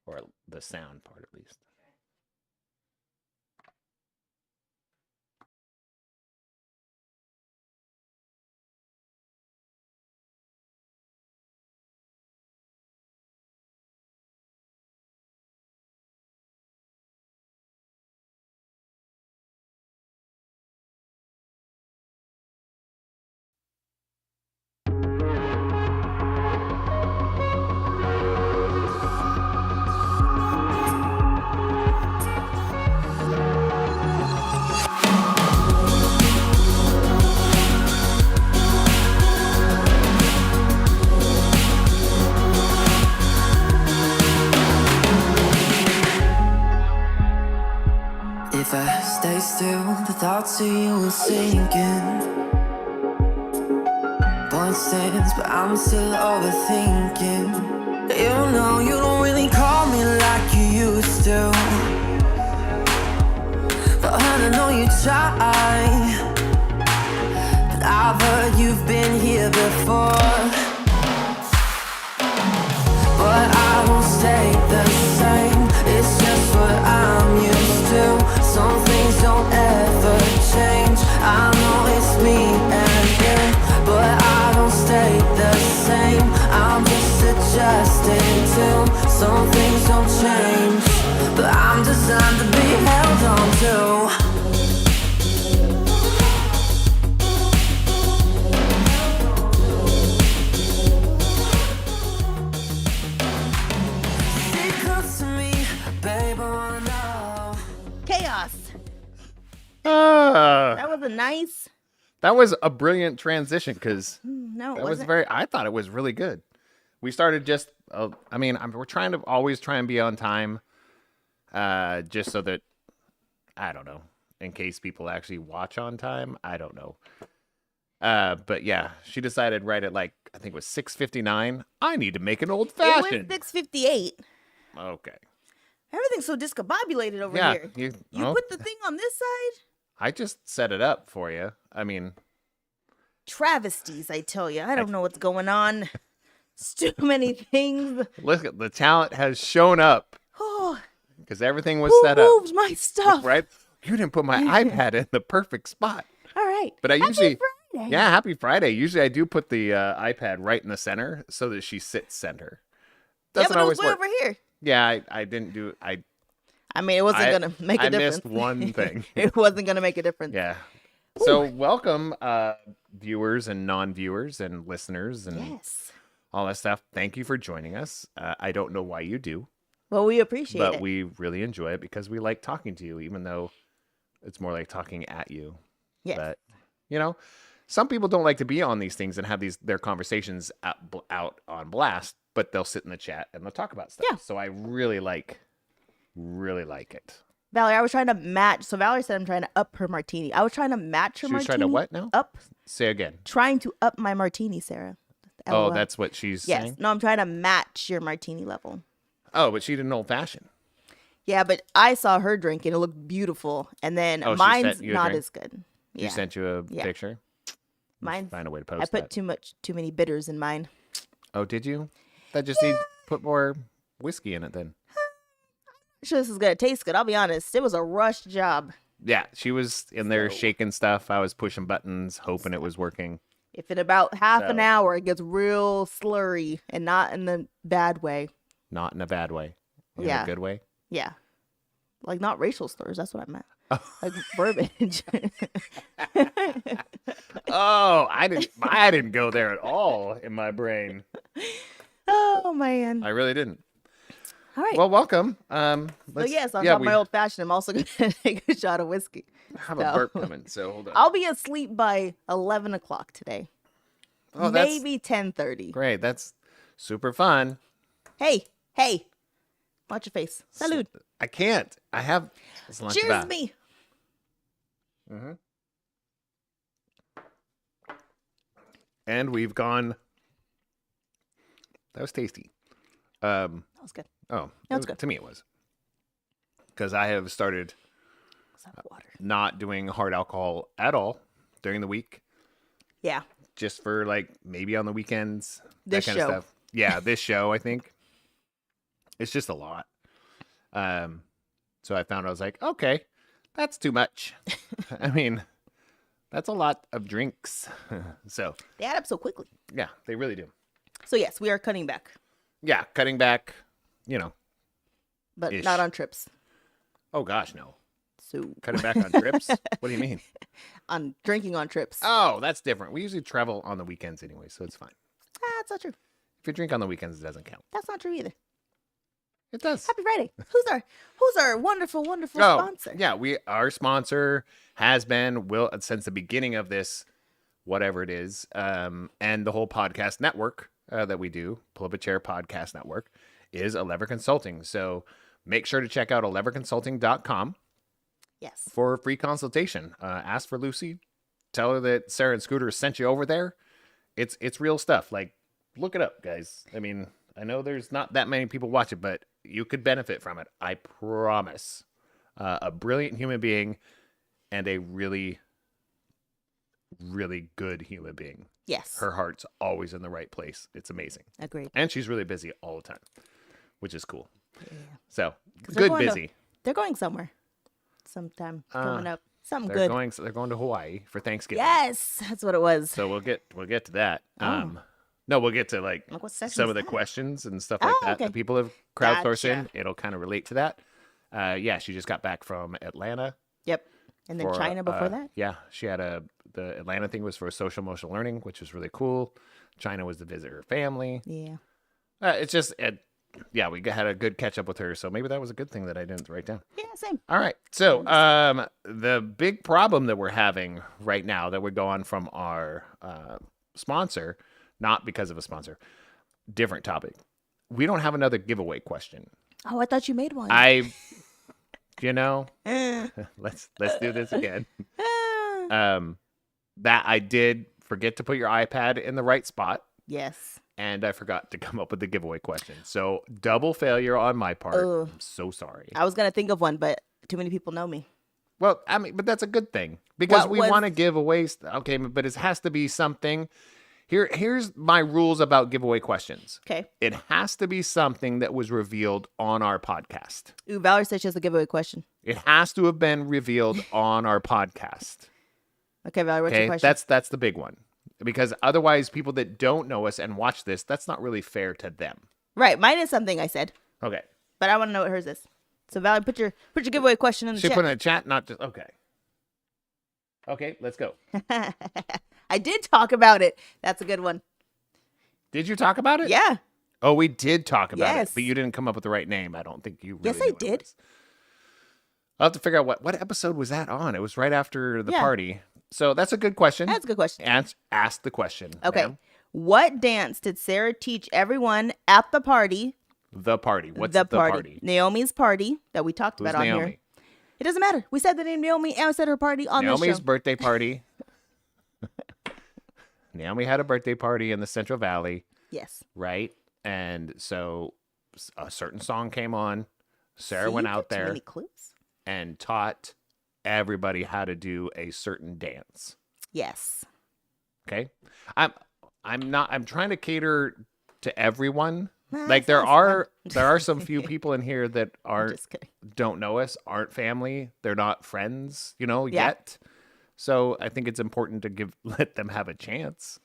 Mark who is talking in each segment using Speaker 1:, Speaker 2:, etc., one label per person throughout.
Speaker 1: or the sound part at least.
Speaker 2: If I stay still, the thoughts of you will sink in. Point stands, but I'm still overthinking. You know you don't really call me like you used to, but I know you try. But I've heard you've been here before. But I won't stay the same. It's just what I'm used to. Some things don't ever change. I know it's me and you, but I don't stay the same. I'm just adjusting to. Some things don't change, but I'm designed to be held on to.
Speaker 3: Chaos.
Speaker 1: Ah,
Speaker 3: That was a nice.
Speaker 1: that was a brilliant transition because
Speaker 3: No,
Speaker 1: that
Speaker 3: it
Speaker 1: was
Speaker 3: wasn't.
Speaker 1: I thought it was really good. We started just, we're trying to always try and be on time, just so that, I don't know, in case people actually watch on time. I don't know. But yeah, she decided right at I think it was 6:59. I need to make an old
Speaker 3: It was
Speaker 1: fashioned.
Speaker 3: 6:58.
Speaker 1: Okay.
Speaker 3: Everything's so discombobulated over
Speaker 1: Yeah,
Speaker 3: here.
Speaker 1: you
Speaker 3: You put the thing on this side?
Speaker 1: I just set it up for you. I mean,
Speaker 3: Travesties, I tell you. I don't know what's going on. It's too many things.
Speaker 1: look, the talent has shown up
Speaker 3: Oh,
Speaker 1: because everything was
Speaker 3: who
Speaker 1: set up.
Speaker 3: moved my stuff?
Speaker 1: Right? You didn't put my iPad in the perfect spot.
Speaker 3: All right.
Speaker 1: But I
Speaker 3: Happy
Speaker 1: usually,
Speaker 3: Friday.
Speaker 1: yeah, happy Friday. Usually I do put the iPad right in the center so that she sits center.
Speaker 3: Yeah,
Speaker 1: Doesn't
Speaker 3: but it
Speaker 1: always
Speaker 3: was way
Speaker 1: work.
Speaker 3: over here.
Speaker 1: Yeah, I didn't do.
Speaker 3: I mean, it wasn't going to make a
Speaker 1: I
Speaker 3: difference.
Speaker 1: missed one thing.
Speaker 3: It wasn't going to make a difference.
Speaker 1: Yeah. So welcome, viewers and non-viewers and listeners and
Speaker 3: Yes.
Speaker 1: all that stuff. Thank you for joining us. I don't know why you do,
Speaker 3: Well, we appreciate
Speaker 1: but
Speaker 3: it.
Speaker 1: we really enjoy it because we like talking to you, even though it's more like talking at you.
Speaker 3: Yes.
Speaker 1: But you know, some people don't like to be on these things and have their conversations out on blast, but they'll sit in the chat and they'll talk about stuff.
Speaker 3: Yeah.
Speaker 1: So I really like it.
Speaker 3: Valerie, I was trying to match. So Valerie said I'm trying to up her martini. I was trying to match her
Speaker 1: She was
Speaker 3: martini.
Speaker 1: trying to what now?
Speaker 3: Up.
Speaker 1: Say again.
Speaker 3: Trying to up my martini, Sarah.
Speaker 1: Oh,
Speaker 3: LOL.
Speaker 1: that's what she's
Speaker 3: Yes.
Speaker 1: saying?
Speaker 3: No, I'm trying to match your martini level.
Speaker 1: Oh, but she did an old fashioned.
Speaker 3: Yeah, but I saw her drink and it looked beautiful. And then
Speaker 1: Oh, she
Speaker 3: mine's
Speaker 1: sent you a
Speaker 3: not
Speaker 1: drink?
Speaker 3: as good.
Speaker 1: She
Speaker 3: Yeah.
Speaker 1: sent you a
Speaker 3: Yeah.
Speaker 1: picture?
Speaker 3: Mine's,
Speaker 1: Find a way to
Speaker 3: I
Speaker 1: post
Speaker 3: put
Speaker 1: that.
Speaker 3: too many bitters in mine.
Speaker 1: Oh, did you? That just need put more whiskey in it then.
Speaker 3: I'm sure this is going to taste good. I'll be honest. It was a rush job.
Speaker 1: Yeah, she was in there
Speaker 3: So-
Speaker 1: shaking stuff. I was pushing buttons, hoping it was working.
Speaker 3: If in about half an
Speaker 1: So-
Speaker 3: hour it gets real slurry and not in the bad way.
Speaker 1: Not in a bad way. In
Speaker 3: Yeah.
Speaker 1: a good way.
Speaker 3: Yeah. Like not racial slurs. That's what I meant. Like verbiage.
Speaker 1: Oh, I didn't go there at all in my brain.
Speaker 3: Oh, man.
Speaker 1: I really didn't.
Speaker 3: All right.
Speaker 1: Well, welcome.
Speaker 3: So yes, on
Speaker 1: yeah,
Speaker 3: top of my old fashioned, I'm also going to take a shot of whiskey.
Speaker 1: have a burp coming, so hold on.
Speaker 3: I'll be asleep by 11 o'clock today.
Speaker 1: Oh, that's
Speaker 3: Maybe 10:30.
Speaker 1: great. That's super fun.
Speaker 3: Hey, watch your face. Salud.
Speaker 1: I can't. I have. It's lunch
Speaker 3: Cheers
Speaker 1: back.
Speaker 3: me.
Speaker 1: Mm-hmm. And we've gone. That was tasty.
Speaker 3: That was good.
Speaker 1: Oh,
Speaker 3: That's good.
Speaker 1: To me, it was because I have started
Speaker 3: Let's have water.
Speaker 1: not doing hard alcohol at all during the week,
Speaker 3: Yeah.
Speaker 1: just for maybe on the weekends.
Speaker 3: This
Speaker 1: that kind
Speaker 3: show.
Speaker 1: of stuff. Yeah, this show. I think it's just a lot. So I found I was like, okay, that's too much. I mean, that's a lot of drinks. So
Speaker 3: They add up so quickly.
Speaker 1: yeah, they really do.
Speaker 3: So yes, we are cutting back,
Speaker 1: Yeah, cutting back, you know.
Speaker 3: but
Speaker 1: Ish.
Speaker 3: not on trips.
Speaker 1: Oh gosh, no.
Speaker 3: So
Speaker 1: Cutting back on trips? What do you mean?
Speaker 3: on drinking on trips.
Speaker 1: Oh, that's different. We usually travel on the weekends anyway, so it's fine.
Speaker 3: That's not true.
Speaker 1: If you drink on the weekends, it doesn't count.
Speaker 3: That's not true either.
Speaker 1: It does.
Speaker 3: Happy Friday. Who's our wonderful sponsor?
Speaker 1: Yeah, our sponsor has been since the beginning of this, whatever it is, and the whole podcast network that we do, Pull Up a Chair Podcast Network, is Lever Consulting. So make sure to check out leverconsulting.com.
Speaker 3: Yes.
Speaker 1: For a free consultation. Ask for Lucy. Tell her that Sarah and Scooter sent you over there. It's real stuff. Like, look it up, guys. I mean, I know there's not that many people watch it, but you could benefit from it. I promise. A brilliant human being and a really, really good human being.
Speaker 3: Yes.
Speaker 1: Her heart's always in the right place. It's amazing.
Speaker 3: Agreed.
Speaker 1: And she's really busy all the time, which is cool.
Speaker 3: Yeah.
Speaker 1: So,
Speaker 3: they're
Speaker 1: good
Speaker 3: going
Speaker 1: busy.
Speaker 3: They're going somewhere. Sometime coming up. Something
Speaker 1: They're
Speaker 3: good.
Speaker 1: going to Hawaii for Thanksgiving.
Speaker 3: Yes, that's what it was.
Speaker 1: So we'll get to that.
Speaker 3: Oh.
Speaker 1: No, we'll get to like
Speaker 3: What section
Speaker 1: some
Speaker 3: is
Speaker 1: of the
Speaker 3: that?
Speaker 1: questions and stuff like
Speaker 3: Oh,
Speaker 1: that
Speaker 3: okay.
Speaker 1: that people have crowdsourced in.
Speaker 3: Gotcha.
Speaker 1: It'll kind of relate to that. Yeah, she just got back from Atlanta.
Speaker 3: Yep. And then
Speaker 1: for,
Speaker 3: China before that.
Speaker 1: Yeah, she had the Atlanta thing was for social emotional learning, which was really cool. China was to visit her family.
Speaker 3: Yeah.
Speaker 1: It's just yeah, we had a good catch up with her, so maybe that was a good thing that I didn't write down.
Speaker 3: Yeah, same.
Speaker 1: All right. So, the big problem that we're having right now that would go on from our sponsor, not because of a sponsor, different topic. We don't have another giveaway question.
Speaker 3: Oh, I thought you made one.
Speaker 1: Let's do this again.
Speaker 3: Ah.
Speaker 1: That I did forget to put your iPad in the right spot.
Speaker 3: Yes.
Speaker 1: And I forgot to come up with the giveaway question. So double failure on my part.
Speaker 3: Ugh.
Speaker 1: I'm so sorry.
Speaker 3: I was going to think of one, but too many people know me.
Speaker 1: Well, I mean, but that's a good thing because
Speaker 3: What
Speaker 1: we
Speaker 3: was-
Speaker 1: want to give away. Okay, but it has to be something. Here's my rules about giveaway questions.
Speaker 3: Okay.
Speaker 1: It has to be something that was revealed on our podcast.
Speaker 3: Ooh, Valerie said she has a giveaway question.
Speaker 1: It has to have been revealed on our podcast.
Speaker 3: Okay, Valerie, what's your
Speaker 1: Okay,
Speaker 3: question?
Speaker 1: that's the big one. Because otherwise, people that don't know us and watch this, that's not really fair to them.
Speaker 3: Right. Mine is something I said,
Speaker 1: Okay.
Speaker 3: but I want to know what hers is. So, Valerie, put your giveaway question in the
Speaker 1: Should
Speaker 3: chat.
Speaker 1: put in a chat, not just okay. Okay, let's go.
Speaker 3: I did talk about it. That's a good one.
Speaker 1: Did you talk about it?
Speaker 3: Yeah.
Speaker 1: Oh, we did talk about it,
Speaker 3: Yes.
Speaker 1: but you didn't come up with the right name. I don't think you really
Speaker 3: Yes, I
Speaker 1: knew what it
Speaker 3: did.
Speaker 1: was. I'll have to figure out what episode was that on. It was right after the
Speaker 3: Yeah.
Speaker 1: party. So that's a good question.
Speaker 3: That's a good question.
Speaker 1: Ask the question.
Speaker 3: Okay.
Speaker 1: ma'am.
Speaker 3: What dance did Sarah teach everyone at the party?
Speaker 1: The party. What's the party?
Speaker 3: Naomi's party that we talked
Speaker 1: Who's
Speaker 3: about on
Speaker 1: Naomi?
Speaker 3: here. It doesn't matter. We said the name Naomi and we said her party on
Speaker 1: Naomi's
Speaker 3: the show.
Speaker 1: birthday party. Naomi had a birthday party in the Central Valley,
Speaker 3: Yes.
Speaker 1: right? And so a certain song came on. Sarah
Speaker 3: See,
Speaker 1: went
Speaker 3: you
Speaker 1: out
Speaker 3: get too
Speaker 1: there
Speaker 3: many clues.
Speaker 1: and taught everybody how to do a certain dance.
Speaker 3: Yes.
Speaker 1: Okay. I'm trying to cater to everyone.
Speaker 3: Nah,
Speaker 1: Like
Speaker 3: that sounds
Speaker 1: there are some few people in here that
Speaker 3: I'm just kidding.
Speaker 1: don't know us, aren't family, they're not friends,
Speaker 3: Yeah.
Speaker 1: yet. So I think it's important to let them have a chance.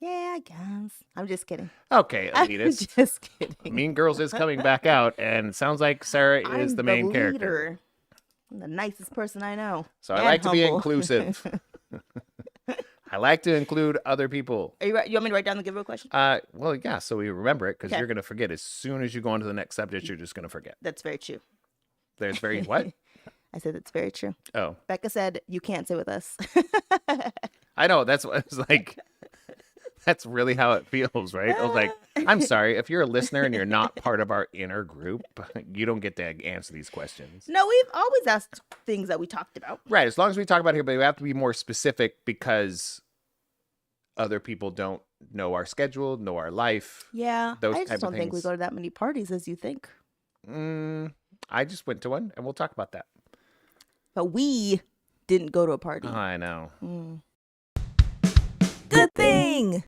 Speaker 3: Yeah, I guess. I'm just kidding.
Speaker 1: Okay,
Speaker 3: I'm
Speaker 1: elitist.
Speaker 3: just kidding.
Speaker 1: Mean Girls is coming back out, and it sounds like Sarah is
Speaker 3: I'm
Speaker 1: the main character.
Speaker 3: leader. I'm the nicest person I know.
Speaker 1: So I
Speaker 3: And
Speaker 1: like to be
Speaker 3: humble.
Speaker 1: inclusive. I like to include other people.
Speaker 3: Are you right? You want me to write down the giveaway question?
Speaker 1: Well, yeah, so we remember it because
Speaker 3: Okay.
Speaker 1: you're going to forget. As soon as you go on to the next subject, you're just going to forget.
Speaker 3: That's very true.
Speaker 1: There's very what?
Speaker 3: I said that's very true.
Speaker 1: Oh,
Speaker 3: Becca said you can't sit with us.
Speaker 1: I know. That's what it's like. That's really how it feels, right? I was like, I'm sorry. If you're a listener and you're not part of our inner group, you don't get to answer these questions.
Speaker 3: No, we've always asked things that we talked about.
Speaker 1: Right. As long as we talk about it here, but we have to be more specific because other people don't know our schedule, know our life.
Speaker 3: Yeah.
Speaker 1: Those
Speaker 3: I
Speaker 1: type
Speaker 3: just
Speaker 1: of
Speaker 3: don't think we
Speaker 1: things.
Speaker 3: go to that many parties as you think.
Speaker 1: I just went to one and we'll talk about that.
Speaker 3: But we didn't go to a party.
Speaker 1: I know.
Speaker 3: Good thing.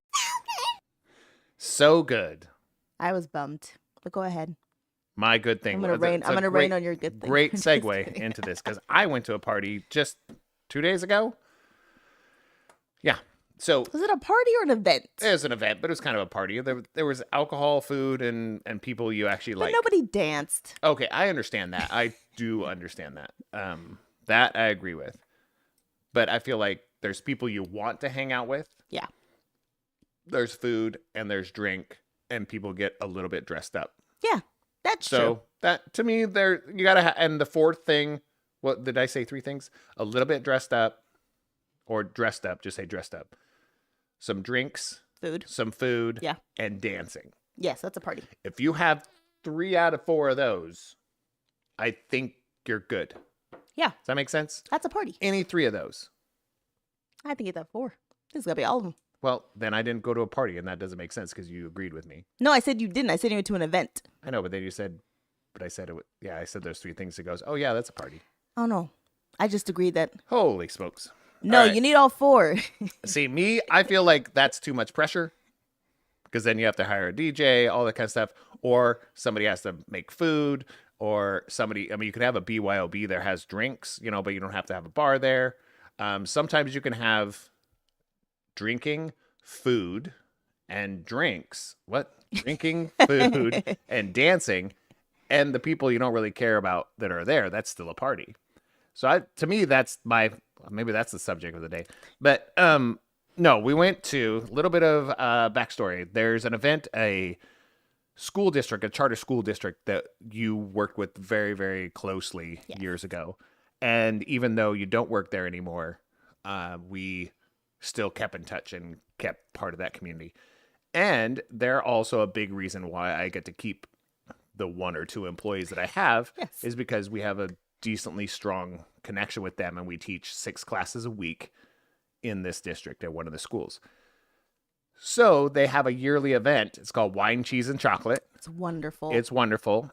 Speaker 1: So good.
Speaker 3: I was bummed. But go ahead.
Speaker 1: my good thing.
Speaker 3: I'm gonna rain. I'm gonna rain on your good thing.
Speaker 1: Great
Speaker 3: Just
Speaker 1: segue
Speaker 3: kidding.
Speaker 1: into this because I went to a party just 2 days ago. Yeah. So
Speaker 3: Was it a party or an event?
Speaker 1: it was an event, but it was kind of a party. There was alcohol, food, and people you actually
Speaker 3: But
Speaker 1: like.
Speaker 3: nobody danced.
Speaker 1: Okay, I understand that. I do understand that. That I agree with. But I feel like there's people you want to hang out with.
Speaker 3: Yeah.
Speaker 1: There's food and there's drink, and people get a little bit dressed up.
Speaker 3: Yeah, that's
Speaker 1: So
Speaker 3: true.
Speaker 1: that to me, there you gotta. And the fourth thing, what did I say? 3 things: a little bit dressed up, or dressed up. Just say dressed up. Some drinks,
Speaker 3: Food.
Speaker 1: some food,
Speaker 3: Yeah.
Speaker 1: and dancing.
Speaker 3: Yes, that's a party.
Speaker 1: If you have 3 out of 4 of those, I think you're good.
Speaker 3: Yeah,
Speaker 1: Does that make sense?
Speaker 3: that's a party.
Speaker 1: Any 3 of those.
Speaker 3: I think it's at 4. This is gonna be all of them.
Speaker 1: Well, then I didn't go to a party, and that doesn't make sense because you agreed with me.
Speaker 3: No, I said you didn't. I said you went to an event.
Speaker 1: I know, but then you said, but I said it. Yeah, I said those 3 things. It goes, oh yeah, that's a party.
Speaker 3: Oh no, I just agreed that.
Speaker 1: Holy smokes!
Speaker 3: No,
Speaker 1: All right.
Speaker 3: you need all 4.
Speaker 1: See, me, I feel like that's too much pressure because then you have to hire a DJ, all that kind of stuff, or somebody has to make food, or somebody. I mean, you could have a BYOB that has drinks, but you don't have to have a bar there. Sometimes you can have drinking, food, and drinks. What? Drinking, food, and dancing, and the people you don't really care about that are there. That's still a party. So to me, that's maybe that's the subject of the day. But no, we went to a little bit of backstory. There's an event, a school district, a charter school district that you worked with very, very closely years ago. And even though you don't work there anymore, we still kept in touch and kept part of that community. And they're also a big reason why I get to keep the 1 or 2 employees that I have is because we have a decently strong connection with them, and we teach 6 classes a week in this district at one of the schools. So they have a yearly event. It's called Wine, Cheese, and Chocolate.
Speaker 3: It's wonderful.
Speaker 1: It's wonderful.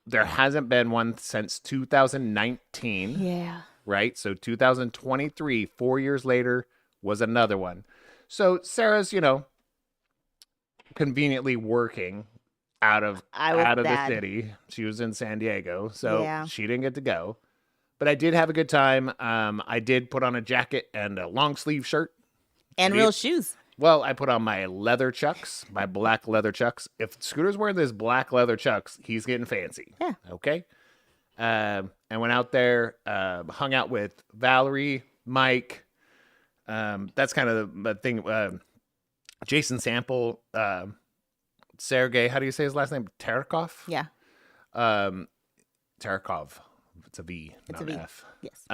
Speaker 1: There hasn't been one since 2019,
Speaker 3: yeah.
Speaker 1: right? So 2023, 4 years later, was another one. So Sarah's, conveniently working out of the city. She was in San Diego, so she didn't get to go. But I did have a good time. I did put on a jacket and a long sleeve shirt.
Speaker 3: And real shoes.
Speaker 1: Well, I put on my leather chucks, my black leather chucks. If Scooter's wearing this black leather chucks, he's getting fancy.
Speaker 3: Yeah.
Speaker 1: Okay. And went out there, hung out with Valerie, Mike. That's kind of the thing. Jason Sample, Sergey, how do you say his last name? Tarakov?
Speaker 3: Yeah.
Speaker 1: Tarakov. It's a V,
Speaker 3: It's
Speaker 1: not
Speaker 3: a V.
Speaker 1: an F.
Speaker 3: Yes.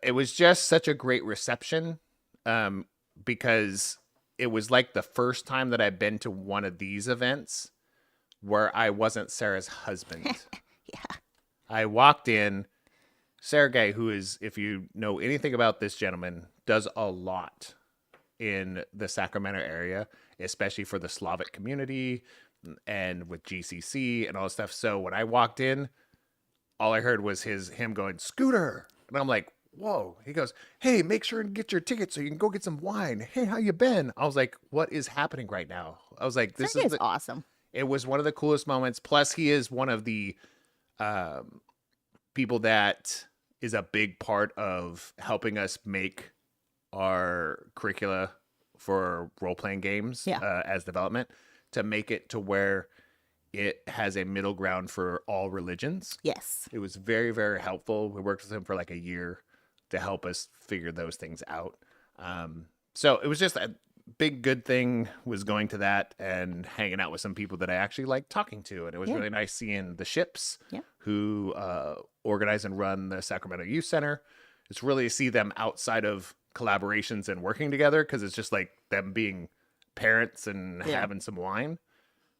Speaker 1: It was just such a great reception because it was like the first time that I've been to one of these events where I wasn't Sarah's husband.
Speaker 3: Yeah.
Speaker 1: I walked in, Sergey, who is, if you know anything about this gentleman, does a lot in the Sacramento area, especially for the Slavic community and with GCC and all this stuff. So when I walked in, all I heard was him going, Scooter. And I'm like, whoa. He goes, hey, make sure and get your ticket so you can go get some wine. Hey, how you been? I was like, what is happening right now? I was like, this
Speaker 3: Sergey's
Speaker 1: is
Speaker 3: awesome.
Speaker 1: It was one of the coolest moments. Plus, he is one of the people that is a big part of helping us make our curricula for role-playing games as development to make it to where it has a middle ground for all religions.
Speaker 3: Yes.
Speaker 1: It was very, very helpful. We worked with him for like a year to help us figure those things out. So it was just a big good thing was going to that and hanging out with some people that I actually liked talking to. And it was really nice seeing the Ships who organize and run the Sacramento Youth Center. It's really to see them outside of collaborations and working together because it's just like them being parents and having some wine.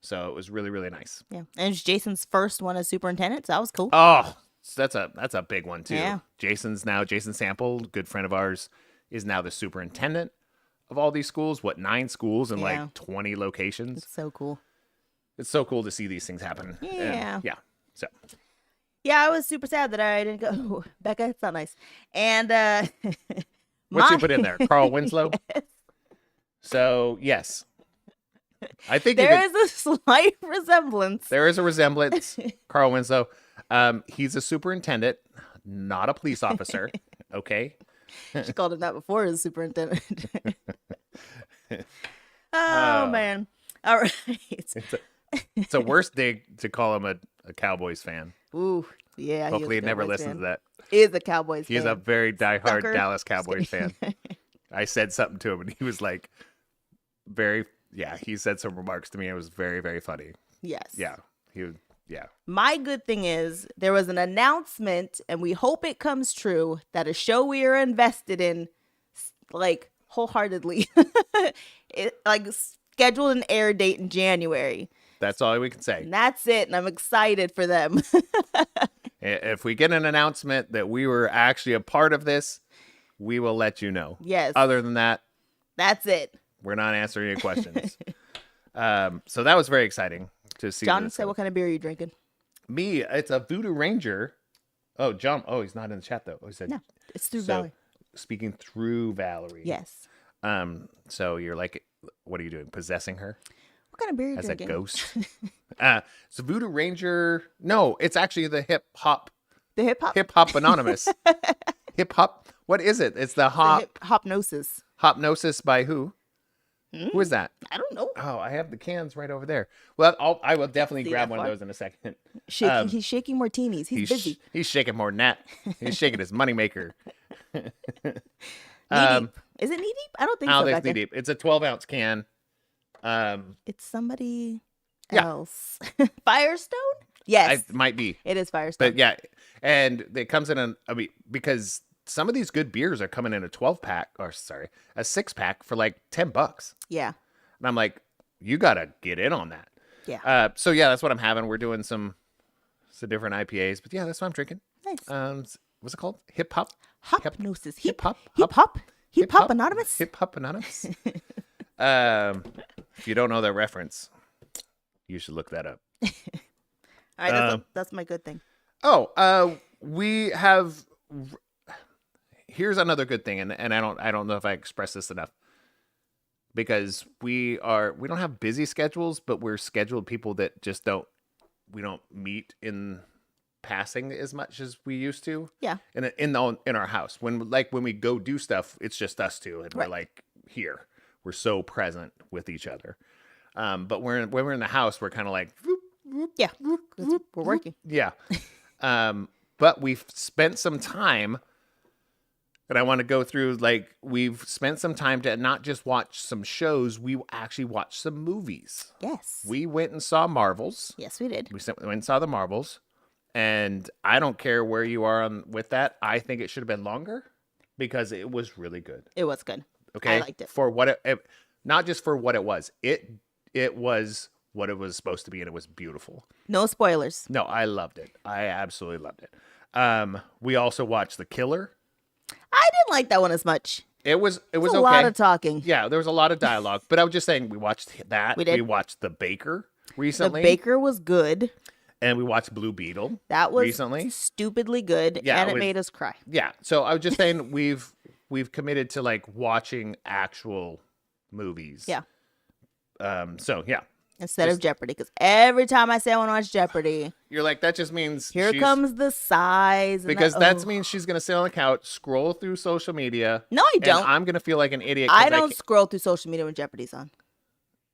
Speaker 1: So it was really, really nice.
Speaker 3: Yeah. And it's Jason's first one as superintendent, so that was cool.
Speaker 1: Oh, so that's a big one too.
Speaker 3: Yeah.
Speaker 1: Jason Sample, good friend of ours, is now the superintendent of all these schools. 9 schools and like 20 locations.
Speaker 3: It's so cool.
Speaker 1: It's so cool to see these things happen.
Speaker 3: Yeah.
Speaker 1: And, so
Speaker 3: Yeah, I was super sad that I didn't go. Ooh, Becca, it's not nice. And
Speaker 1: what you put in there? Carl Winslow?
Speaker 3: Yes.
Speaker 1: So yes. I think
Speaker 3: There is a slight resemblance.
Speaker 1: there is a resemblance. Carl Winslow. He's a superintendent, not a police officer. Okay.
Speaker 3: She called him that before as superintendent. Oh, man. All right.
Speaker 1: It's a worse day to call him a Cowboys fan.
Speaker 3: Ooh, yeah.
Speaker 1: Hopefully he never listens to that.
Speaker 3: He is a Cowboys
Speaker 1: He is
Speaker 3: fan.
Speaker 1: a very diehard
Speaker 3: Sucker.
Speaker 1: Dallas Cowboys fan. I said something to him and he was like he said some remarks to me. It was very, very funny.
Speaker 3: Yes.
Speaker 1: Yeah. Yeah.
Speaker 3: My good thing is there was an announcement, and we hope it comes true, that a show we are invested in, like, wholeheartedly, scheduled an air date in January.
Speaker 1: That's all we can say.
Speaker 3: And that's it, and I'm excited for them.
Speaker 1: If we get an announcement that we were actually a part of this, we will let you know.
Speaker 3: Yes.
Speaker 1: Other than that,
Speaker 3: That's it.
Speaker 1: we're not answering any questions. So that was very exciting to see.
Speaker 3: John
Speaker 1: this.
Speaker 3: said, what kind of beer are you drinking?
Speaker 1: Me, it's a Voodoo Ranger. Oh, John. Oh, he's not in the chat though. Oh, he said,
Speaker 3: No, it's through
Speaker 1: so,
Speaker 3: Valley.
Speaker 1: Speaking through Valerie.
Speaker 3: Yes.
Speaker 1: So you're like, what are you doing? Possessing her
Speaker 3: What kind of beer are you
Speaker 1: as
Speaker 3: drinking?
Speaker 1: a ghost? So Voodoo Ranger. No, it's actually the hip hop anonymous. Hip hop. What is it? It's the
Speaker 3: Hopnosis.
Speaker 1: Hopnosis by who? Who is that?
Speaker 3: I don't know.
Speaker 1: Oh, I have the cans right over there. Well, I will definitely
Speaker 3: See
Speaker 1: grab
Speaker 3: that
Speaker 1: one of
Speaker 3: far?
Speaker 1: those in a second.
Speaker 3: He's shaking martinis. He's busy.
Speaker 1: He's shaking more than that. He's shaking his moneymaker.
Speaker 3: Knee deep. Is it knee deep? I don't think
Speaker 1: I
Speaker 3: so.
Speaker 1: don't think
Speaker 3: Becca.
Speaker 1: it's knee deep. It's a 12-ounce can.
Speaker 3: It's somebody
Speaker 1: Yeah.
Speaker 3: else. Firestone? Yes.
Speaker 1: It might be.
Speaker 3: It is Firestone.
Speaker 1: But yeah, and it comes in because some of these good beers are coming in a 12-pack, or sorry, a 6-pack for like $10.
Speaker 3: Yeah.
Speaker 1: And I'm like, you got to get in on that.
Speaker 3: Yeah.
Speaker 1: So yeah, that's what I'm having. We're doing some different IPAs, but yeah, that's what I'm drinking.
Speaker 3: Nice.
Speaker 1: What's it called? Hip hop?
Speaker 3: Hopnosis.
Speaker 1: Hip hop?
Speaker 3: Hip hop anonymous.
Speaker 1: Hip hop anonymous. If you don't know that reference, you should look that up.
Speaker 3: All right, that's my good thing.
Speaker 1: We have. Here's another good thing, and I don't know if I expressed this enough, because we don't have busy schedules, but we're scheduled people that just we don't meet in passing as much as we used to.
Speaker 3: Yeah.
Speaker 1: In our house, when we go do stuff, it's just us two, and
Speaker 3: Right.
Speaker 1: we're like here. We're so present with each other. But when we're in the house, we're kind of like, whoop, whoop,
Speaker 3: Yeah.
Speaker 1: whoop,
Speaker 3: 'Cause
Speaker 1: whoop,
Speaker 3: we're
Speaker 1: whoop.
Speaker 3: working.
Speaker 1: Yeah. But we've spent some time, and I want to go through, like, we've spent some time to not just watch some shows, we actually watched some movies.
Speaker 3: Yes.
Speaker 1: We went and saw Marvels.
Speaker 3: Yes, we did.
Speaker 1: We went and saw the Marvels. And I don't care where you are with that. I think it should have been longer because it was really good.
Speaker 3: It was good.
Speaker 1: Okay.
Speaker 3: I liked it.
Speaker 1: For what it not just for what it was. It was what it was supposed to be, and it was beautiful.
Speaker 3: No spoilers.
Speaker 1: No, I loved it. I absolutely loved it. We also watched The Killer.
Speaker 3: I didn't like that one as much.
Speaker 1: It was
Speaker 3: A
Speaker 1: okay.
Speaker 3: lot of talking.
Speaker 1: Yeah, there was a lot of dialogue, but I was just saying we watched that.
Speaker 3: We did.
Speaker 1: We watched The Baker
Speaker 3: The
Speaker 1: recently.
Speaker 3: Baker was good.
Speaker 1: And we watched Blue Beetle.
Speaker 3: That was
Speaker 1: recently.
Speaker 3: stupidly good.
Speaker 1: Yeah,
Speaker 3: and
Speaker 1: it
Speaker 3: it
Speaker 1: was-
Speaker 3: made us cry.
Speaker 1: Yeah. So I was just saying we've committed to like watching actual movies.
Speaker 3: Yeah.
Speaker 1: So yeah.
Speaker 3: Instead of Jeopardy. Because every time I say I want to watch Jeopardy,
Speaker 1: You're like, that just means
Speaker 3: here comes the sighs. And
Speaker 1: because
Speaker 3: the,
Speaker 1: that means she's gonna sit on the couch, scroll through social media.
Speaker 3: No, I
Speaker 1: and
Speaker 3: don't.
Speaker 1: I'm gonna feel like an idiot. 'cause
Speaker 3: I don't
Speaker 1: can't-
Speaker 3: scroll through social media when Jeopardy's on.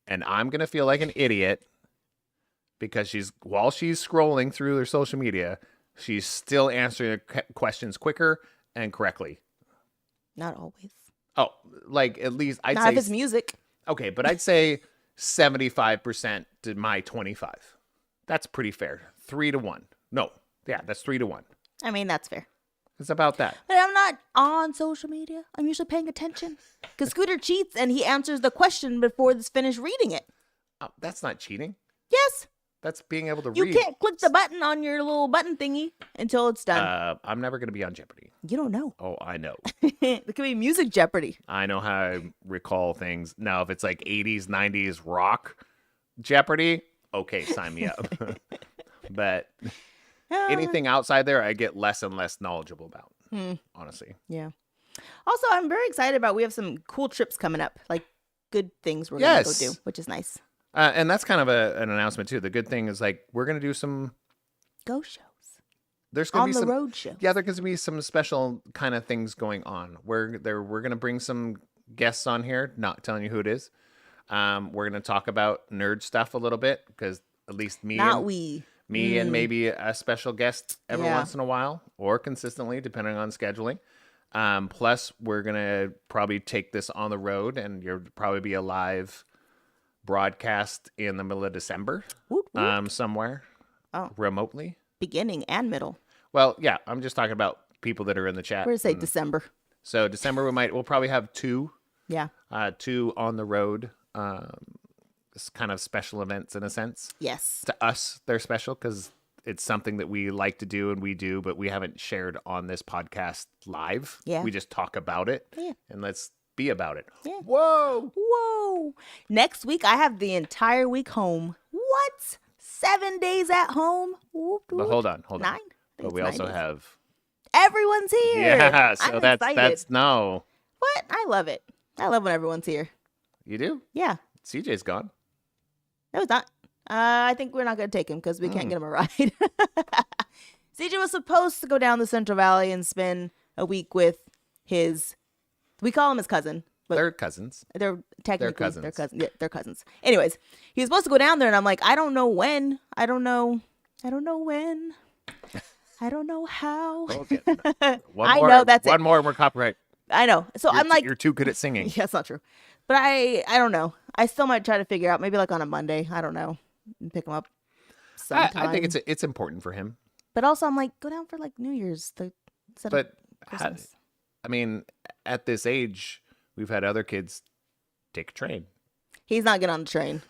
Speaker 1: and I'm gonna feel like an idiot because while she's scrolling through her social media, she's still answering the questions quicker and correctly.
Speaker 3: Not always.
Speaker 1: Oh, like at least I'd
Speaker 3: Not
Speaker 1: say
Speaker 3: if it's music.
Speaker 1: okay, but I'd say 75% to my 25. That's pretty fair. 3-1. No, yeah, that's 3-1.
Speaker 3: I mean, that's fair.
Speaker 1: It's about that.
Speaker 3: But I'm not on social media. I'm usually paying attention. Because Scooter cheats and he answers the question before it's finished reading it.
Speaker 1: Oh, that's not cheating.
Speaker 3: Yes.
Speaker 1: That's being able to
Speaker 3: You
Speaker 1: read.
Speaker 3: can't click the button on your little button thingy until it's done.
Speaker 1: I'm never gonna be on Jeopardy.
Speaker 3: You don't know.
Speaker 1: Oh, I know.
Speaker 3: It could be music Jeopardy.
Speaker 1: I know how I recall things. Now, if it's like 80s, 90s rock Jeopardy, okay, sign me up. But anything outside there, I get less and less knowledgeable about, honestly.
Speaker 3: Yeah. Also, I'm very excited about we have some cool trips coming up. Like good things we're going to go
Speaker 1: Yes.
Speaker 3: do, which is nice.
Speaker 1: And that's kind of an announcement too. The good thing is like we're gonna do some.
Speaker 3: Go shows.
Speaker 1: There's gonna
Speaker 3: On
Speaker 1: be
Speaker 3: the
Speaker 1: some
Speaker 3: road shows.
Speaker 1: Yeah, there's gonna be some special kind of things going on. We're gonna bring some guests on here. Not telling you who it is. We're gonna talk about nerd stuff a little bit because at least me and maybe a special guest every
Speaker 3: Yeah.
Speaker 1: once in a while or consistently, depending on scheduling. Plus, we're gonna probably take this on the road, and you'll probably be a live broadcast in the middle of December,
Speaker 3: Woot, woot.
Speaker 1: somewhere, remotely.
Speaker 3: Beginning and middle.
Speaker 1: Well, yeah, I'm just talking about people that are in the chat.
Speaker 3: We're going to say December.
Speaker 1: So December, we'll probably have two
Speaker 3: Yeah.
Speaker 1: on the road. It's kind of special events in a sense.
Speaker 3: Yes.
Speaker 1: To us, they're special because it's something that we like to do and we do, but we haven't shared on this podcast live.
Speaker 3: Yeah.
Speaker 1: We just talk about it.
Speaker 3: Yeah.
Speaker 1: And let's be about it.
Speaker 3: Yeah.
Speaker 1: Whoa.
Speaker 3: Whoa. Next week, I have the entire week home. What? 7 days at home? Whoop,
Speaker 1: But
Speaker 3: whoop.
Speaker 1: hold on.
Speaker 3: 9?
Speaker 1: But we also have.
Speaker 3: Everyone's here.
Speaker 1: Yeah. So
Speaker 3: I'm
Speaker 1: that's
Speaker 3: excited.
Speaker 1: no.
Speaker 3: What? I love it. I love when everyone's here.
Speaker 1: You do?
Speaker 3: Yeah.
Speaker 1: CJ's gone.
Speaker 3: No, it's not. I think we're not going to take him because we can't get him a ride. CJ was supposed to go down the Central Valley and spend a week with we call him his cousin. But
Speaker 1: They're cousins.
Speaker 3: they're technically
Speaker 1: cousins.
Speaker 3: they're cousins. Anyways, he was supposed to go down there, and I'm like, I don't know when. I don't know when. I don't know how.
Speaker 1: Okay.
Speaker 3: I know, that's it.
Speaker 1: One more and we're copyright.
Speaker 3: I know. So I'm like,
Speaker 1: You're too good at singing.
Speaker 3: yeah, it's not true. But I don't know. I still might try to figure out maybe like on a Monday. I don't know. And pick him up sometime.
Speaker 1: I think it's important for him.
Speaker 3: But also, I'm like, go down for like New Year's instead of
Speaker 1: But
Speaker 3: Christmas.
Speaker 1: I mean, at this age, we've had other kids take a train.
Speaker 3: He's not getting on the train.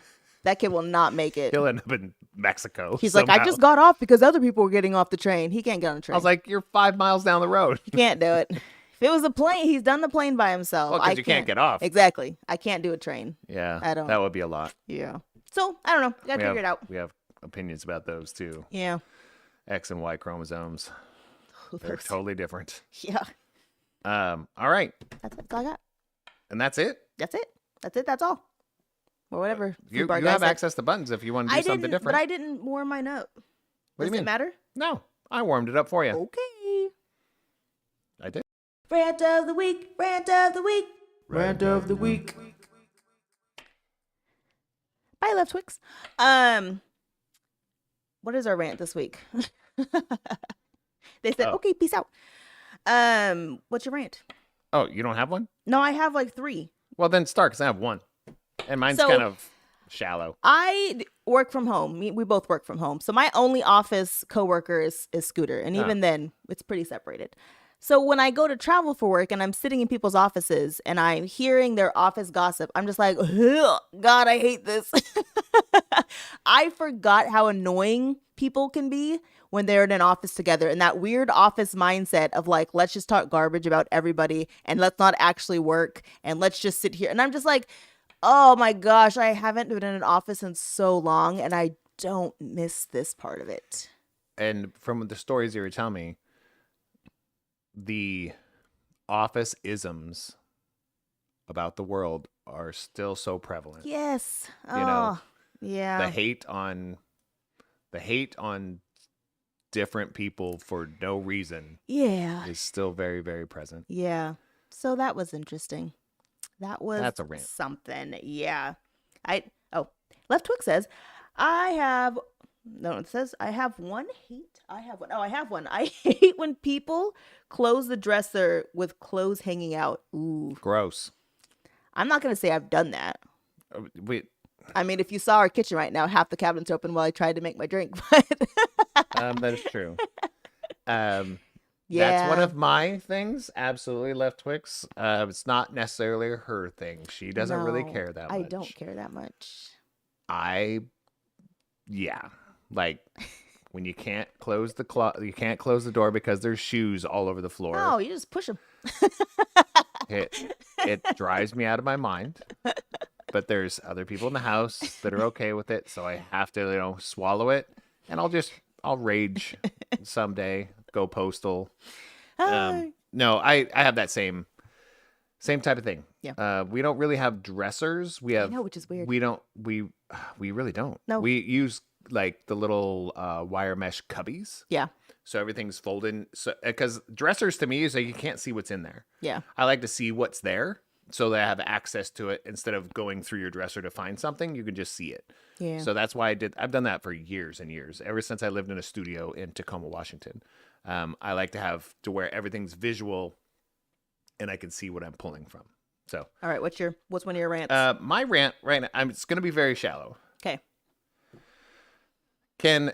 Speaker 3: That kid will not make it.
Speaker 1: He'll end up in Mexico.
Speaker 3: He's like, I
Speaker 1: somehow.
Speaker 3: just got off because other people were getting off the train. He can't get on the train.
Speaker 1: I was like, you're 5 miles down the road.
Speaker 3: He can't do it. If it was a plane, he's done the plane by himself.
Speaker 1: Well, because you can't get off.
Speaker 3: Exactly. I can't do a train.
Speaker 1: Yeah,
Speaker 3: I don't.
Speaker 1: That would be a lot.
Speaker 3: Yeah. So I don't know. Gotta figure it out.
Speaker 1: We have opinions about those too.
Speaker 3: Yeah.
Speaker 1: X and Y chromosomes. They're totally different.
Speaker 3: Yeah.
Speaker 1: All right,
Speaker 3: That's all I got.
Speaker 1: and that's it.
Speaker 3: That's it. That's all. Or whatever.
Speaker 1: You
Speaker 3: Food Bar
Speaker 1: have
Speaker 3: guy said.
Speaker 1: access to buttons if you want to do something different.
Speaker 3: But I didn't warm mine up.
Speaker 1: What do you
Speaker 3: Does it
Speaker 1: mean?
Speaker 3: matter?
Speaker 1: No, I warmed it up for you.
Speaker 3: Okay.
Speaker 1: I did.
Speaker 3: Rant of the week. Rant of the week.
Speaker 2: Rant of the week.
Speaker 3: Bye, Left Twix. What is our rant this week? They said,
Speaker 1: Oh.
Speaker 3: okay, peace out. What's your rant?
Speaker 1: Oh, you don't have one?
Speaker 3: No, I have like 3.
Speaker 1: Well, then start because I have one, and mine's
Speaker 3: So-
Speaker 1: kind of shallow.
Speaker 3: I work from home. We both work from home. So my only office coworker is Scooter. And even then, it's pretty separated. So when I go to travel for work and I'm sitting in people's offices and I'm hearing their office gossip, I'm just like, ugh, God, I hate this. I forgot how annoying people can be when they're in an office together, and that weird office mindset of like, let's just talk garbage about everybody and let's not actually work and let's just sit here. And I'm just like, oh my gosh, I haven't been in an office in so long and I don't miss this part of it.
Speaker 1: And from the stories you were telling me, the office isms about the world are still so prevalent.
Speaker 3: Yes.
Speaker 1: You know,
Speaker 3: yeah.
Speaker 1: The hate on different people for no reason
Speaker 3: Yeah.
Speaker 1: is still very, very present.
Speaker 3: Yeah. So that was interesting. That's
Speaker 1: a rant.
Speaker 3: something. Yeah. Left Twix says, it says I have one hate. I have one. Oh, I have one. I hate when people close the dresser with clothes hanging out. Ooh.
Speaker 1: Gross.
Speaker 3: I'm not going to say I've done that.
Speaker 1: We,
Speaker 3: I mean, if you saw our kitchen right now, half the cabinet's open while I tried to make my drink. But
Speaker 1: that is true.
Speaker 3: yeah.
Speaker 1: That's one of my things. Absolutely, Left Twix. It's not necessarily her thing. She doesn't really
Speaker 3: No,
Speaker 1: care that much.
Speaker 3: I don't care that much.
Speaker 1: Yeah, like when you can't close the door because there's shoes all over the floor.
Speaker 3: No, you just push them.
Speaker 1: It drives me out of my mind. But there's other people in the house that are okay with it, so I have to, swallow it, and I'll rage someday. Go postal. No, I have that same Same type of thing.
Speaker 3: Yeah.
Speaker 1: We don't really have dressers. We have
Speaker 3: know, which is weird.
Speaker 1: We don't. We really don't.
Speaker 3: No.
Speaker 1: We use like the little wire mesh cubbies.
Speaker 3: Yeah.
Speaker 1: So everything's folded. So because dressers to me is like you can't see what's in there.
Speaker 3: Yeah.
Speaker 1: I like to see what's there so that I have access to it instead of going through your dresser to find something. You can just see it.
Speaker 3: Yeah.
Speaker 1: So that's why I've done that for years and years. Ever since I lived in a studio in Tacoma, Washington. I like to have to where everything's visual and I can see what I'm pulling from. So,
Speaker 3: all right, what's one of your rants?
Speaker 1: my rant right now, it's going to be very shallow.
Speaker 3: Okay.
Speaker 1: Can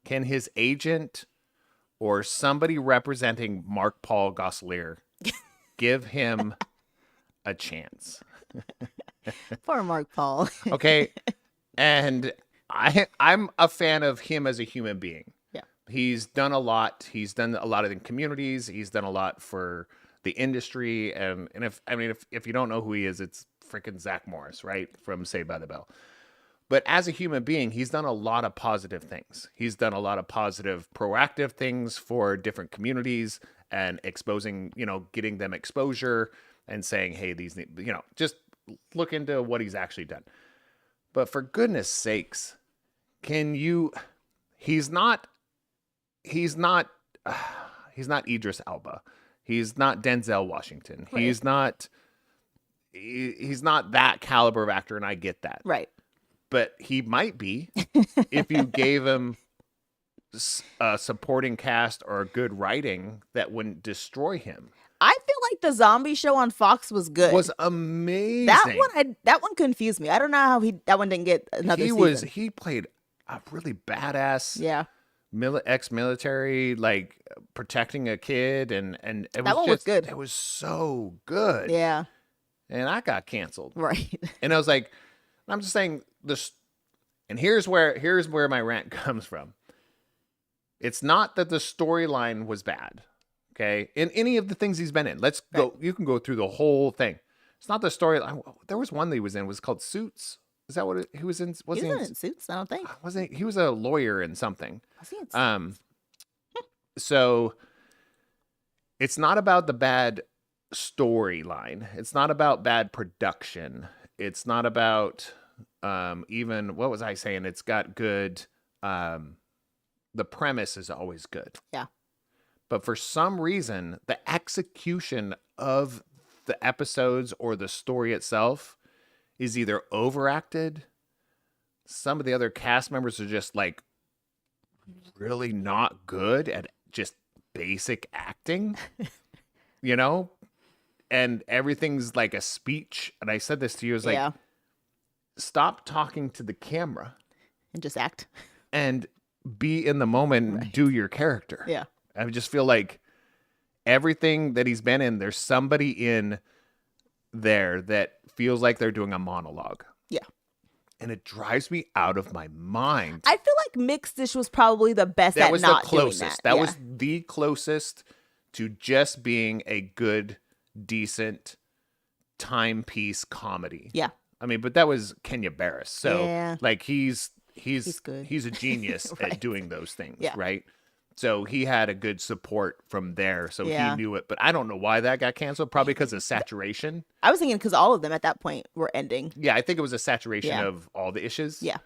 Speaker 1: can his agent or somebody representing Mark-Paul Gosselaar give him a chance?
Speaker 3: Poor Mark-Paul.
Speaker 1: Okay. And I'm a fan of him as a human being.
Speaker 3: Yeah.
Speaker 1: He's done a lot. He's done a lot in communities. He's done a lot for the industry. And if you don't know who he is, it's freaking Zach Morris, right? From Saved by the Bell. But as a human being, he's done a lot of positive things. He's done a lot of positive, proactive things for different communities and exposing, getting them exposure and saying, hey, these, just look into what he's actually done. But for goodness sakes, he's not Idris Elba. He's not Denzel Washington.
Speaker 3: Right.
Speaker 1: He's not that caliber of actor, and I get that.
Speaker 3: Right.
Speaker 1: But he might be if you gave him a supporting cast or good writing that wouldn't destroy him.
Speaker 3: I feel like the zombie show on Fox was good.
Speaker 1: Was amazing.
Speaker 3: That one confused me. I don't know how that one didn't get another season.
Speaker 1: He played a really badass
Speaker 3: Yeah.
Speaker 1: ex-military, like protecting a kid, and it
Speaker 3: was good.
Speaker 1: It was so good.
Speaker 3: Yeah.
Speaker 1: And I got canceled.
Speaker 3: Right.
Speaker 1: And I was like, I'm just saying this, and here's where my rant comes from. It's not that the storyline was bad, okay? In any of the things he's been in, let's go.
Speaker 3: Right.
Speaker 1: You can go through the whole thing. It's not the storyline. There was one that he was in. It was called Suits. Is that what he was in? Was
Speaker 3: He
Speaker 1: he
Speaker 3: wasn't in Suits, I don't think.
Speaker 1: Wasn't he was a lawyer in something?
Speaker 3: Was he in Suits?
Speaker 1: So it's not about the bad storyline. It's not about bad production. It's not about even, what was I saying? It's got good, the premise is always good.
Speaker 3: Yeah.
Speaker 1: But for some reason, the execution of the episodes or the story itself is either overacted. Some of the other cast members are just like really not good at just basic acting, and everything's like a speech. And I said this to you, like, stop talking to the camera
Speaker 3: and just act
Speaker 1: and be in the moment and do your character.
Speaker 3: Yeah.
Speaker 1: I just feel like everything that he's been in, there's somebody in there that feels like they're doing a monologue.
Speaker 3: Yeah.
Speaker 1: And it drives me out of my mind.
Speaker 3: I feel like Mixed Dish was probably the best
Speaker 1: That
Speaker 3: at
Speaker 1: was
Speaker 3: not
Speaker 1: the closest.
Speaker 3: doing that.
Speaker 1: Was the closest to just being a good, decent timepiece comedy.
Speaker 3: Yeah.
Speaker 1: I mean, but that was Kenya Barris. So like he's
Speaker 3: good.
Speaker 1: He's a genius
Speaker 3: Right.
Speaker 1: at doing those things,
Speaker 3: Yeah.
Speaker 1: right? So he had a good support from there. So
Speaker 3: Yeah.
Speaker 1: he knew it. But I don't know why that got canceled. Probably because of saturation.
Speaker 3: I was thinking because all of them at that point were ending.
Speaker 1: Yeah, I think it was a saturation
Speaker 3: Yeah.
Speaker 1: of all the issues.
Speaker 3: Yeah.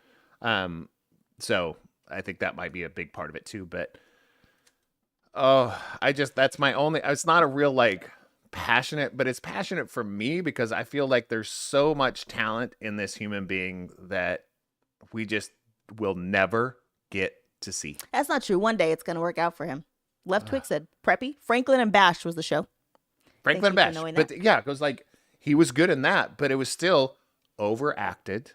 Speaker 1: So I think that might be a big part of it too. But that's my only, it's not a real like passionate, but it's passionate for me because I feel like there's so much talent in this human being that we just will never get to see.
Speaker 3: That's not true. One day it's going to work out for him. Left Twig said, Preppy, Franklin and Bash was the show.
Speaker 1: Franklin
Speaker 3: Thank you
Speaker 1: Bash.
Speaker 3: for knowing
Speaker 1: But
Speaker 3: that.
Speaker 1: yeah, it was like, he was good in that, but it was still overacted.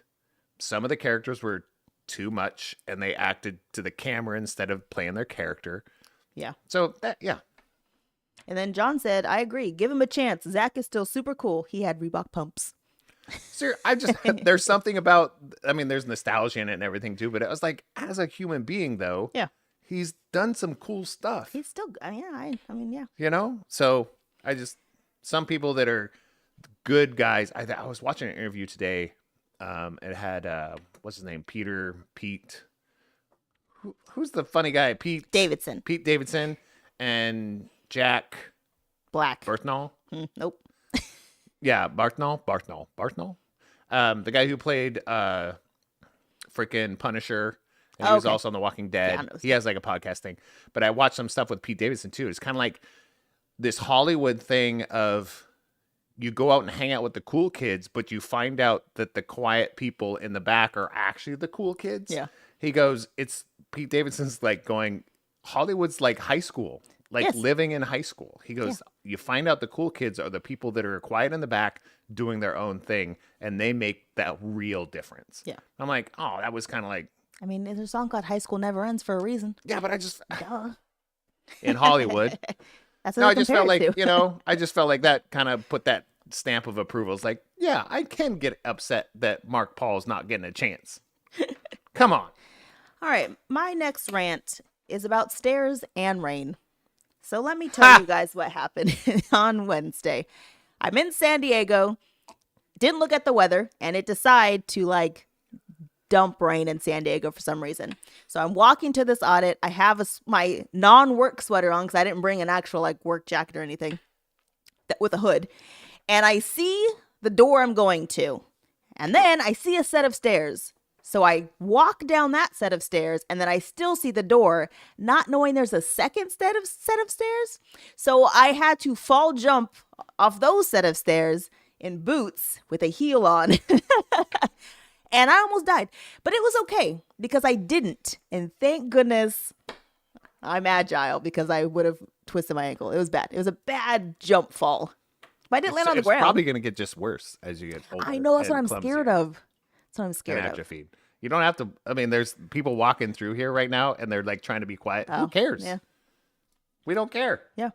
Speaker 1: Some of the characters were too much and they acted to the camera instead of playing their character.
Speaker 3: Yeah.
Speaker 1: So that, yeah.
Speaker 3: And then John said, I agree. Give him a chance. Zach is still super cool. He had Reebok pumps.
Speaker 1: Sir, there's something about, I mean, there's nostalgia in it and everything too, but it was like, as a human being though,
Speaker 3: Yeah.
Speaker 1: he's done some cool stuff,
Speaker 3: He's still, I mean, yeah.
Speaker 1: So some people that are good guys, I was watching an interview today. It had, what's his name? Who's the funny guy? Pete
Speaker 3: Davidson.
Speaker 1: And Jack
Speaker 3: Black.
Speaker 1: Bartnall.
Speaker 3: Nope.
Speaker 1: Yeah, Bartnall. The guy who played freaking Punisher, and he was
Speaker 3: Okay.
Speaker 1: also on The Walking
Speaker 3: Yeah, I
Speaker 1: Dead.
Speaker 3: know.
Speaker 1: He has like a podcast thing. But I watched some stuff with Pete Davidson too. It's kind of like this Hollywood thing of you go out and hang out with the cool kids, but you find out that the quiet people in the back are actually the cool kids.
Speaker 3: Yeah.
Speaker 1: He goes, it's Pete Davidson's like going, Hollywood's like high school, like
Speaker 3: Yes.
Speaker 1: living in high school. He goes, you find out the cool kids are the people that are quiet in the back doing their own thing, and they make that real difference.
Speaker 3: Yeah.
Speaker 1: I'm like, oh, that was kind of like,
Speaker 3: I mean, there's a song called High School Never Ends for a reason.
Speaker 1: yeah, but I just,
Speaker 3: Duh.
Speaker 1: in Hollywood.
Speaker 3: That's
Speaker 1: No,
Speaker 3: what
Speaker 1: I just felt like,
Speaker 3: to.
Speaker 1: I just felt like that kind of put that stamp of approval. It's like, yeah, I can get upset that Mark-Paul's not getting a chance. Come on.
Speaker 3: All right. My next rant is about stairs and rain. So let me tell you guys what happened on Wednesday. I'm in San Diego, didn't look at the weather, and it decided to like dump rain in San Diego for some reason. So I'm walking to this audit. I have my non-work sweater on because I didn't bring an actual like work jacket or anything with a hood. And I see the door I'm going to. And then I see a set of stairs. So I walk down that set of stairs, and then I still see the door, not knowing there's a second set of stairs. So I had to fall jump off those set of stairs in boots with a heel on. And I almost died. But it was okay because I didn't. And thank goodness I'm agile because I would have twisted my ankle. It was bad. It was a bad jump fall. But I didn't land on the
Speaker 1: It's
Speaker 3: ground.
Speaker 1: probably going to get just worse as you get older.
Speaker 3: I know. That's what
Speaker 1: and
Speaker 3: I'm
Speaker 1: clumsier
Speaker 3: scared of. That's what I'm
Speaker 1: and
Speaker 3: scared of.
Speaker 1: atrophied. You don't have to. I mean, there's people walking through here right now, and they're like trying to be quiet. Who cares?
Speaker 3: Yeah.
Speaker 1: We don't care.
Speaker 3: Yeah.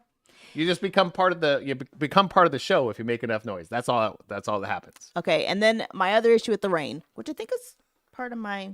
Speaker 1: You just become part of the. You become part of the show if you make enough noise. That's all. That's all that happens.
Speaker 3: Okay. And then my other issue with the rain, which I think is part of my.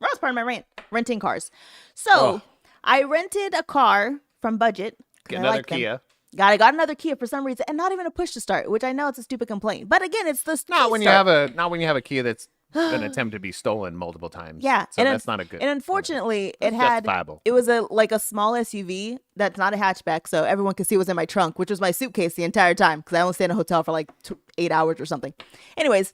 Speaker 3: Well, it's part of my rant. Renting cars. So
Speaker 1: Oh.
Speaker 3: I rented a car from Budget. 'cause
Speaker 1: Get
Speaker 3: I
Speaker 1: another
Speaker 3: like them.
Speaker 1: Kia.
Speaker 3: I got another Kia for some reason, and not even a push to start, which I know it's a stupid complaint. But again, it's the
Speaker 1: Not when you have a Kia that's an attempt to be stolen multiple times.
Speaker 3: Yeah,
Speaker 1: So
Speaker 3: and
Speaker 1: that's not a good.
Speaker 3: And unfortunately,
Speaker 1: That's
Speaker 3: it had
Speaker 1: justifiable.
Speaker 3: it was a small SUV that's not a hatchback, so everyone could see what was in my trunk, which was my suitcase the entire time because I only stayed in a hotel for like 8 hours or something. Anyways,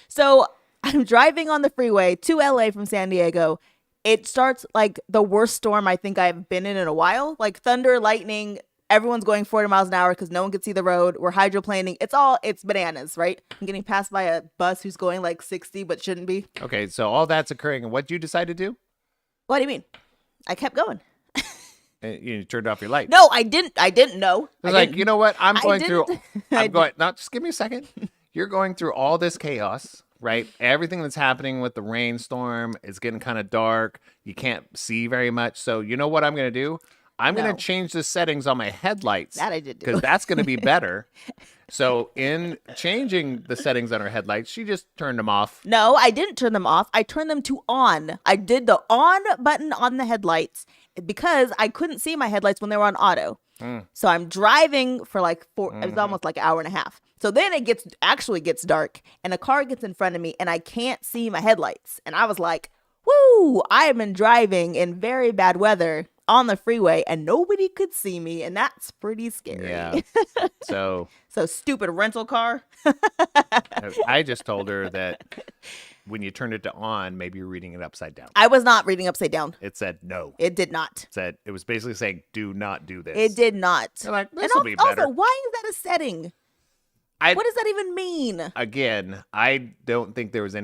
Speaker 3: so I'm driving on the freeway to LA from San Diego. It starts like the worst storm I think I've been in a while, like thunder, lightning. Everyone's going 40 miles an hour because no one can see the road. We're hydroplaning. It's bananas, right? I'm getting passed by a bus who's going like 60 but shouldn't be.
Speaker 1: Okay, so all that's occurring, and what you decide to do?
Speaker 3: What do you mean? I kept going.
Speaker 1: And you turned off your light.
Speaker 3: No, I didn't. I didn't know.
Speaker 1: It's like, you know what? I'm
Speaker 3: I
Speaker 1: going through.
Speaker 3: didn't-
Speaker 1: I'm going. Now, just give me a second. You're going through all this chaos, right? Everything that's happening with the rainstorm is getting kind of dark. You can't see very much. So you know what I'm going to do? I'm going
Speaker 3: No.
Speaker 1: to change the settings on my headlights.
Speaker 3: That I did do.
Speaker 1: Because that's going to be better. So in changing the settings on her headlights, she just turned them off.
Speaker 3: No, I didn't turn them off. I turned them to on. I did the on button on the headlights because I couldn't see my headlights when they were on auto. So I'm driving for like it was almost like an hour and a half. So then it gets dark and a car gets in front of me and I can't see my headlights. And I was like, woo, I have been driving in very bad weather on the freeway and nobody could see me. And that's pretty scary.
Speaker 1: Yeah. So
Speaker 3: So stupid rental car.
Speaker 1: I just told her that when you turned it to on, maybe you're reading it upside down.
Speaker 3: I was not reading upside down.
Speaker 1: It said no.
Speaker 3: It did not.
Speaker 1: It was basically saying, do not do this.
Speaker 3: It did not.
Speaker 1: You're like,
Speaker 3: And
Speaker 1: this'll be better.
Speaker 3: Also, why is that a setting? What does that even mean?
Speaker 1: Again, I don't think there was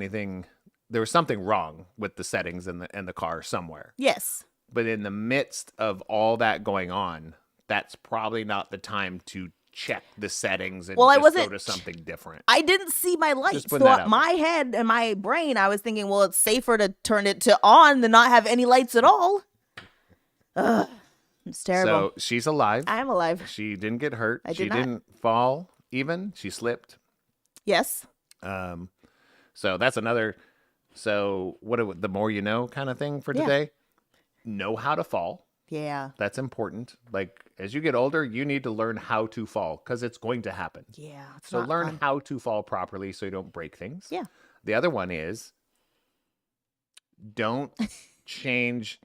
Speaker 1: something wrong with the settings in the car somewhere.
Speaker 3: Yes.
Speaker 1: But in the midst of all that going on, that's probably not the time to check the settings and
Speaker 3: Well, I
Speaker 1: just
Speaker 3: wasn't-
Speaker 1: go to something different.
Speaker 3: I didn't see my lights.
Speaker 1: putting that
Speaker 3: So
Speaker 1: out
Speaker 3: my head and my brain, I was thinking, well, it's safer to turn it to on than not have any lights at all. Ugh. It's terrible.
Speaker 1: So she's alive.
Speaker 3: I'm alive.
Speaker 1: She didn't get hurt.
Speaker 3: I did
Speaker 1: She
Speaker 3: not.
Speaker 1: didn't fall even. She slipped.
Speaker 3: Yes.
Speaker 1: So that's another. So the more you know kind of thing for
Speaker 3: Yeah.
Speaker 1: today. Know how to fall.
Speaker 3: Yeah.
Speaker 1: That's important. Like as you get older, you need to learn how to fall because it's going to happen.
Speaker 3: Yeah. It's
Speaker 1: So
Speaker 3: not
Speaker 1: learn
Speaker 3: fun.
Speaker 1: how to fall properly so you don't break things.
Speaker 3: Yeah.
Speaker 1: The other one is don't change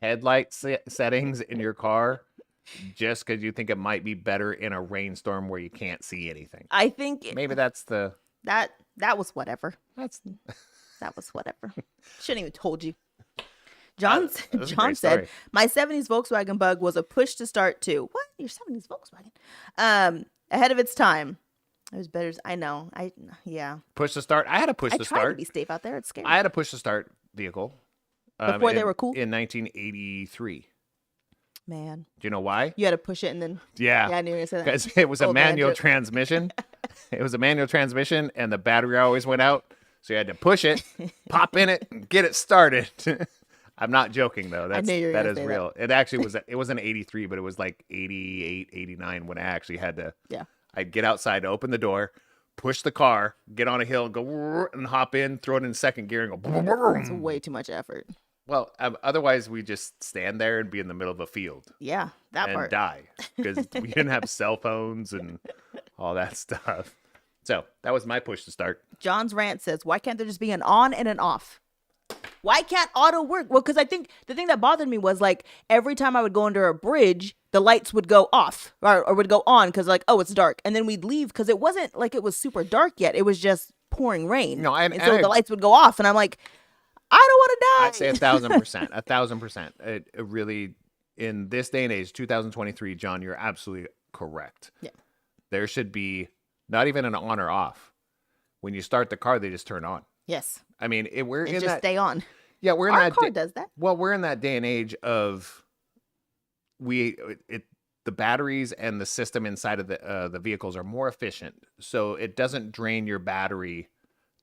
Speaker 1: headlight settings in your car just because you think it might be better in a rainstorm where you can't see anything.
Speaker 3: I think
Speaker 1: Maybe that's the.
Speaker 3: that was whatever.
Speaker 1: That's
Speaker 3: That was whatever. Shouldn't even told you. John
Speaker 1: That's a
Speaker 3: John
Speaker 1: great
Speaker 3: said,
Speaker 1: story.
Speaker 3: "My '70s Volkswagen Bug was a push to start too." What? Your '70s Volkswagen? Ahead of its time. It was better. I know. Yeah.
Speaker 1: push to start. I had a push
Speaker 3: I
Speaker 1: to
Speaker 3: tried to
Speaker 1: start.
Speaker 3: be safe out there. It's scary.
Speaker 1: I had a push to start vehicle.
Speaker 3: Before they were cool?
Speaker 1: In 1983.
Speaker 3: Man,
Speaker 1: Do you know why?
Speaker 3: you had to push it and then.
Speaker 1: Yeah.
Speaker 3: Yeah, I knew you were gonna say that.
Speaker 1: Because it was a
Speaker 3: Old man
Speaker 1: manual
Speaker 3: joke.
Speaker 1: transmission. It was a manual transmission, and the battery always went out. So you had to push it, pop in it, and get it started. I'm not joking, though.
Speaker 3: knew you were
Speaker 1: That
Speaker 3: gonna
Speaker 1: is
Speaker 3: say
Speaker 1: real. It actually was. It wasn't 83, but it was like 88, 89 when I actually had to.
Speaker 3: Yeah.
Speaker 1: I'd get outside, open the door, push the car, get on a hill, and go and hop in, throw it in second gear, and go.
Speaker 3: It's way too much effort.
Speaker 1: Well, otherwise we just stand there and be in the middle of a field
Speaker 3: Yeah, that
Speaker 1: and
Speaker 3: part.
Speaker 1: die because we didn't have cell phones and all that stuff. So that was my push to start.
Speaker 3: John's rant says, "Why can't there just be an on and an off? Why can't auto work?" Well, because I think the thing that bothered me was like every time I would go under a bridge, the lights would go off or would go on because like, oh, it's dark, and then we'd leave because it wasn't like it was super dark yet. It was just pouring rain.
Speaker 1: No,
Speaker 3: and so the lights would go off, and I'm like, I don't want to die.
Speaker 1: I'd say 1,000%. 1,000%. It really, in this day and age, 2023, John, you're absolutely correct.
Speaker 3: Yeah.
Speaker 1: There should be not even an on or off. When you start the car, they just turn on.
Speaker 3: Yes,
Speaker 1: I mean, we're
Speaker 3: and
Speaker 1: in
Speaker 3: just
Speaker 1: that.
Speaker 3: stay on.
Speaker 1: Yeah, we're in
Speaker 3: Our
Speaker 1: that.
Speaker 3: car does that.
Speaker 1: Well, we're in that day and age of the batteries and the system inside of the vehicles are more efficient, so it doesn't drain your battery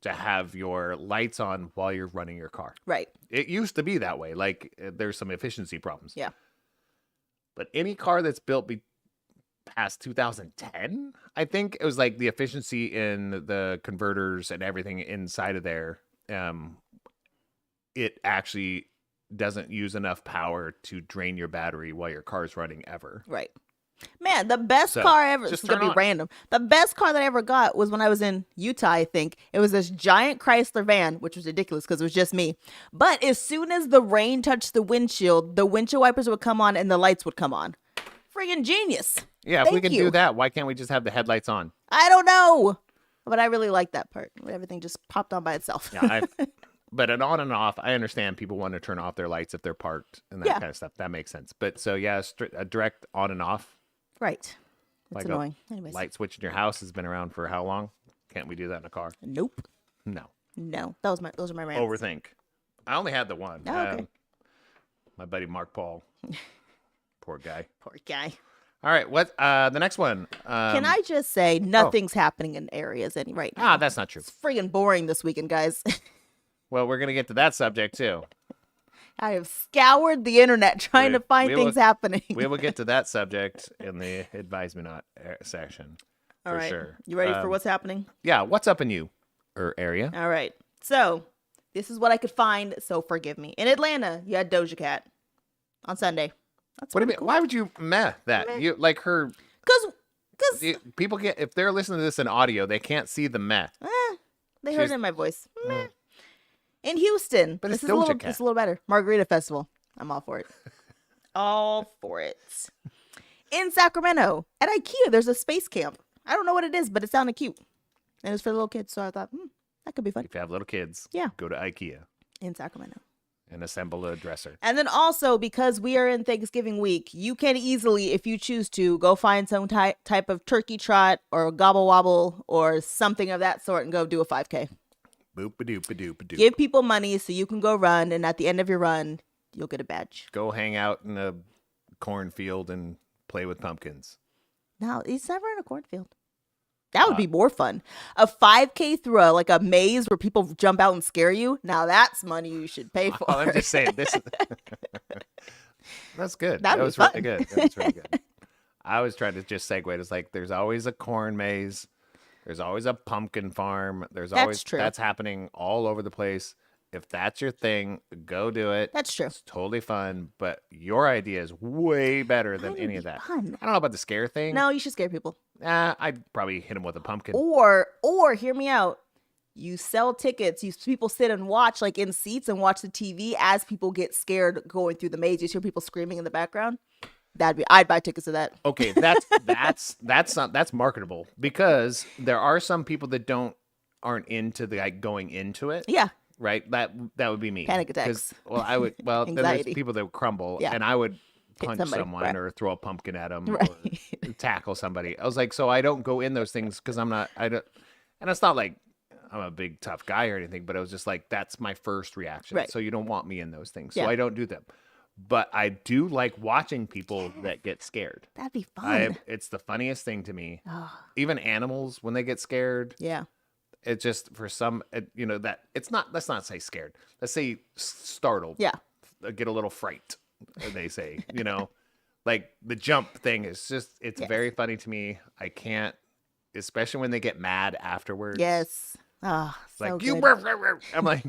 Speaker 1: to have your lights on while you're running your car.
Speaker 3: Right.
Speaker 1: It used to be that way. Like there's some efficiency problems.
Speaker 3: Yeah.
Speaker 1: But any car that's built past 2010, I think it was like the efficiency in the converters and everything inside of there. It actually doesn't use enough power to drain your battery while your car's running ever.
Speaker 3: Right. Man, the best
Speaker 1: So,
Speaker 3: car ever.
Speaker 1: just
Speaker 3: This is gonna
Speaker 1: turn
Speaker 3: be
Speaker 1: on.
Speaker 3: random. The best car that I ever got was when I was in Utah. I think it was this giant Chrysler van, which was ridiculous because it was just me. But as soon as the rain touched the windshield wipers would come on and the lights would come on. Friggin' genius!
Speaker 1: Yeah, if we
Speaker 3: Thank
Speaker 1: can
Speaker 3: you.
Speaker 1: do that, why can't we just have the headlights on?
Speaker 3: I don't know, but I really like that part. When everything just popped on by itself.
Speaker 1: Yeah, but an on and off, I understand people want to turn off their lights if they're parked and that
Speaker 3: Yeah.
Speaker 1: kind of stuff. That makes sense. But so yeah, a direct on and off.
Speaker 3: Right. It's
Speaker 1: Like
Speaker 3: annoying. Anyways.
Speaker 1: Light switch in your house has been around for how long? Can't we do that in a car?
Speaker 3: Nope.
Speaker 1: No.
Speaker 3: No. Those are my rants.
Speaker 1: Overthink. I only had the one.
Speaker 3: Oh, okay.
Speaker 1: My buddy Mark-Paul. Poor guy.
Speaker 3: Poor guy.
Speaker 1: All right, what the next one?
Speaker 3: Can I just say nothing's happening in areas right now?
Speaker 1: That's not true.
Speaker 3: It's friggin' boring this weekend, guys.
Speaker 1: Well, we're gonna get to that subject too.
Speaker 3: I have scoured the internet trying to find
Speaker 1: we will-
Speaker 3: things happening.
Speaker 1: We will get to that subject in the advise me not section.
Speaker 3: All
Speaker 1: for
Speaker 3: right.
Speaker 1: sure.
Speaker 3: You ready for what's happening?
Speaker 1: Yeah, what's up in you or area?
Speaker 3: All right. So, this is what I could find, so forgive me. In Atlanta, you had Doja Cat on Sunday. That's
Speaker 1: What do you mean? Why would you that? You like her?
Speaker 3: Because
Speaker 1: People get if they're listening to this in audio, they can't see the meh.
Speaker 3: they heard
Speaker 1: She's-
Speaker 3: it in my voice. Meh. In Houston,
Speaker 1: But it's
Speaker 3: this is
Speaker 1: Doja Cat.
Speaker 3: It's a little better. Margarita Festival. I'm all for it. All for it. In Sacramento, at IKEA, there's a space camp. I don't know what it is, but it sounded cute. And it's for the little kids, so I thought, that could be fun.
Speaker 1: If you have little kids,
Speaker 3: Yeah.
Speaker 1: go to IKEA
Speaker 3: In Sacramento.
Speaker 1: and assemble a dresser.
Speaker 3: And then also, because we are in Thanksgiving week, you can easily, if you choose to, go find some type of turkey trot or gobble wobble or something of that sort and go do a 5K.
Speaker 1: Boop-a-doop-a-doop-a-doop.
Speaker 3: Give people money so you can go run, and at the end of your run, you'll get a badge.
Speaker 1: Go hang out in a cornfield and play with pumpkins.
Speaker 3: No, it's never in a cornfield. That would be more fun. A 5K through a maze where people jump out and scare you. Now that's money you should pay for.
Speaker 1: I'm just saying this. That's good.
Speaker 3: That'd
Speaker 1: That
Speaker 3: be
Speaker 1: was really
Speaker 3: fun.
Speaker 1: good. That was really good. I was trying to just segue. It's like there's always a corn maze. There's always a pumpkin farm. There's
Speaker 3: That's
Speaker 1: always
Speaker 3: true.
Speaker 1: That's happening all over the place. If that's your thing, go do it.
Speaker 3: That's true.
Speaker 1: It's totally fun. But your idea is way better than
Speaker 3: That'd
Speaker 1: any
Speaker 3: be
Speaker 1: of that.
Speaker 3: fun.
Speaker 1: I don't know about the scare thing.
Speaker 3: No, you should scare people.
Speaker 1: I'd probably hit him with a pumpkin.
Speaker 3: Or hear me out. You sell tickets. People sit and watch in seats and watch the TV as people get scared going through the maze. You hear people screaming in the background. I'd buy tickets to that.
Speaker 1: Okay, that's marketable because there are some people that aren't into the like going into it.
Speaker 3: Yeah.
Speaker 1: Right. That would be me.
Speaker 3: Panic
Speaker 1: 'Cause-
Speaker 3: attacks.
Speaker 1: Well, I would. Well, then there's
Speaker 3: Anxiety.
Speaker 1: people that would crumble,
Speaker 3: Yeah.
Speaker 1: and I would
Speaker 3: Hit
Speaker 1: punch
Speaker 3: somebody,
Speaker 1: someone
Speaker 3: right.
Speaker 1: or throw a pumpkin at them
Speaker 3: Right.
Speaker 1: or tackle somebody. I was like, so I don't go in those things because I'm not. I don't. And it's not like I'm a big tough guy or anything, but it was just like that's my first reaction.
Speaker 3: Right.
Speaker 1: So you don't want me in those things, so
Speaker 3: Yeah.
Speaker 1: I don't do them. But I do like watching people that get scared.
Speaker 3: That'd be fun.
Speaker 1: It's the funniest thing to me.
Speaker 3: Oh,
Speaker 1: Even animals when they get scared,
Speaker 3: yeah.
Speaker 1: it just for some, that it's not. Let's not say scared. Let's say startled.
Speaker 3: Yeah.
Speaker 1: Get a little fright. They say, like the jump thing is just. It's
Speaker 3: Yes.
Speaker 1: very funny to me. I can't, especially when they get mad afterwards.
Speaker 3: Yes. Oh, so
Speaker 1: Like
Speaker 3: good.
Speaker 1: you. I'm like.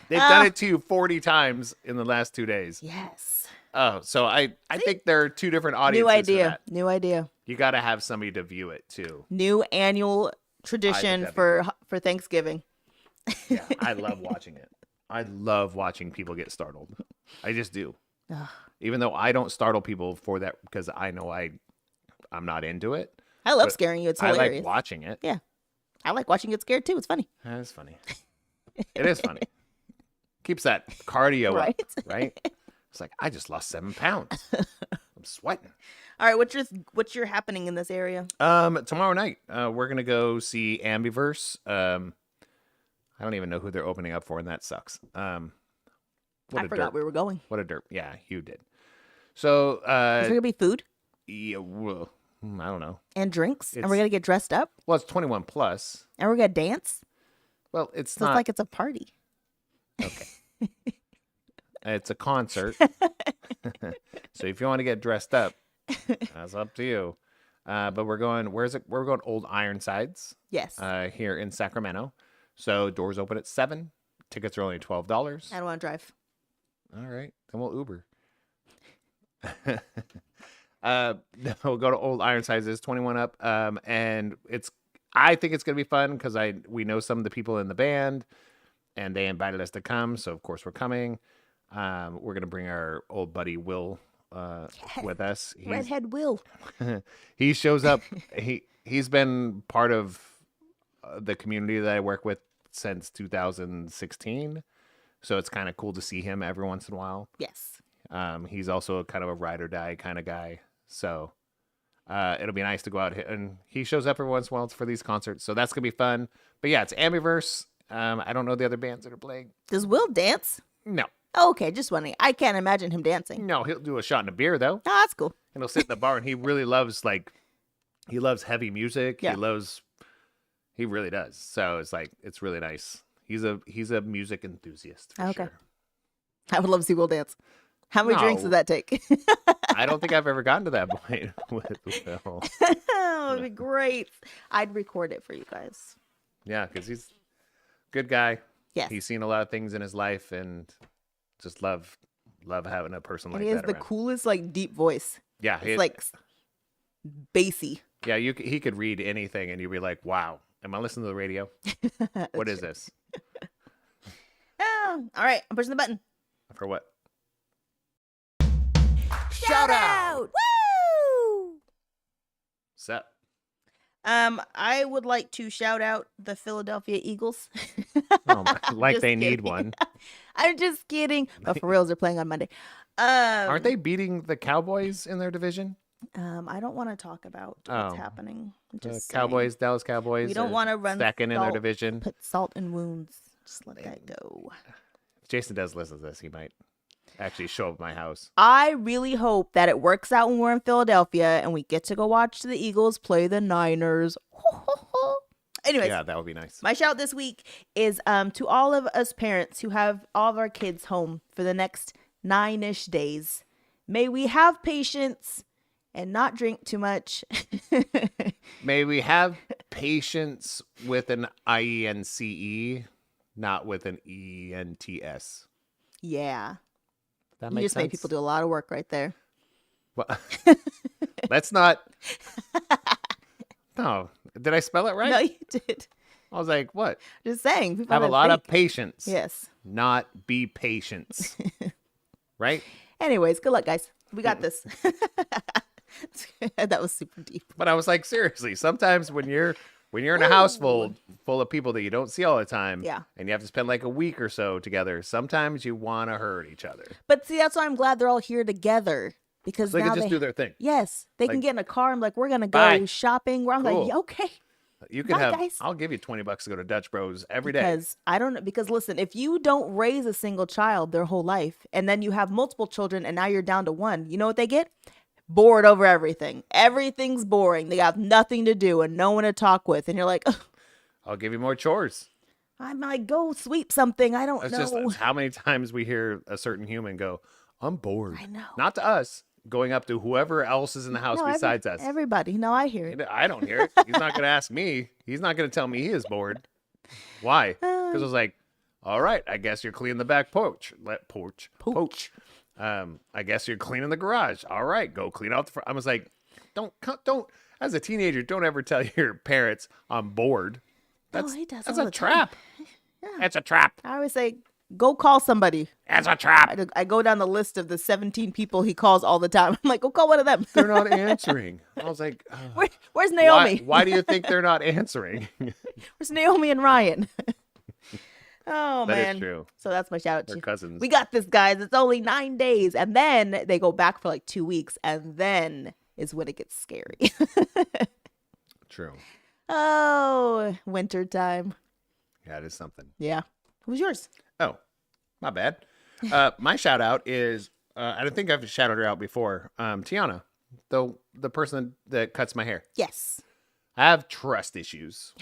Speaker 1: They've done it to you 40 times in the last 2 days.
Speaker 3: Yes.
Speaker 1: Oh, so I think there are two different audiences.
Speaker 3: New
Speaker 1: for
Speaker 3: idea.
Speaker 1: that.
Speaker 3: New idea.
Speaker 1: You got to have somebody to view it too.
Speaker 3: New annual tradition
Speaker 1: that'd be
Speaker 3: for Thanksgiving.
Speaker 1: Yeah, I love watching it. I love watching people get startled. I just do.
Speaker 3: Ugh.
Speaker 1: Even though I don't startle people for that because I know I'm not into it.
Speaker 3: I love
Speaker 1: But
Speaker 3: scaring you. It's
Speaker 1: I
Speaker 3: hilarious.
Speaker 1: like watching it.
Speaker 3: Yeah. I like watching you get scared too. It's funny.
Speaker 1: That's funny. It is funny. Keeps that cardio
Speaker 3: Right?
Speaker 1: up, right? It's like I just lost 7 pounds. I'm sweating.
Speaker 3: All right, what's your happening in this area?
Speaker 1: Tomorrow night, we're gonna go see Ambiverse. I don't even know who they're opening up for, and that sucks.
Speaker 3: I forgot we were going.
Speaker 1: What a derp. Yeah, you did. So,
Speaker 3: Is there gonna be food
Speaker 1: yeah, well, I don't know.
Speaker 3: and drinks, and
Speaker 1: It's-
Speaker 3: we're gonna get dressed up,
Speaker 1: Well, it's 21 plus.
Speaker 3: and we're gonna dance?
Speaker 1: Well, it's
Speaker 3: So
Speaker 1: not.
Speaker 3: it's like it's a party.
Speaker 1: Okay. It's a concert. So if you want to get dressed up, that's up to you. But we're going. Where's it? We're going Old Ironsides.
Speaker 3: Yes.
Speaker 1: Here in Sacramento. So doors open at 7. Tickets are only $12.
Speaker 3: I don't want to drive.
Speaker 1: All right, then we'll Uber. We'll go to Old Ironsides. It's 21 up, and I think it's gonna be fun because we know some of the people in the band, and they invited us to come, so of course we're coming. We're gonna bring our old buddy Will with us.
Speaker 3: Redhead Will.
Speaker 1: He shows up. He's been part of the community that I work with since 2016. So it's kind of cool to see him every once in a while.
Speaker 3: Yes.
Speaker 1: He's also kind of a ride or die kind of guy. So it'll be nice to go out and he shows up every once in a while for these concerts. So that's going to be fun. But yeah, it's Ambiverse. I don't know the other bands that are playing.
Speaker 3: Does Will dance?
Speaker 1: No.
Speaker 3: Oh, okay, just wondering. I can't imagine him dancing.
Speaker 1: No, he'll do a shot and a beer though.
Speaker 3: Oh, that's cool.
Speaker 1: And he'll sit in the bar and he really loves he loves heavy music.
Speaker 3: Yeah.
Speaker 1: He really does. So it's really nice. He's a music enthusiast for
Speaker 3: Okay.
Speaker 1: sure.
Speaker 3: I would love to see Will dance. How many drinks
Speaker 1: No.
Speaker 3: does that take?
Speaker 1: I don't think I've ever gotten to that point with Will.
Speaker 3: That would be great. I'd record it for you guys.
Speaker 1: Yeah, because he's a good guy.
Speaker 3: Yes.
Speaker 1: He's seen a lot of things in his life and just love having a person
Speaker 3: And
Speaker 1: like
Speaker 3: he has
Speaker 1: that
Speaker 3: the
Speaker 1: around.
Speaker 3: coolest, deep voice.
Speaker 1: Yeah,
Speaker 3: It's like bassy.
Speaker 1: yeah. He could read anything, and you'd be like, "Wow, am I listening to the radio? What is this
Speaker 3: Ah, all right, I'm pushing the button.
Speaker 1: for? What?"
Speaker 3: Shout out! Woo!
Speaker 1: So,
Speaker 3: I would like to shout out the Philadelphia Eagles.
Speaker 1: oh my, like
Speaker 3: Just
Speaker 1: they need
Speaker 3: kidding.
Speaker 1: one.
Speaker 3: I'm just kidding. But for reals, they're playing on Monday.
Speaker 1: Aren't they beating the Cowboys in their division?
Speaker 3: I don't want to talk about
Speaker 1: Oh.
Speaker 3: what's happening. I'm
Speaker 1: The
Speaker 3: just saying.
Speaker 1: Cowboys, Dallas Cowboys.
Speaker 3: We don't
Speaker 1: are
Speaker 3: want to run
Speaker 1: second in their
Speaker 3: salt-
Speaker 1: division.
Speaker 3: Put salt in wounds. Just let that go.
Speaker 1: If Jason does listen to this, he might actually show up at my house.
Speaker 3: I really hope that it works out when we're in Philadelphia and we get to go watch the Eagles play the Niners. Anyways,
Speaker 1: Yeah, that would be nice.
Speaker 3: my shout this week is to all of us parents who have all of our kids home for the next 9-ish days. May we have patience and not drink too much.
Speaker 1: May we have patience with an IENCE, not with an ENTS.
Speaker 3: Yeah.
Speaker 1: That
Speaker 3: You
Speaker 1: makes
Speaker 3: just
Speaker 1: sense.
Speaker 3: made people do a lot of work right there.
Speaker 1: Well, let's not. No, did I spell it right?
Speaker 3: No, you did.
Speaker 1: I was like, what?
Speaker 3: Just saying. People
Speaker 1: Have a lot of
Speaker 3: think.
Speaker 1: patience.
Speaker 3: Yes.
Speaker 1: Not be patience. Right?
Speaker 3: Anyways, good luck, guys. We got this. That was super deep.
Speaker 1: But I was like, seriously, sometimes when you're in a household full of people that you don't see all the time,
Speaker 3: Yeah.
Speaker 1: and you have to spend like a week or so together, sometimes you want to hurt each other.
Speaker 3: But see, that's why I'm glad they're all here together because
Speaker 1: So they
Speaker 3: now
Speaker 1: can just do their thing.
Speaker 3: Yes, they can
Speaker 1: Like,
Speaker 3: get in a car and like, we're gonna go
Speaker 1: bye.
Speaker 3: shopping. Where I'm like,
Speaker 1: Cool.
Speaker 3: yeah, okay.
Speaker 1: You can
Speaker 3: Bye,
Speaker 1: have.
Speaker 3: guys.
Speaker 1: I'll give you $20 to go to Dutch Bros every day.
Speaker 3: Because I don't know. Because listen, if you don't raise a single child their whole life, and then you have multiple children, and now you're down to one, you know what they get? Bored over everything. Everything's boring. They have nothing to do and no one to talk with, and you're like, ugh,
Speaker 1: I'll give you more chores.
Speaker 3: I might go sweep something. I don't
Speaker 1: It's
Speaker 3: know.
Speaker 1: just how many times we hear a certain human go, "I'm bored."
Speaker 3: I know.
Speaker 1: Not to us, going up to whoever else is in the house
Speaker 3: No,
Speaker 1: besides us.
Speaker 3: Everybody. No, I hear it.
Speaker 1: I don't hear it. He's not going to ask me. He's not going to tell me he is bored. Why? Because I was like, all right, I guess you're cleaning the back porch. Porch. I guess you're cleaning the garage. All right, go clean out the front. I was like, don't. As a teenager, don't ever tell your parents I'm bored. That's
Speaker 3: he does
Speaker 1: that's
Speaker 3: all
Speaker 1: a
Speaker 3: the
Speaker 1: trap. It's a trap.
Speaker 3: I always say, go call somebody.
Speaker 1: It's a trap.
Speaker 3: I go down the list of the 17 people he calls all the time. I'm like, go call one of them.
Speaker 1: They're not answering. I was like,
Speaker 3: Where's Naomi?
Speaker 1: Why do you think they're not answering?
Speaker 3: Where's Naomi and Ryan? Oh,
Speaker 1: That is
Speaker 3: man.
Speaker 1: true.
Speaker 3: So that's my shout out to
Speaker 1: They're
Speaker 3: you.
Speaker 1: cousins.
Speaker 3: We got this, guys. It's only 9 days. And then they go back for like 2 weeks. And then is when it gets scary.
Speaker 1: True.
Speaker 3: Oh, winter time.
Speaker 1: Yeah, it is something.
Speaker 3: Yeah. Who's yours?
Speaker 1: Oh, my bad. My shout out is I don't think I've shouted her out before. Tianna, the person that cuts my hair.
Speaker 3: Yes.
Speaker 1: I have trust issues.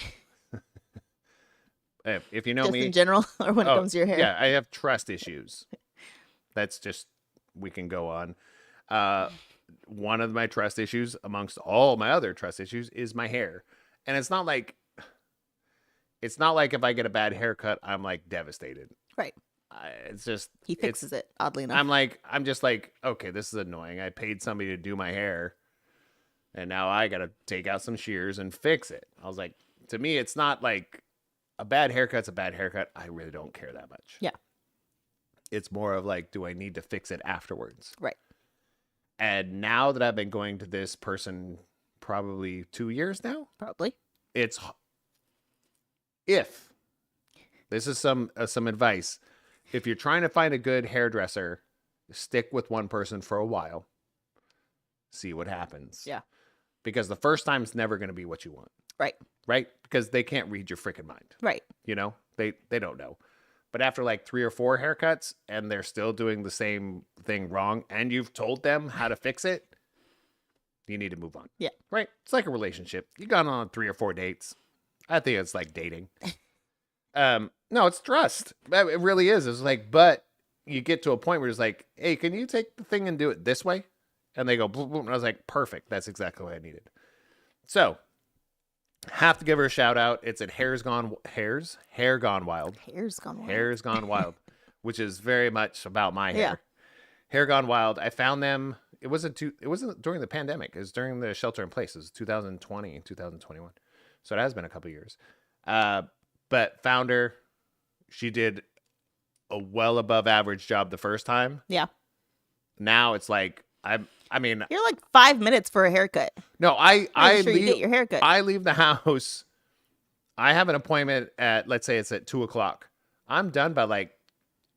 Speaker 1: If you know
Speaker 3: Just
Speaker 1: me,
Speaker 3: in general or when it comes to your hair?
Speaker 1: yeah, I have trust issues. That's just we can go on. One of my trust issues, amongst all my other trust issues, is my hair, and it's not like if I get a bad haircut, I'm like devastated.
Speaker 3: Right.
Speaker 1: It's just
Speaker 3: He fixes it, oddly enough.
Speaker 1: I'm just like, okay, this is annoying. I paid somebody to do my hair, and now I got to take out some shears and fix it. I was like, to me, it's not like a bad haircut's a bad haircut. I really don't care that much.
Speaker 3: Yeah.
Speaker 1: It's more of like, do I need to fix it afterwards?
Speaker 3: Right.
Speaker 1: And now that I've been going to this person probably 2 years now,
Speaker 3: Probably.
Speaker 1: it's if this is some advice. If you're trying to find a good hairdresser, stick with one person for a while. See what happens.
Speaker 3: Yeah.
Speaker 1: Because the first time's never going to be what you want.
Speaker 3: Right.
Speaker 1: Right? Because they can't read your freaking mind.
Speaker 3: Right.
Speaker 1: You know? They don't know. But after like 3 or 4 haircuts and they're still doing the same thing wrong and you've told them how to fix it, you need to move on.
Speaker 3: Yeah.
Speaker 1: Right? It's like a relationship. You've gone on 3 or 4 dates. I think it's like dating. No, it's trust. It really is. It's like, but you get to a point where it's like, hey, can you take the thing and do it this way? And they go, boom, boom. And I was like, perfect. That's exactly what I needed. So, have to give her a shout out. It's at Hair Gone Wild.
Speaker 3: Hair's gone wild.
Speaker 1: Hair's Gone Wild, which is very much about my hair.
Speaker 3: Yeah.
Speaker 1: Hair Gone Wild. I found them. It wasn't during the pandemic. It was during the shelter in place. It was 2020 and 2021. So it has been a couple years. But found her. She did a well above average job the first time.
Speaker 3: Yeah.
Speaker 1: Now it's like I mean,
Speaker 3: You're like 5 minutes for a haircut.
Speaker 1: no, I
Speaker 3: Sure you get your haircut.
Speaker 1: I leave the house. I have an appointment at, let's say it's at 2:00. I'm done by like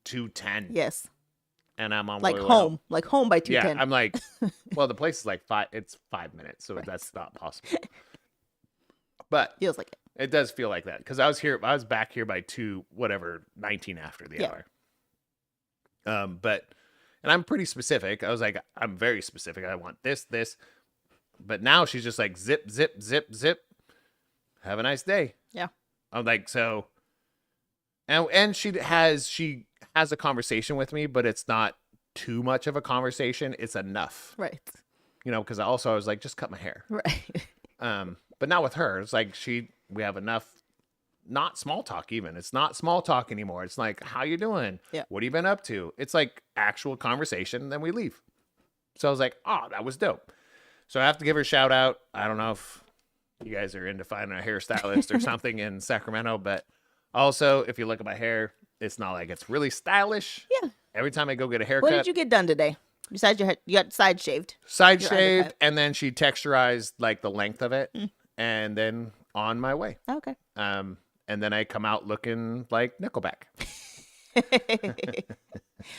Speaker 1: 2:10.
Speaker 3: Yes.
Speaker 1: And I'm on
Speaker 3: Like
Speaker 1: my way
Speaker 3: home.
Speaker 1: out.
Speaker 3: Like home by 2:10.
Speaker 1: Yeah, I'm like, well, the place is like 5. It's 5 minutes, so that's not possible. But
Speaker 3: Feels like it.
Speaker 1: it does feel like that because I was back here by 19 after the hour. And I'm pretty specific. I was like, I'm very specific. I want this. But now she's just like zip, zip, zip, zip. Have a nice day.
Speaker 3: Yeah. I'm
Speaker 1: like, so, and she has a conversation with me, but it's not too much of a conversation. It's enough.
Speaker 3: Right.
Speaker 1: You know, because I was like, just cut my hair.
Speaker 3: Right.
Speaker 1: But not with her. It's like we have enough, not small talk even. It's not small talk anymore. It's like, how you doing?
Speaker 3: Yeah.
Speaker 1: What have you been up to? It's like actual conversation, and then we leave. So I was like, oh, that was dope. So I have to give her a shout out. I don't know if you guys are into finding a hairstylist or something in Sacramento, but also if you look at my hair, it's not like it's really stylish.
Speaker 3: Yeah.
Speaker 1: Every time I go get a haircut,
Speaker 3: What did you get done today? Besides your head, you got side shaved.
Speaker 1: Side
Speaker 3: Your
Speaker 1: shaved,
Speaker 3: undercut.
Speaker 1: and then she texturized like the length of it, and then on my way.
Speaker 3: Okay.
Speaker 1: And then I come out looking like Nickelback.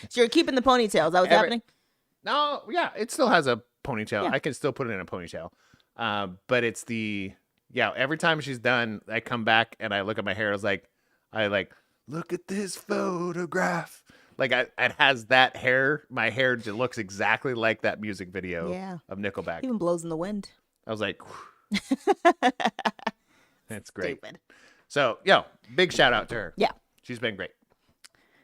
Speaker 3: So you're keeping the ponytail. Is that what's happening?
Speaker 1: No, yeah, it still has a ponytail.
Speaker 3: Yeah.
Speaker 1: I can still put it in a ponytail. But it's every time she's done, I come back and I look at my hair. I look at this photograph. Like it has that hair. My hair just looks exactly like that music video of Nickelback.
Speaker 3: Even blows in the wind.
Speaker 1: I was like, that's great.
Speaker 3: Stupid.
Speaker 1: So, big shout out to her.
Speaker 3: Yeah.
Speaker 1: She's been great.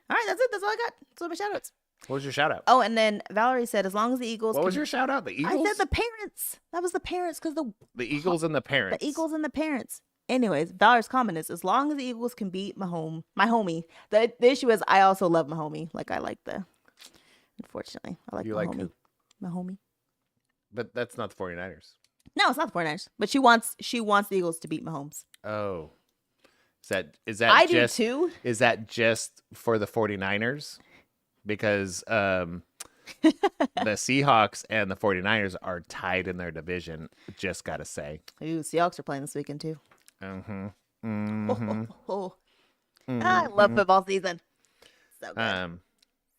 Speaker 3: All right, that's it. That's all I got. That's all my shout outs.
Speaker 1: What was your shout out?
Speaker 3: Oh, and then Valerie said, as long as the Eagles.
Speaker 1: What was your shout out? The Eagles?
Speaker 3: I said the parents. That was the parents because
Speaker 1: the Eagles and the parents.
Speaker 3: The Eagles and the parents. Anyways, Valerie's comment is, as long as the Eagles can beat my homie. The issue is, I also love my homie. Like, unfortunately, I like
Speaker 1: you
Speaker 3: my
Speaker 1: like
Speaker 3: homie.
Speaker 1: who?
Speaker 3: My homie.
Speaker 1: But that's not the 49ers.
Speaker 3: No, it's not the 49ers. But she wants the Eagles to beat Mahomes.
Speaker 1: Oh. Is that
Speaker 3: I
Speaker 1: just,
Speaker 3: do too.
Speaker 1: Is that just for the 49ers? Because the Seahawks and the 49ers are tied in their division. Just got to say.
Speaker 3: Ooh, Seahawks are playing this weekend too.
Speaker 1: Mm-hmm.
Speaker 3: I love football season. So good.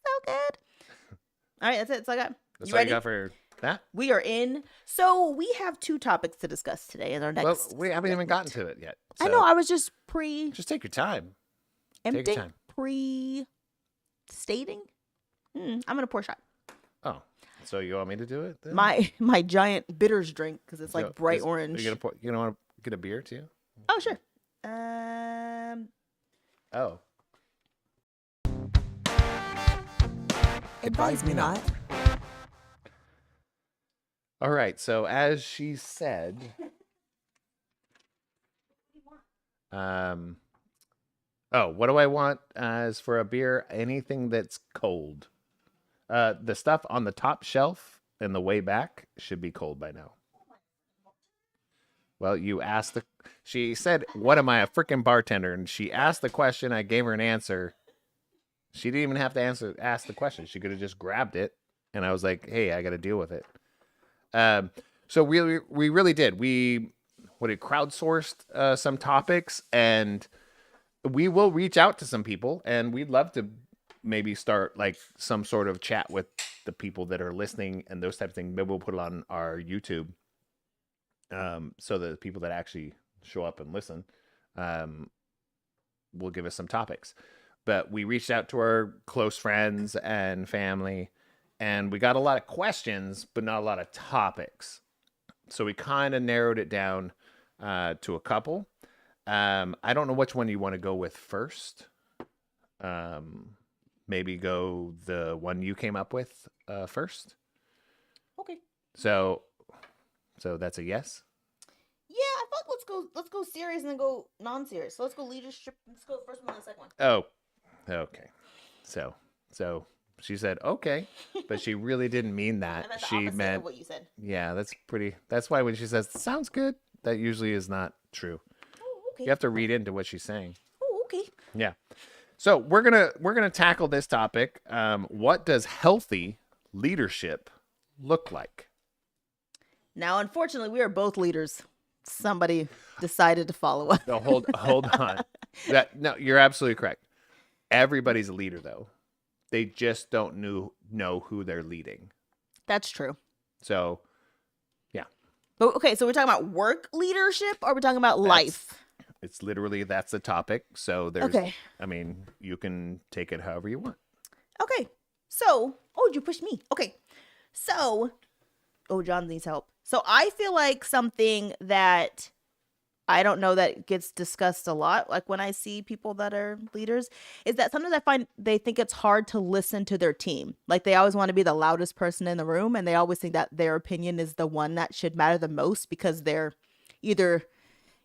Speaker 3: So good. All right, that's it. That's all I got.
Speaker 1: That's
Speaker 3: You
Speaker 1: all
Speaker 3: ready?
Speaker 1: you got for that?
Speaker 3: We are in. So we have 2 topics to discuss today in our next.
Speaker 1: Well, we haven't even gotten to it yet.
Speaker 3: I
Speaker 1: so
Speaker 3: know. I was just
Speaker 1: Just take your time. Take your time.
Speaker 3: Pre-stating. I'm gonna pour a shot.
Speaker 1: Oh, so you want me to do it? Then?
Speaker 3: My giant bitters drink because it's like bright orange.
Speaker 1: You gonna want to get a beer too?
Speaker 3: Oh sure.
Speaker 1: Oh.
Speaker 3: Advise me not.
Speaker 1: All right. So as she said, what do I want as for a beer? Anything that's cold. The stuff on the top shelf and the way back should be cold by now. Well, you asked she said, "What am I, a freaking bartender?" And she asked the question. I gave her an answer. She didn't even have to ask the question. She could have just grabbed it, and I was like, "Hey, I got to deal with it." So we really did. We crowdsourced some topics, and we will reach out to some people, and we'd love to maybe start like some sort of chat with the people that are listening and those type of things. Maybe we'll put it on our YouTube, so that the people that actually show up and listen will give us some topics. But we reached out to our close friends and family, and we got a lot of questions, but not a lot of topics. So we kind of narrowed it down to a couple. I don't know which one you want to go with first. Maybe go the one you came up with first.
Speaker 3: Okay.
Speaker 1: So that's a yes.
Speaker 3: Yeah, I thought let's go serious and then go non-serious. So let's go leadership. Let's go the first one and the second one.
Speaker 1: Oh, okay. So she said okay, but she really didn't mean that.
Speaker 3: I meant the
Speaker 1: She
Speaker 3: opposite
Speaker 1: meant
Speaker 3: of what you said.
Speaker 1: yeah. That's why when she says sounds good, that usually is not true.
Speaker 3: Oh, okay.
Speaker 1: You have to read into what she's saying.
Speaker 3: Oh, okay.
Speaker 1: Yeah. So we're gonna tackle this topic. What does healthy leadership look like?
Speaker 3: Now, unfortunately, we are both leaders. Somebody decided to follow us.
Speaker 1: No, hold on. No, you're absolutely correct. Everybody's a leader, though. They just don't know who they're leading.
Speaker 3: That's true.
Speaker 1: So, yeah.
Speaker 3: But okay, so we're talking about work leadership, or we're talking about life.
Speaker 1: It's literally that's the topic. So there's.
Speaker 3: Okay.
Speaker 1: I mean, you can take it however you want.
Speaker 3: Okay. So, you pushed me. Okay. So, John needs help. So I feel like something that I don't know that gets discussed a lot, like when I see people that are leaders, is that sometimes I find they think it's hard to listen to their team. Like they always want to be the loudest person in the room, and they always think that their opinion is the one that should matter the most because they're either,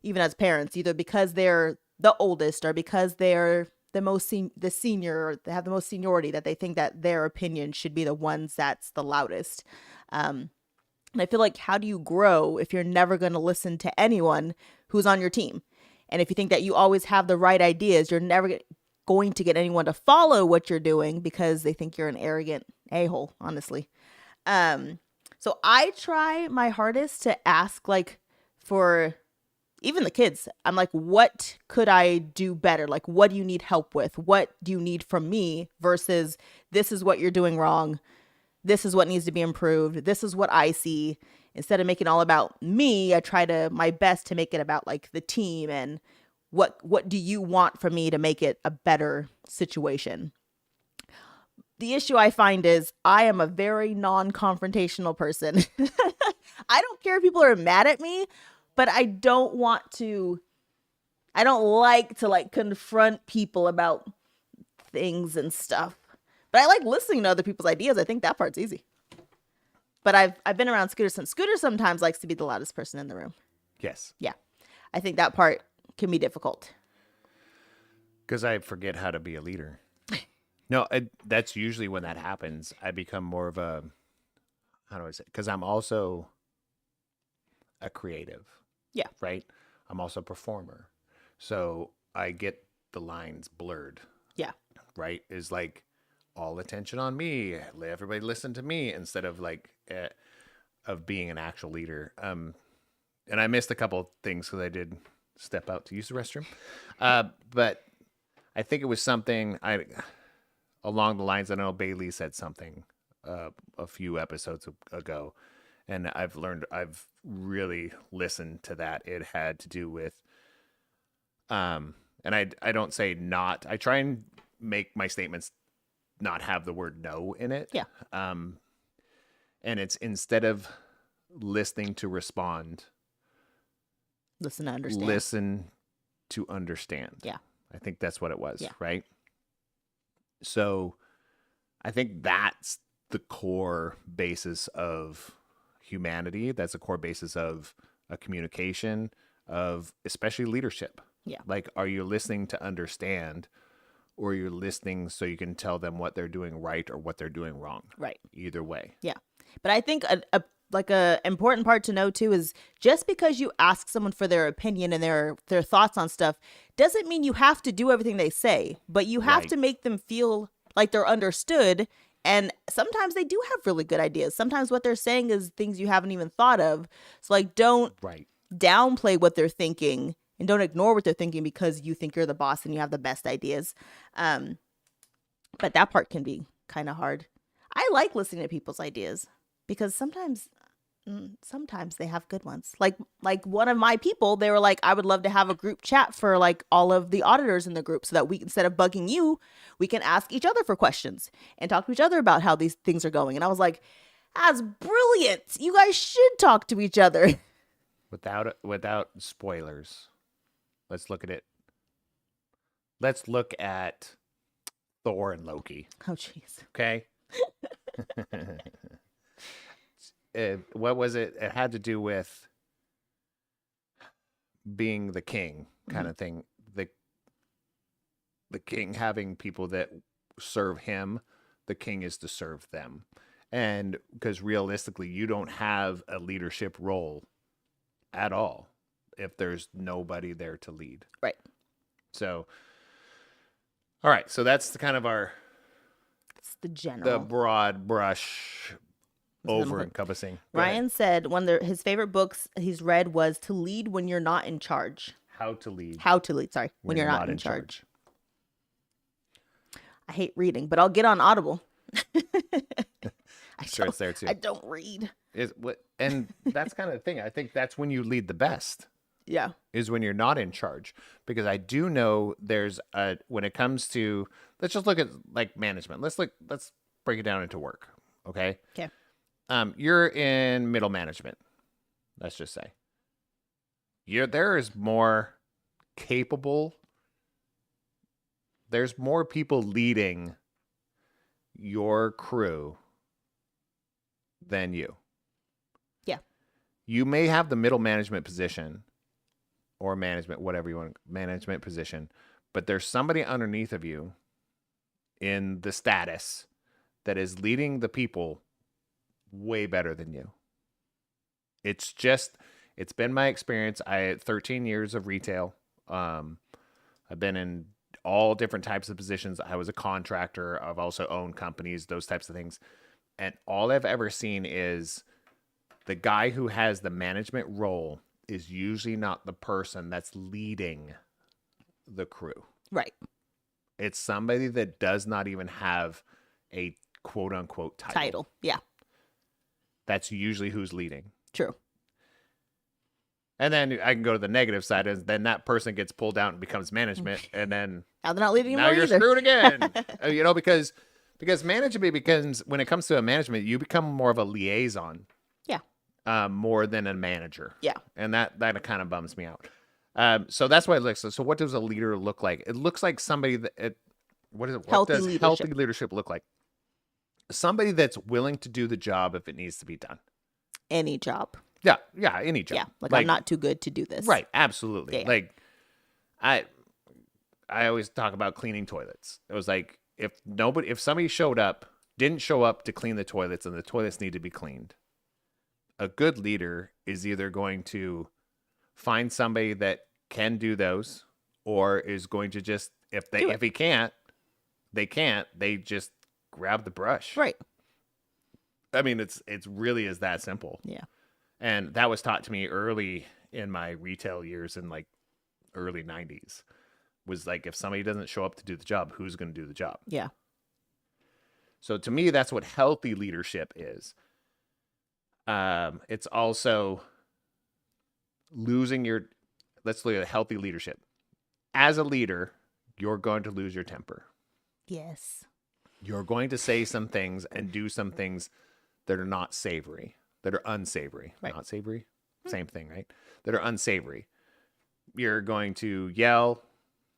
Speaker 3: even as parents, either because they're the oldest or because they're the senior, or they have the most seniority, that they think that their opinion should be the ones that's the loudest. And I feel like, how do you grow if you're never going to listen to anyone who's on your team? And if you think that you always have the right ideas, you're never going to get anyone to follow what you're doing because they think you're an arrogant a-hole, honestly. So I try my hardest to ask, like, for even the kids, I'm like, what could I do better? Like, what do you need help with? What do you need from me versus this is what you're doing wrong. This is what needs to be improved. This is what I see. Instead of making it all about me, I try to my best to make it about like the team and what do you want from me to make it a better situation. The issue I find is I am a very non-confrontational person. I don't care if people are mad at me, but I don't like to like confront people about things and stuff. But I like listening to other people's ideas. I think that part's easy. But I've been around Scooter since Scooter sometimes likes to be the loudest person in the room.
Speaker 1: Yes.
Speaker 3: Yeah. I think that part can be difficult.
Speaker 1: Because I forget how to be a leader. No, that's usually when that happens. I become more of a, how do I say? Because I'm also a creative.
Speaker 3: Yeah.
Speaker 1: Right? I'm also a performer. So I get the lines blurred.
Speaker 3: Yeah.
Speaker 1: Right? Is like all attention on me. Let everybody listen to me instead of like of being an actual leader. And I missed a couple things because I did step out to use the restroom. But I think it was something along the lines, I know Bailey said something a few episodes ago, and I've really listened to that. It had to do with, and I don't say not, I try and make my statements not have the word no in it.
Speaker 3: Yeah.
Speaker 1: And it's instead of listening to respond,
Speaker 3: Listen to understand.
Speaker 1: listen to understand.
Speaker 3: Yeah.
Speaker 1: I think that's what it was,
Speaker 3: Yeah.
Speaker 1: right? So I think that's the core basis of humanity. That's the core basis of a communication, of especially leadership.
Speaker 3: Yeah.
Speaker 1: Like, are you listening to understand, or you're listening so you can tell them what they're doing right or what they're doing wrong?
Speaker 3: Right.
Speaker 1: Either way.
Speaker 3: Yeah. But I think a important part to know too is just because you ask someone for their opinion and their thoughts on stuff doesn't mean you have to do everything they say, but you have
Speaker 1: Right.
Speaker 3: to make them feel like they're understood. And sometimes they do have really good ideas. Sometimes what they're saying is things you haven't even thought of. So like, don't
Speaker 1: Right.
Speaker 3: downplay what they're thinking and don't ignore what they're thinking because you think you're the boss and you have the best ideas. But that part can be kind of hard. I like listening to people's ideas because sometimes they have good ones. Like one of my people, they were like, I would love to have a group chat for like all of the auditors in the group so that we, instead of bugging you, we can ask each other for questions and talk to each other about how these things are going. And I was like, that's brilliant. You guys should talk to each other.
Speaker 1: Without spoilers, let's look at it. Let's look at Thor and Loki.
Speaker 3: Oh, jeez.
Speaker 1: Okay. What was it? It had to do with being the king kind of thing. The king having people that serve him. The king is to serve them. And because realistically, you don't have a leadership role at all if there's nobody there to lead.
Speaker 3: Right.
Speaker 1: So, all right. So that's the kind of
Speaker 3: It's the general.
Speaker 1: the broad brush
Speaker 3: Little
Speaker 1: over
Speaker 3: bit.
Speaker 1: encompassing. Go ahead.
Speaker 3: Ryan said one of his favorite books he's read was To Lead When You're Not in Charge.
Speaker 1: How to lead.
Speaker 3: How to lead, sorry, when you're not in charge. I hate reading, but I'll get on Audible.
Speaker 1: Sure, it's there too.
Speaker 3: I don't read.
Speaker 1: And that's kind of the thing. I think that's when you lead the best.
Speaker 3: Yeah.
Speaker 1: Is when you're not in charge, because I do know there's when it comes to, let's just look at like management. Let's break it down into work. Okay.
Speaker 3: Okay.
Speaker 1: You're in middle management. Let's just say there is more capable. There's more people leading your crew than you.
Speaker 3: Yeah.
Speaker 1: You may have the middle management position or management, whatever you want, management position, but there's somebody underneath of you in the status that is leading the people way better than you. It's been my experience. I had 13 years of retail. I've been in all different types of positions. I was a contractor. I've also owned companies, those types of things. And all I've ever seen is the guy who has the management role is usually not the person that's leading the crew.
Speaker 3: Right.
Speaker 1: It's somebody that does not even have a quote unquote title.
Speaker 3: Yeah.
Speaker 1: That's usually who's leading.
Speaker 3: True.
Speaker 1: And then I can go to the negative side, and then that person gets pulled out and becomes management, and then
Speaker 3: Now they're not leading
Speaker 1: now
Speaker 3: anymore
Speaker 1: you're
Speaker 3: either.
Speaker 1: screwed again. You know, because management becomes, when it comes to a management, you become more of a liaison.
Speaker 3: Yeah.
Speaker 1: More than a manager.
Speaker 3: Yeah.
Speaker 1: And that kind of bums me out. So that's why it looks. So what does a leader look like? It looks like somebody that. What is it? What
Speaker 3: Healthy
Speaker 1: does
Speaker 3: leadership.
Speaker 1: healthy leadership look like? Somebody that's willing to do the job if it needs to be done.
Speaker 3: Any job.
Speaker 1: Yeah, any job.
Speaker 3: Yeah. Like I'm not too good to do this.
Speaker 1: Right, absolutely.
Speaker 3: Yeah, yeah.
Speaker 1: Like I always talk about cleaning toilets. It was like if somebody didn't show up to clean the toilets and the toilets need to be cleaned, a good leader is either going to find somebody that can do those, or is going to just if he can't, they just grab the brush.
Speaker 3: Right.
Speaker 1: I mean, it's really is that simple.
Speaker 3: Yeah.
Speaker 1: And that was taught to me early in my retail years in like early 90s. Was like, if somebody doesn't show up to do the job, who's going to do the job?
Speaker 3: Yeah.
Speaker 1: So to me, that's what healthy leadership is. It's also let's look at healthy leadership. As a leader, you're going to lose your temper.
Speaker 3: Yes.
Speaker 1: You're going to say some things and do some things that are not savory, that are unsavory.
Speaker 3: Right.
Speaker 1: Not savory? Same thing, right? That are unsavory. You're going to yell.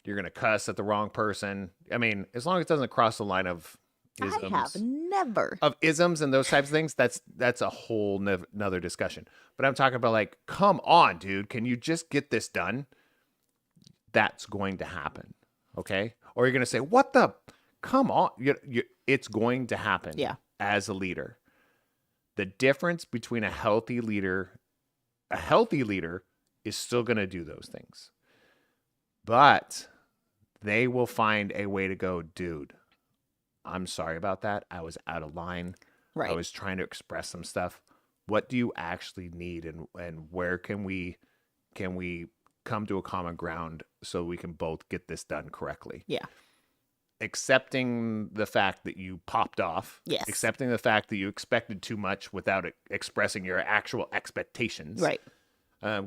Speaker 1: You're going to cuss at the wrong person. I mean, as long as it doesn't cross the line of isms.
Speaker 3: I have never.
Speaker 1: Of isms and those types of things, that's a whole nother discussion. But I'm talking about like, come on, dude. Can you just get this done? That's going to happen. Okay? Or you're going to say, what the... Come on. It's going to happen.
Speaker 3: Yeah.
Speaker 1: As a leader. The difference between a healthy leader is still going to do those things. But they will find a way to go, dude, I'm sorry about that. I was out of line.
Speaker 3: Right.
Speaker 1: I was trying to express some stuff. What do you actually need, and where can we come to a common ground so we can both get this done correctly?
Speaker 3: Yeah.
Speaker 1: Accepting the fact that you popped off.
Speaker 3: Yes.
Speaker 1: Accepting the fact that you expected too much without expressing your actual expectations.
Speaker 3: Right.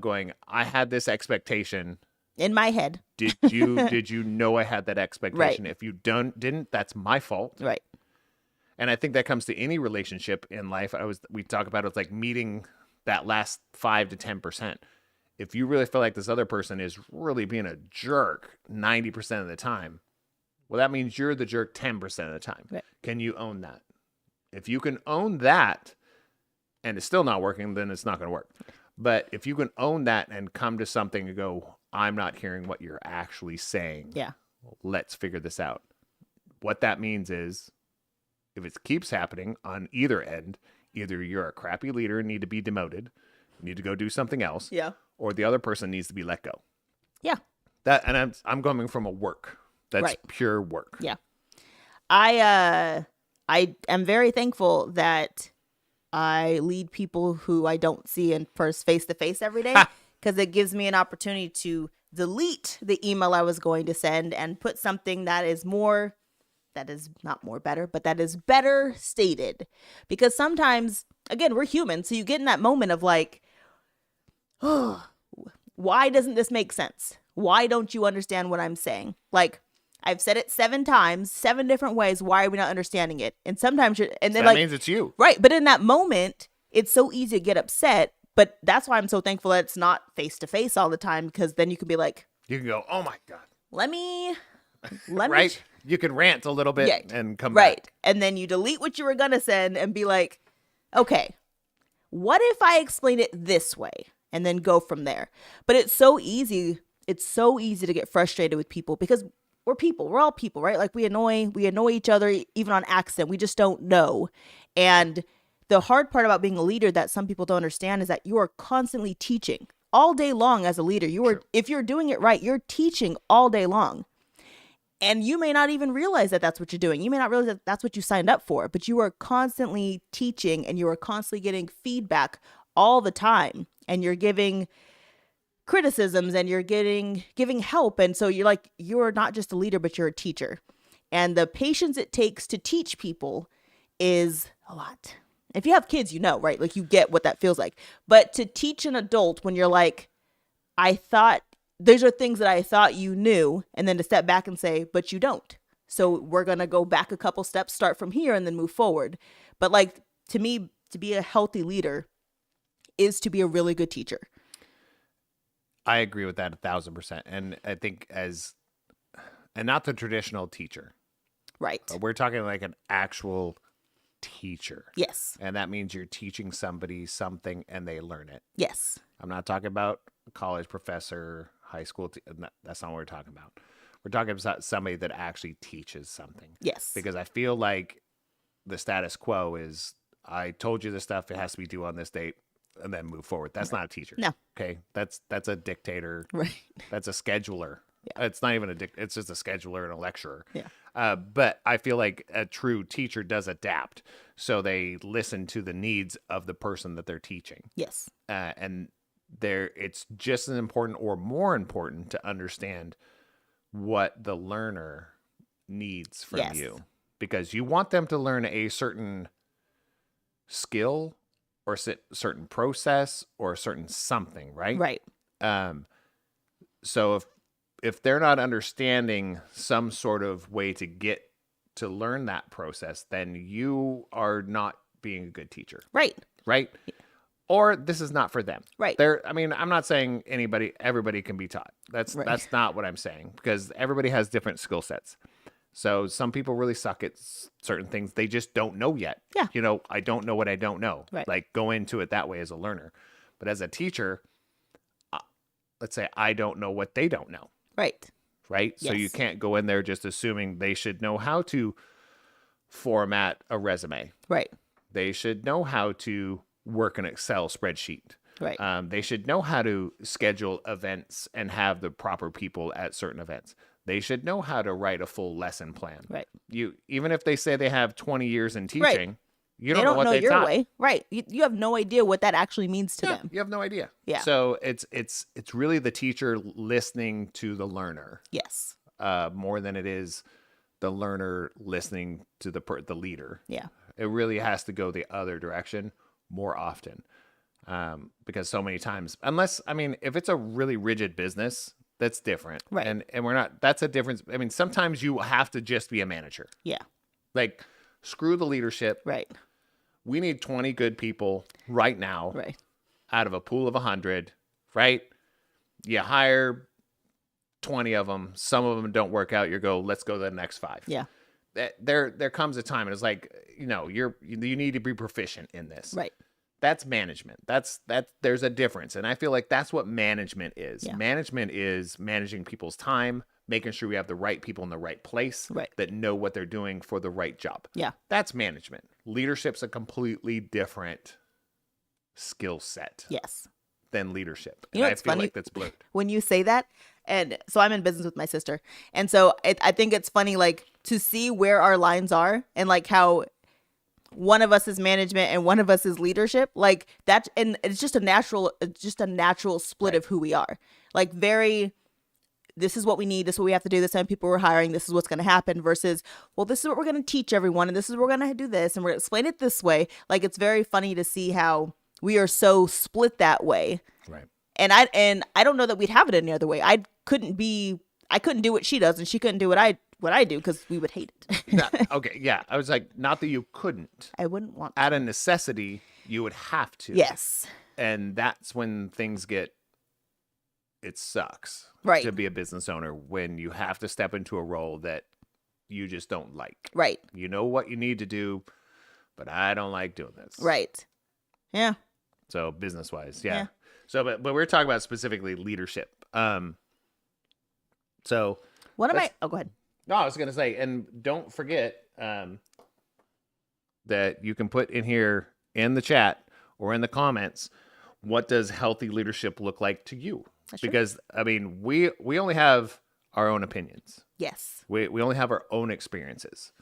Speaker 1: Going, I had this expectation.
Speaker 3: In my head.
Speaker 1: Did you know I had that expectation?
Speaker 3: Right.
Speaker 1: If you didn't, that's my fault.
Speaker 3: Right.
Speaker 1: And I think that comes to any relationship in life. We talk about it's like meeting that last 5 to 10%. If you really feel like this other person is really being a jerk 90% of the time, well, that means you're the jerk 10% of the time.
Speaker 3: Right.
Speaker 1: Can you own that? If you can own that and it's still not working, then it's not going to work. But if you can own that and come to something and go, I'm not hearing what you're actually saying.
Speaker 3: Yeah.
Speaker 1: Let's figure this out. What that means is if it keeps happening on either end, either you're a crappy leader and need to be demoted, you need to go do something else,
Speaker 3: Yeah.
Speaker 1: or the other person needs to be let go.
Speaker 3: Yeah.
Speaker 1: And I'm coming from a work. That's
Speaker 3: Right.
Speaker 1: pure work.
Speaker 3: Yeah. I am very thankful that I lead people who I don't see in face to face every day, because it gives me an opportunity to delete the email I was going to send and put something that is not more better, but that is better stated. Because sometimes, again, we're human. So you get in that moment of like, oh, why doesn't this make sense? Why don't you understand what I'm saying? Like, I've said it 7 times, 7 different ways. Why are we not understanding it? And sometimes
Speaker 1: that means it's you.
Speaker 3: Right. But in that moment, it's so easy to get upset. But that's why I'm so thankful that it's not face to face all the time, because then you can be like,
Speaker 1: You can go, oh my God.
Speaker 3: let me
Speaker 1: Right? You can rant a little bit and come
Speaker 3: right.
Speaker 1: back.
Speaker 3: And then you delete what you were going to send and be like, okay, what if I explain it this way? And then go from there. But it's so easy. It's so easy to get frustrated with people, because we're people. We're all people, right? Like we annoy each other even on accident. We just don't know. And the hard part about being a leader that some people don't understand is that you are constantly teaching all day long as a leader. If you're doing it right, you're teaching all day long. And you may not even realize that that's what you're doing. You may not realize that that's what you signed up for, but you are constantly teaching and you are constantly getting feedback all the time. And you're giving criticisms and you're giving help. And so you're not just a leader, but you're a teacher. And the patience it takes to teach people is a lot. If you have kids, you know, right? Like you get what that feels like. But to teach an adult when you're like, those are things that I thought you knew, and then to step back and say, but you don't. So we're going to go back a couple steps, start from here, and then move forward. But like, to me, to be a healthy leader is to be a really good teacher.
Speaker 1: I agree with that 1,000%. And I think and not the traditional teacher.
Speaker 3: Right.
Speaker 1: We're talking like an actual teacher.
Speaker 3: Yes.
Speaker 1: And that means you're teaching somebody something and they learn it.
Speaker 3: Yes.
Speaker 1: I'm not talking about a college professor, high school. That's not what we're talking about. We're talking about somebody that actually teaches something.
Speaker 3: Yes.
Speaker 1: Because I feel like the status quo is, I told you this stuff, it has to be due on this date, and then move forward. That's not a teacher.
Speaker 3: No.
Speaker 1: Okay. That's a dictator.
Speaker 3: Right.
Speaker 1: That's a scheduler.
Speaker 3: Yeah.
Speaker 1: It's not even it's just a scheduler and a lecturer.
Speaker 3: Yeah.
Speaker 1: But I feel like a true teacher does adapt. So they listen to the needs of the person that they're teaching.
Speaker 3: Yes.
Speaker 1: And it's just as important or more important to understand what the learner needs from
Speaker 3: Yes.
Speaker 1: you, because you want them to learn a certain skill or certain process or a certain something, right?
Speaker 3: Right.
Speaker 1: So if they're not understanding some sort of way to get to learn that process, then you are not being a good teacher.
Speaker 3: Right.
Speaker 1: Right? Yeah. Or this is not for them.
Speaker 3: Right.
Speaker 1: I'm not saying everybody can be taught. That's not what I'm saying, because everybody has different skill sets. So some people really suck at certain things. They just don't know yet.
Speaker 3: Yeah.
Speaker 1: You know, I don't know what I don't know.
Speaker 3: Right.
Speaker 1: Like, go into it that way as a learner. But as a teacher, let's say I don't know what they don't know.
Speaker 3: Right.
Speaker 1: Right. So you
Speaker 3: Yes.
Speaker 1: can't go in there just assuming they should know how to format a resume.
Speaker 3: Right.
Speaker 1: They should know how to work an Excel spreadsheet.
Speaker 3: Right.
Speaker 1: They should know how to schedule events and have the proper people at certain events. They should know how to write a full lesson plan.
Speaker 3: Right.
Speaker 1: Even if they say they have 20 years in teaching, you don't know what they
Speaker 3: your
Speaker 1: taught.
Speaker 3: way. Right. You have no idea what that actually means to them.
Speaker 1: You have no idea.
Speaker 3: Yeah.
Speaker 1: So it's really the teacher listening to the learner.
Speaker 3: Yes.
Speaker 1: More than it is the learner listening to the leader.
Speaker 3: Yeah.
Speaker 1: It really has to go the other direction more often. Because so many times, if it's a really rigid business, that's different.
Speaker 3: Right.
Speaker 1: And that's a difference. I mean, sometimes you have to just be a manager.
Speaker 3: Yeah.
Speaker 1: Like, screw the leadership.
Speaker 3: Right.
Speaker 1: We need 20 good people right now.
Speaker 3: Right.
Speaker 1: Out of a pool of 100, right? You hire 20 of them. Some of them don't work out. Let's go to the next 5.
Speaker 3: Yeah.
Speaker 1: There comes a time, and it's like, you need to be proficient in this.
Speaker 3: Right.
Speaker 1: That's management. There's a difference. And I feel like that's what management is.
Speaker 3: Yeah.
Speaker 1: Management is managing people's time, making sure we have the right people in the right place
Speaker 3: Right.
Speaker 1: that know what they're doing for the right job.
Speaker 3: Yeah.
Speaker 1: That's management. Leadership's a completely different skill set
Speaker 3: Yes.
Speaker 1: than leadership.
Speaker 3: You know
Speaker 1: And I
Speaker 3: what's
Speaker 1: feel
Speaker 3: funny?
Speaker 1: like that's blurred.
Speaker 3: When you say that, and so I'm in business with my sister, and so I think it's funny, like, to see where our lines are, and like how one of us is management and one of us is leadership, like that, and it's just a natural split
Speaker 1: Right.
Speaker 3: of who we are. Like, this is what we need, this is what we have to do, this time people we're hiring, this is what's going to happen, versus, well, this is what we're going to teach everyone, and this is what we're going to do this, and we're going to explain it this way. Like, it's very funny to see how we are so split that way.
Speaker 1: Right.
Speaker 3: And I don't know that we'd have it any other way. I couldn't do what she does, and she couldn't do what I do, because we would hate it.
Speaker 1: Okay. Yeah. I was like, not that you couldn't.
Speaker 3: I wouldn't want to.
Speaker 1: Out of necessity, you would have to.
Speaker 3: Yes.
Speaker 1: And that's when things it sucks.
Speaker 3: Right.
Speaker 1: To be a business owner, when you have to step into a role that you just don't like.
Speaker 3: Right.
Speaker 1: You know what you need to do, but I don't like doing this.
Speaker 3: Right. Yeah.
Speaker 1: So business wise, yeah.
Speaker 3: Yeah.
Speaker 1: So, but we're talking about specifically leadership. So
Speaker 3: What am I?
Speaker 1: That's-
Speaker 3: Oh, go ahead.
Speaker 1: no, I was gonna say, and don't forget that you can put in here in the chat or in the comments, what does healthy leadership look like to you?
Speaker 3: That's true.
Speaker 1: Because we only have our own opinions.
Speaker 3: Yes. Yes.
Speaker 1: We only have our own experiences.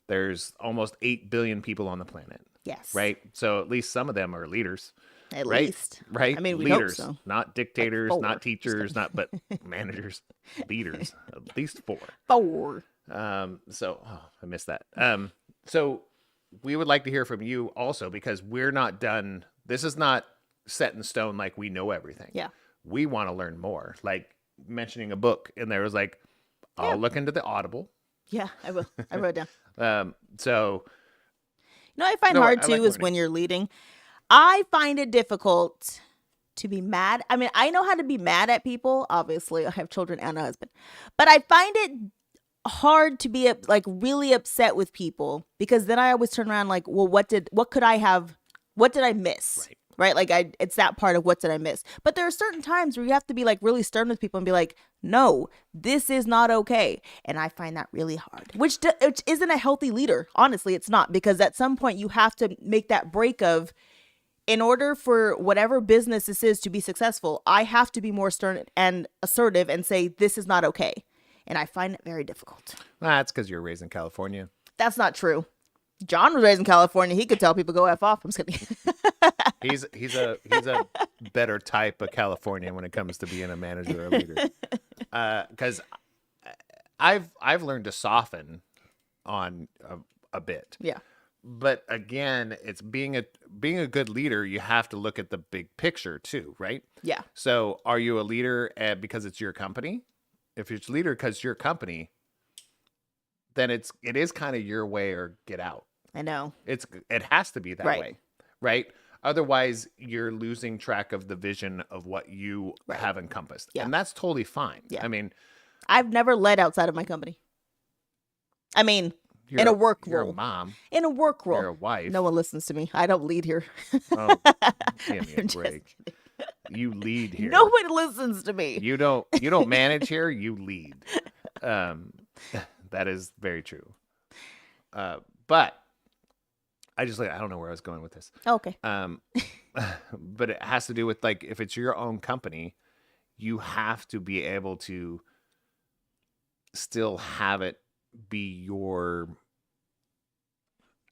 Speaker 1: There's almost 8 billion people on the planet.
Speaker 3: Yes.
Speaker 1: Right? So at least some of them are leaders.
Speaker 3: At
Speaker 1: Right?
Speaker 3: least.
Speaker 1: Right?
Speaker 3: I mean, we hope
Speaker 1: leaders,
Speaker 3: so.
Speaker 1: not dictators,
Speaker 3: four.
Speaker 1: not
Speaker 3: Just
Speaker 1: teachers, but managers, leaders, at least 4.
Speaker 3: 4.
Speaker 1: So I missed that. So we would like to hear from you also, because we're not done. This is not set in stone like we know everything.
Speaker 3: Yeah.
Speaker 1: We want to learn more. Like mentioning a book, and there was like, I'll look into the Audible.
Speaker 3: Yeah, I will. I wrote it down.
Speaker 1: So
Speaker 3: You know, I find
Speaker 1: No,
Speaker 3: hard
Speaker 1: I
Speaker 3: too
Speaker 1: like
Speaker 3: is
Speaker 1: learning.
Speaker 3: when you're leading. I find it difficult to be mad. I mean, I know how to be mad at people. Obviously, I have children and a husband, but I find it hard to be like really upset with people, because then I always turn around like, well, what did I miss? Right? Like it's that part of what did I miss? But there are certain times where you have to be like really stern with people and be like, no, this is not okay. And I find that really hard, which isn't a healthy leader. Honestly, it's not, because at some point you have to make that break of, in order for whatever business this is to be successful, I have to be more stern and assertive and say, this is not okay. And I find it very difficult.
Speaker 1: that's because you're raised in California.
Speaker 3: That's not true. John was raised in California. He could tell people go F off. I'm just kidding.
Speaker 1: He's a better type of Californian when it comes to being a manager or leader. Because I've learned to soften on a bit.
Speaker 3: Yeah.
Speaker 1: But again, it's being a good leader. You have to look at the big picture too, right?
Speaker 3: Yeah.
Speaker 1: So, are you a leader because it's your company? If it's leader because it's your company, then it is kind of your way or get out.
Speaker 3: I know.
Speaker 1: It has to be that
Speaker 3: Right.
Speaker 1: way, right? Otherwise, you're losing track of the vision of what you have encompassed,
Speaker 3: Yeah.
Speaker 1: and that's totally fine.
Speaker 3: Yeah.
Speaker 1: I mean,
Speaker 3: I've never led outside of my company. I mean,
Speaker 1: you're
Speaker 3: in a work
Speaker 1: you're
Speaker 3: role.
Speaker 1: a mom,
Speaker 3: In a work role.
Speaker 1: you're a wife.
Speaker 3: No one listens to me. I don't lead here.
Speaker 1: Oh, give me a
Speaker 3: I'm just
Speaker 1: break. You lead here.
Speaker 3: Nobody listens to me.
Speaker 1: You don't manage here. You lead. That is very true. But I don't know where I was going with this.
Speaker 3: Okay.
Speaker 1: But it has to do with, like, if it's your own company, you have to be able to still have it be your.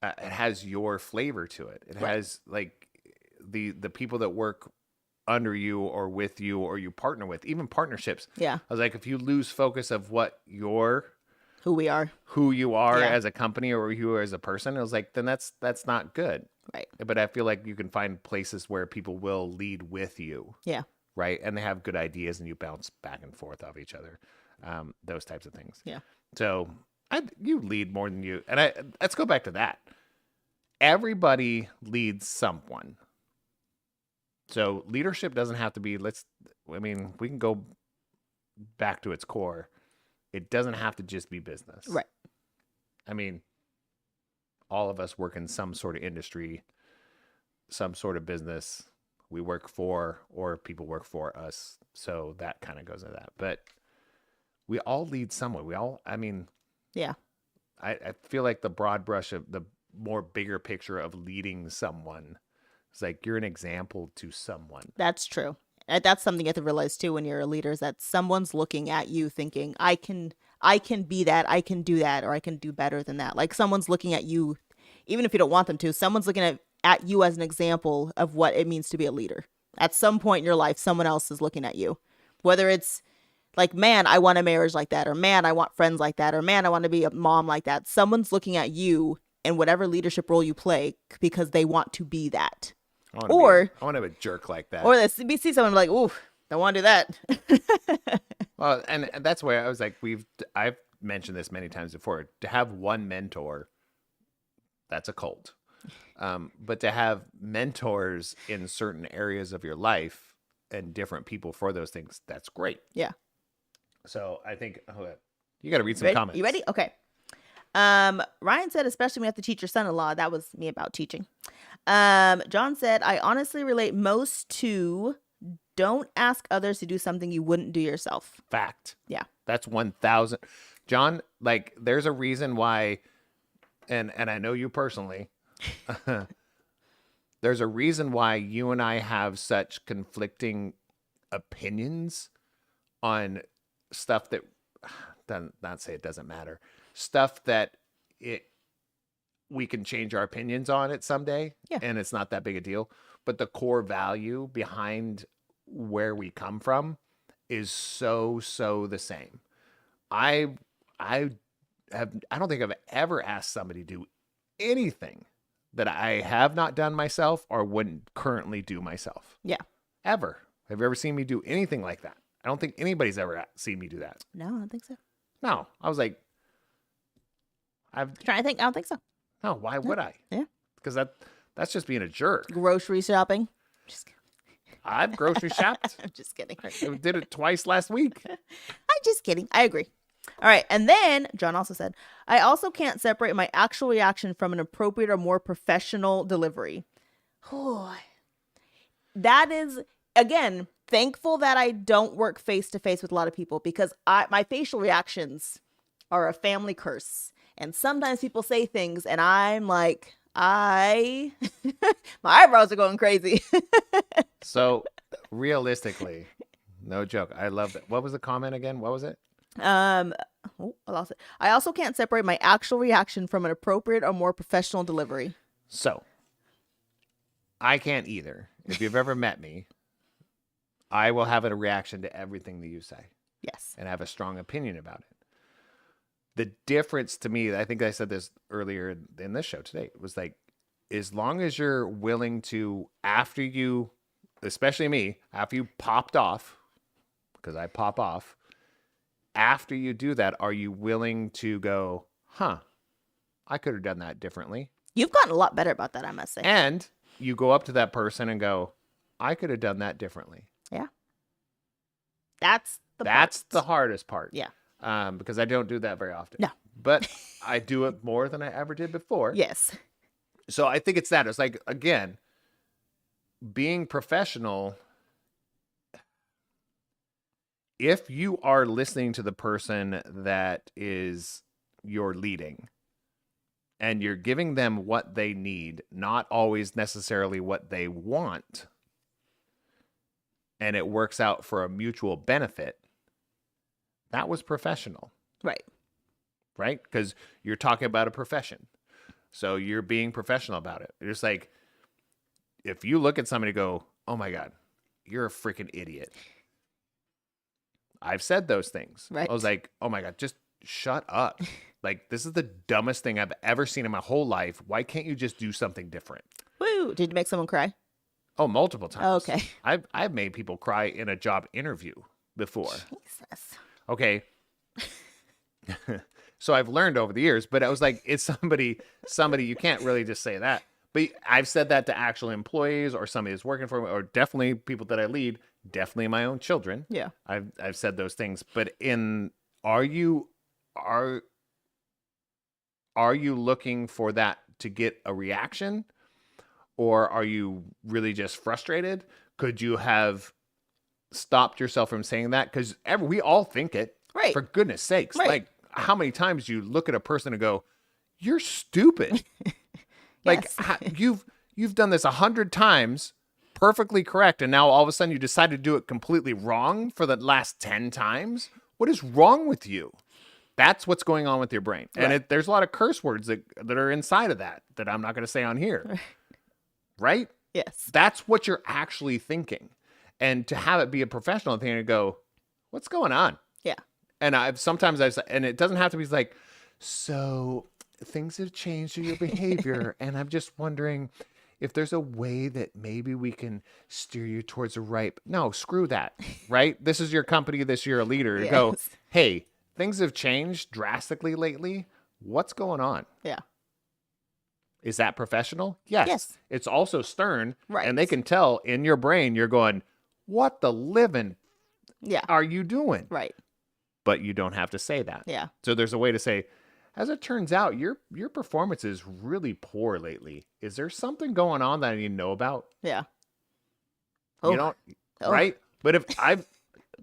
Speaker 1: It has your flavor to it. It has like the people that work under you or with you or you partner with, even partnerships.
Speaker 3: Yeah.
Speaker 1: I was like, if you lose focus of what
Speaker 3: Who you are. Yeah.
Speaker 1: as a company or you are as a person, I was like, then that's not good.
Speaker 3: Right.
Speaker 1: But I feel like you can find places where people will lead with you.
Speaker 3: Yeah.
Speaker 1: Right. And they have good ideas and you bounce back and forth off each other. Those types of things.
Speaker 3: Yeah.
Speaker 1: So you lead more than you. And let's go back to that. Everybody leads someone. So leadership doesn't have to be, we can go back to its core. It doesn't have to just be business.
Speaker 3: Right.
Speaker 1: I mean, all of us work in some sort of industry, some sort of business we work for, or people work for us. So that kind of goes into that. But we all lead someone.
Speaker 3: Yeah.
Speaker 1: I feel like the broad brush of the more bigger picture of leading someone, it's like you're an example to someone.
Speaker 3: That's true. And that's something you have to realize too when you're a leader, is that someone's looking at you thinking, I can be that, I can do that, or I can do better than that. Like someone's looking at you, even if you don't want them to, someone's looking at you as an example of what it means to be a leader. At some point in your life, someone else is looking at you. Whether it's like, man, I want a marriage like that, or man, I want friends like that, or man, I want to be a mom like that. Someone's looking at you in whatever leadership role you play because they want to be that.
Speaker 1: I want to be a jerk like that.
Speaker 3: Or they see someone like, ooh, don't want to do that.
Speaker 1: Well, and that's where I was like, I've mentioned this many times before. To have one mentor, that's a cult. But to have mentors in certain areas of your life and different people for those things, that's great.
Speaker 3: Yeah.
Speaker 1: So I think you got to read some comments.
Speaker 3: You ready? Okay. Ryan said, especially when you have to teach your son-in-law. That was me about teaching. John said, I honestly relate most to don't ask others to do something you wouldn't do yourself.
Speaker 1: Fact.
Speaker 3: Yeah.
Speaker 1: That's 1,000. John, like, there's a reason why, and I know you personally, there's a reason why you and I have such conflicting opinions on stuff that not say it doesn't matter. Stuff that we can change our opinions on it someday, and it's not that big a deal. But the core value behind where we come from is so the same. I don't think I've ever asked somebody to do anything that I have not done myself or wouldn't currently do myself.
Speaker 3: Yeah.
Speaker 1: Ever. Have you ever seen me do anything like that? I don't think anybody's ever seen me do that.
Speaker 3: No, I don't think so.
Speaker 1: No. I was like,
Speaker 3: Trying to think. I don't think so.
Speaker 1: no, why would I?
Speaker 3: Yeah.
Speaker 1: Because that's just being a jerk.
Speaker 3: Grocery shopping. Just kidding.
Speaker 1: I've grocery shopped.
Speaker 3: I'm just kidding.
Speaker 1: I did it twice last week.
Speaker 3: I'm just kidding. I agree. All right. And then John also said, I also can't separate my actual reaction from an appropriate or more professional delivery. That is, again, thankful that I don't work face to face with a lot of people because my facial reactions are a family curse. And sometimes people say things and I'm like, my eyebrows are going crazy.
Speaker 1: So realistically, no joke. I love that. What was the comment again? What was it?
Speaker 3: I lost it. I also can't separate my actual reaction from an appropriate or more professional delivery.
Speaker 1: So I can't either. If you've ever met me, I will have a reaction to everything that you say.
Speaker 3: Yes.
Speaker 1: And have a strong opinion about it. The difference to me, I think I said this earlier in this show today, was like, as long as you're willing to, after you, especially me, after you popped off, because I pop off, after you do that, are you willing to go, I could have done that differently?
Speaker 3: You've gotten a lot better about that, I must say.
Speaker 1: And you go up to that person and go, I could have done that differently.
Speaker 3: Yeah. That's
Speaker 1: the hardest part.
Speaker 3: Yeah.
Speaker 1: Because I don't do that very often.
Speaker 3: No.
Speaker 1: But I do it more than I ever did before.
Speaker 3: Yes.
Speaker 1: So I think it's that. It's like, again, being professional. If you are listening to the person that is you're leading and you're giving them what they need, not always necessarily what they want, and it works out for a mutual benefit, that was professional.
Speaker 3: Right.
Speaker 1: Right? Because you're talking about a profession. So you're being professional about it. It's like, if you look at somebody and go, oh my God, you're a freaking idiot. I've said those things.
Speaker 3: Right.
Speaker 1: I was like, oh my God, just shut up. Like, this is the dumbest thing I've ever seen in my whole life. Why can't you just do something different?
Speaker 3: Woo. Did you make someone cry?
Speaker 1: Oh, multiple times.
Speaker 3: Oh, okay.
Speaker 1: I've made people cry in a job interview before.
Speaker 3: Jesus.
Speaker 1: Okay. So I've learned over the years, but I was like, it's somebody, you can't really just say that. But I've said that to actual employees or somebody that's working for me, or definitely people that I lead, definitely my own children.
Speaker 3: Yeah.
Speaker 1: I've said those things. But are you looking for that to get a reaction? Or are you really just frustrated? Could you have stopped yourself from saying that? Because we all think it.
Speaker 3: Right.
Speaker 1: For goodness sakes.
Speaker 3: Right.
Speaker 1: Like, how many times you look at a person and go, you're stupid. Like, you've done this 100 times, perfectly correct, and now all of a sudden you decide to do it completely wrong for the last 10 times? What is wrong with you? That's what's going on with your brain.
Speaker 3: Right.
Speaker 1: And there's a lot of curse words that are inside of that I'm not going to say on here. Right?
Speaker 3: Yes.
Speaker 1: That's what you're actually thinking. And to have it be a professional thing and go, what's going on?
Speaker 3: Yeah.
Speaker 1: And sometimes and it doesn't have to be like, so things have changed in your behavior. And I'm just wondering if there's a way that maybe we can steer you towards the right. No, screw that. Right? This is your company. You're a leader.
Speaker 3: Yes.
Speaker 1: Go, hey, things have changed drastically lately. What's going on?
Speaker 3: Yeah.
Speaker 1: Is that professional? Yes.
Speaker 3: Yes.
Speaker 1: It's also stern.
Speaker 3: Right.
Speaker 1: And they can tell in your brain, you're going, what the living
Speaker 3: Yeah.
Speaker 1: are you doing?
Speaker 3: Right.
Speaker 1: But you don't have to say that.
Speaker 3: Yeah.
Speaker 1: So there's a way to say, as it turns out, your performance is really poor lately. Is there something going on that I need to know about?
Speaker 3: Yeah.
Speaker 1: You don't, right? But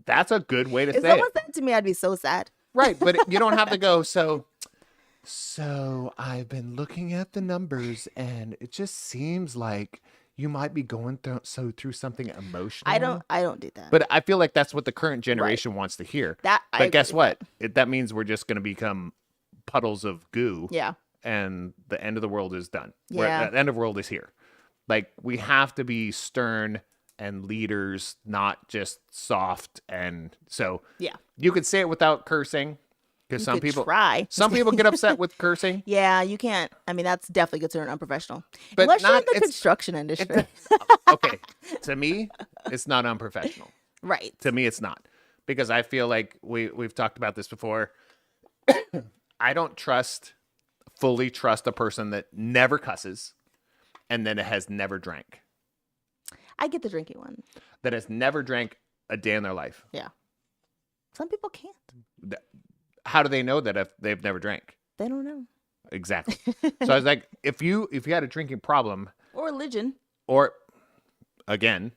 Speaker 1: that's a good way to
Speaker 3: If
Speaker 1: say
Speaker 3: someone
Speaker 1: it.
Speaker 3: said it to me, I'd be so sad.
Speaker 1: Right. But you don't have to go, so I've been looking at the numbers and it just seems like you might be going through something emotional.
Speaker 3: I don't do that.
Speaker 1: But I feel like that's what the current generation wants to hear. But guess what? That means we're just going to become puddles of goo.
Speaker 3: Yeah.
Speaker 1: And the end of the world is done.
Speaker 3: Yeah.
Speaker 1: The end of the world is here. Like, we have to be stern and leaders, not just soft. And so
Speaker 3: Yeah.
Speaker 1: you could say it without cursing, because some people get upset with cursing.
Speaker 3: Yeah, you can't. I mean, that's definitely considered unprofessional.
Speaker 1: But
Speaker 3: Unless you're in
Speaker 1: not-
Speaker 3: the
Speaker 1: it's-
Speaker 3: construction industry.
Speaker 1: Okay. To me, it's not unprofessional.
Speaker 3: Right.
Speaker 1: To me, it's not, because I feel like we've talked about this before. I don't fully trust a person that never cusses and then has never drank,
Speaker 3: I get the drinking one.
Speaker 1: that has never drank a day in their life.
Speaker 3: Yeah. Some people can't.
Speaker 1: How do they know that if they've never drank?
Speaker 3: They don't know.
Speaker 1: Exactly. So I was like, if you had a drinking problem,
Speaker 3: Or religion.
Speaker 1: or again,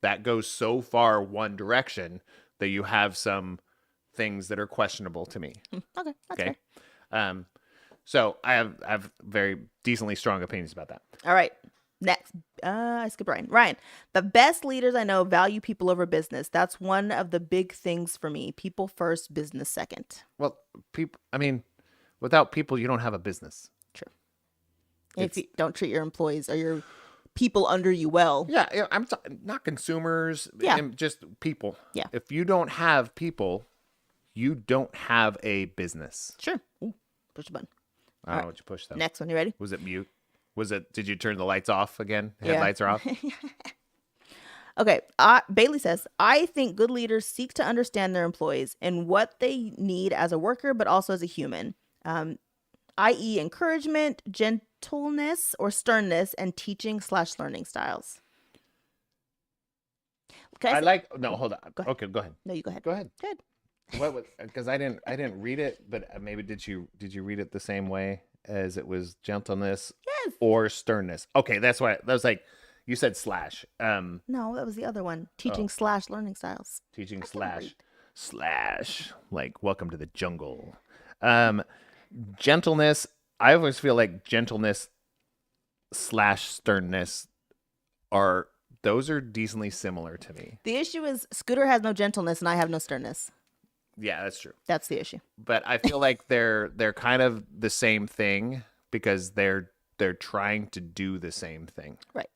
Speaker 1: that goes so far one direction that you have some things that are questionable to me.
Speaker 3: Okay. That's
Speaker 1: Okay.
Speaker 3: fair.
Speaker 1: So I have very decently strong opinions about that.
Speaker 3: All right. Next. I skipped Ryan. Ryan. The best leaders I know value people over business. That's one of the big things for me. People first, business second.
Speaker 1: Well, without people, you don't have a business.
Speaker 3: True. If you don't treat your employees or your people under you well.
Speaker 1: Yeah, I'm not consumers.
Speaker 3: Yeah.
Speaker 1: Just people.
Speaker 3: Yeah.
Speaker 1: If you don't have people, you don't have a business.
Speaker 3: Sure. Ooh, push the button.
Speaker 1: I don't know what you pushed though.
Speaker 3: Next one. You ready?
Speaker 1: Was it mute? Did you turn the lights off again?
Speaker 3: Yeah.
Speaker 1: Headlights are off?
Speaker 3: Okay. Bailey says, I think good leaders seek to understand their employees and what they need as a worker, but also as a human, i.e. encouragement, gentleness or sternness, and teaching/learning styles.
Speaker 1: Hold on.
Speaker 3: Go ahead.
Speaker 1: Okay, go ahead.
Speaker 3: No, you go ahead.
Speaker 1: Go ahead.
Speaker 3: Good.
Speaker 1: What? Because I didn't read it, but maybe did you read it the same way as it was gentleness
Speaker 3: Yes.
Speaker 1: or sternness? Okay, that's why that was like you said slash.
Speaker 3: No, that was the other one. Teaching/learning styles.
Speaker 1: Teaching
Speaker 3: read.
Speaker 1: slash like welcome to the jungle. Gentleness. I always feel like gentleness / sternness are decently similar to me.
Speaker 3: The issue is Scooter has no gentleness and I have no sternness.
Speaker 1: Yeah, that's true.
Speaker 3: That's the issue.
Speaker 1: But I feel like they're kind of the same thing because they're trying to do the same thing.
Speaker 3: Right.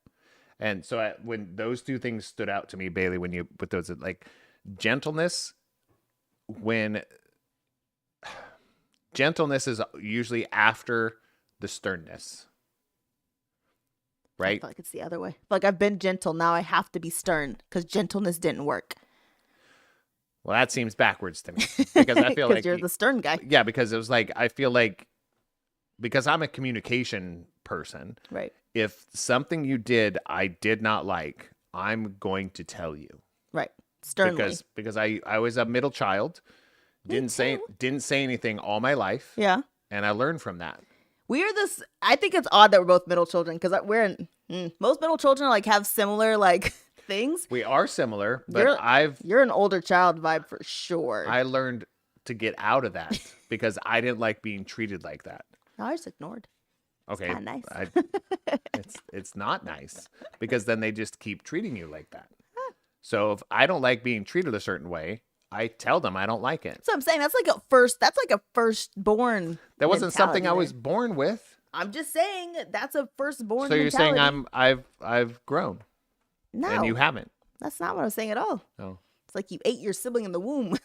Speaker 1: And so when those two things stood out to me, Bailey, when you put those like gentleness, gentleness is usually after the sternness.
Speaker 3: I
Speaker 1: Right?
Speaker 3: feel like it's the other way. Like I've been gentle. Now I have to be stern because gentleness didn't work.
Speaker 1: Well, that seems backwards to me because I feel like
Speaker 3: you're the stern guy.
Speaker 1: yeah, because it was like I feel like because I'm a communication person,
Speaker 3: Right.
Speaker 1: if something you did I did not like, I'm going to tell you.
Speaker 3: Right. Sternly.
Speaker 1: Because I was a middle child, didn't say anything all my life,
Speaker 3: Yeah.
Speaker 1: and I learned from that.
Speaker 3: We're this. I think it's odd that we're both middle children because most middle children like have similar like things.
Speaker 1: We are similar, but
Speaker 3: You're an older child vibe for sure.
Speaker 1: I learned to get out of that because I didn't like being treated like that.
Speaker 3: I just ignored.
Speaker 1: Okay,
Speaker 3: kinda nice.
Speaker 1: it's not nice because then they just keep treating you like that. So if I don't like being treated a certain way, I tell them I don't like it.
Speaker 3: So I'm saying that's like a firstborn.
Speaker 1: That wasn't something I
Speaker 3: mentality
Speaker 1: was born with.
Speaker 3: there. I'm just saying that's a firstborn.
Speaker 1: So you're saying
Speaker 3: mentality.
Speaker 1: I've grown
Speaker 3: No,
Speaker 1: and you haven't.
Speaker 3: that's not what I was saying at all.
Speaker 1: Oh,
Speaker 3: It's like you ate your sibling in the womb.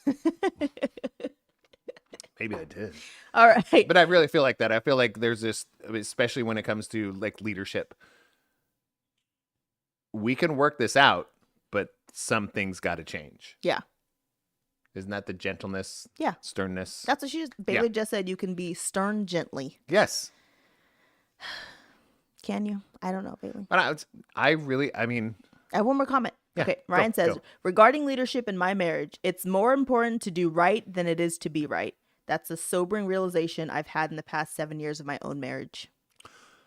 Speaker 1: maybe I did.
Speaker 3: All right.
Speaker 1: But I really feel like that. I feel like there's this, especially when it comes to like leadership. We can work this out, but some things got to change.
Speaker 3: Yeah.
Speaker 1: Isn't that the gentleness?
Speaker 3: Yeah.
Speaker 1: Sternness?
Speaker 3: That's what Bailey just said. You can be stern gently.
Speaker 1: Yes.
Speaker 3: Can you? I don't know, Bailey.
Speaker 1: But I
Speaker 3: I have one more comment.
Speaker 1: Yeah,
Speaker 3: Okay.
Speaker 1: go,
Speaker 3: Ryan says,
Speaker 1: go.
Speaker 3: regarding leadership in my marriage, it's more important to do right than it is to be right. That's a sobering realization I've had in the past 7 years of my own marriage.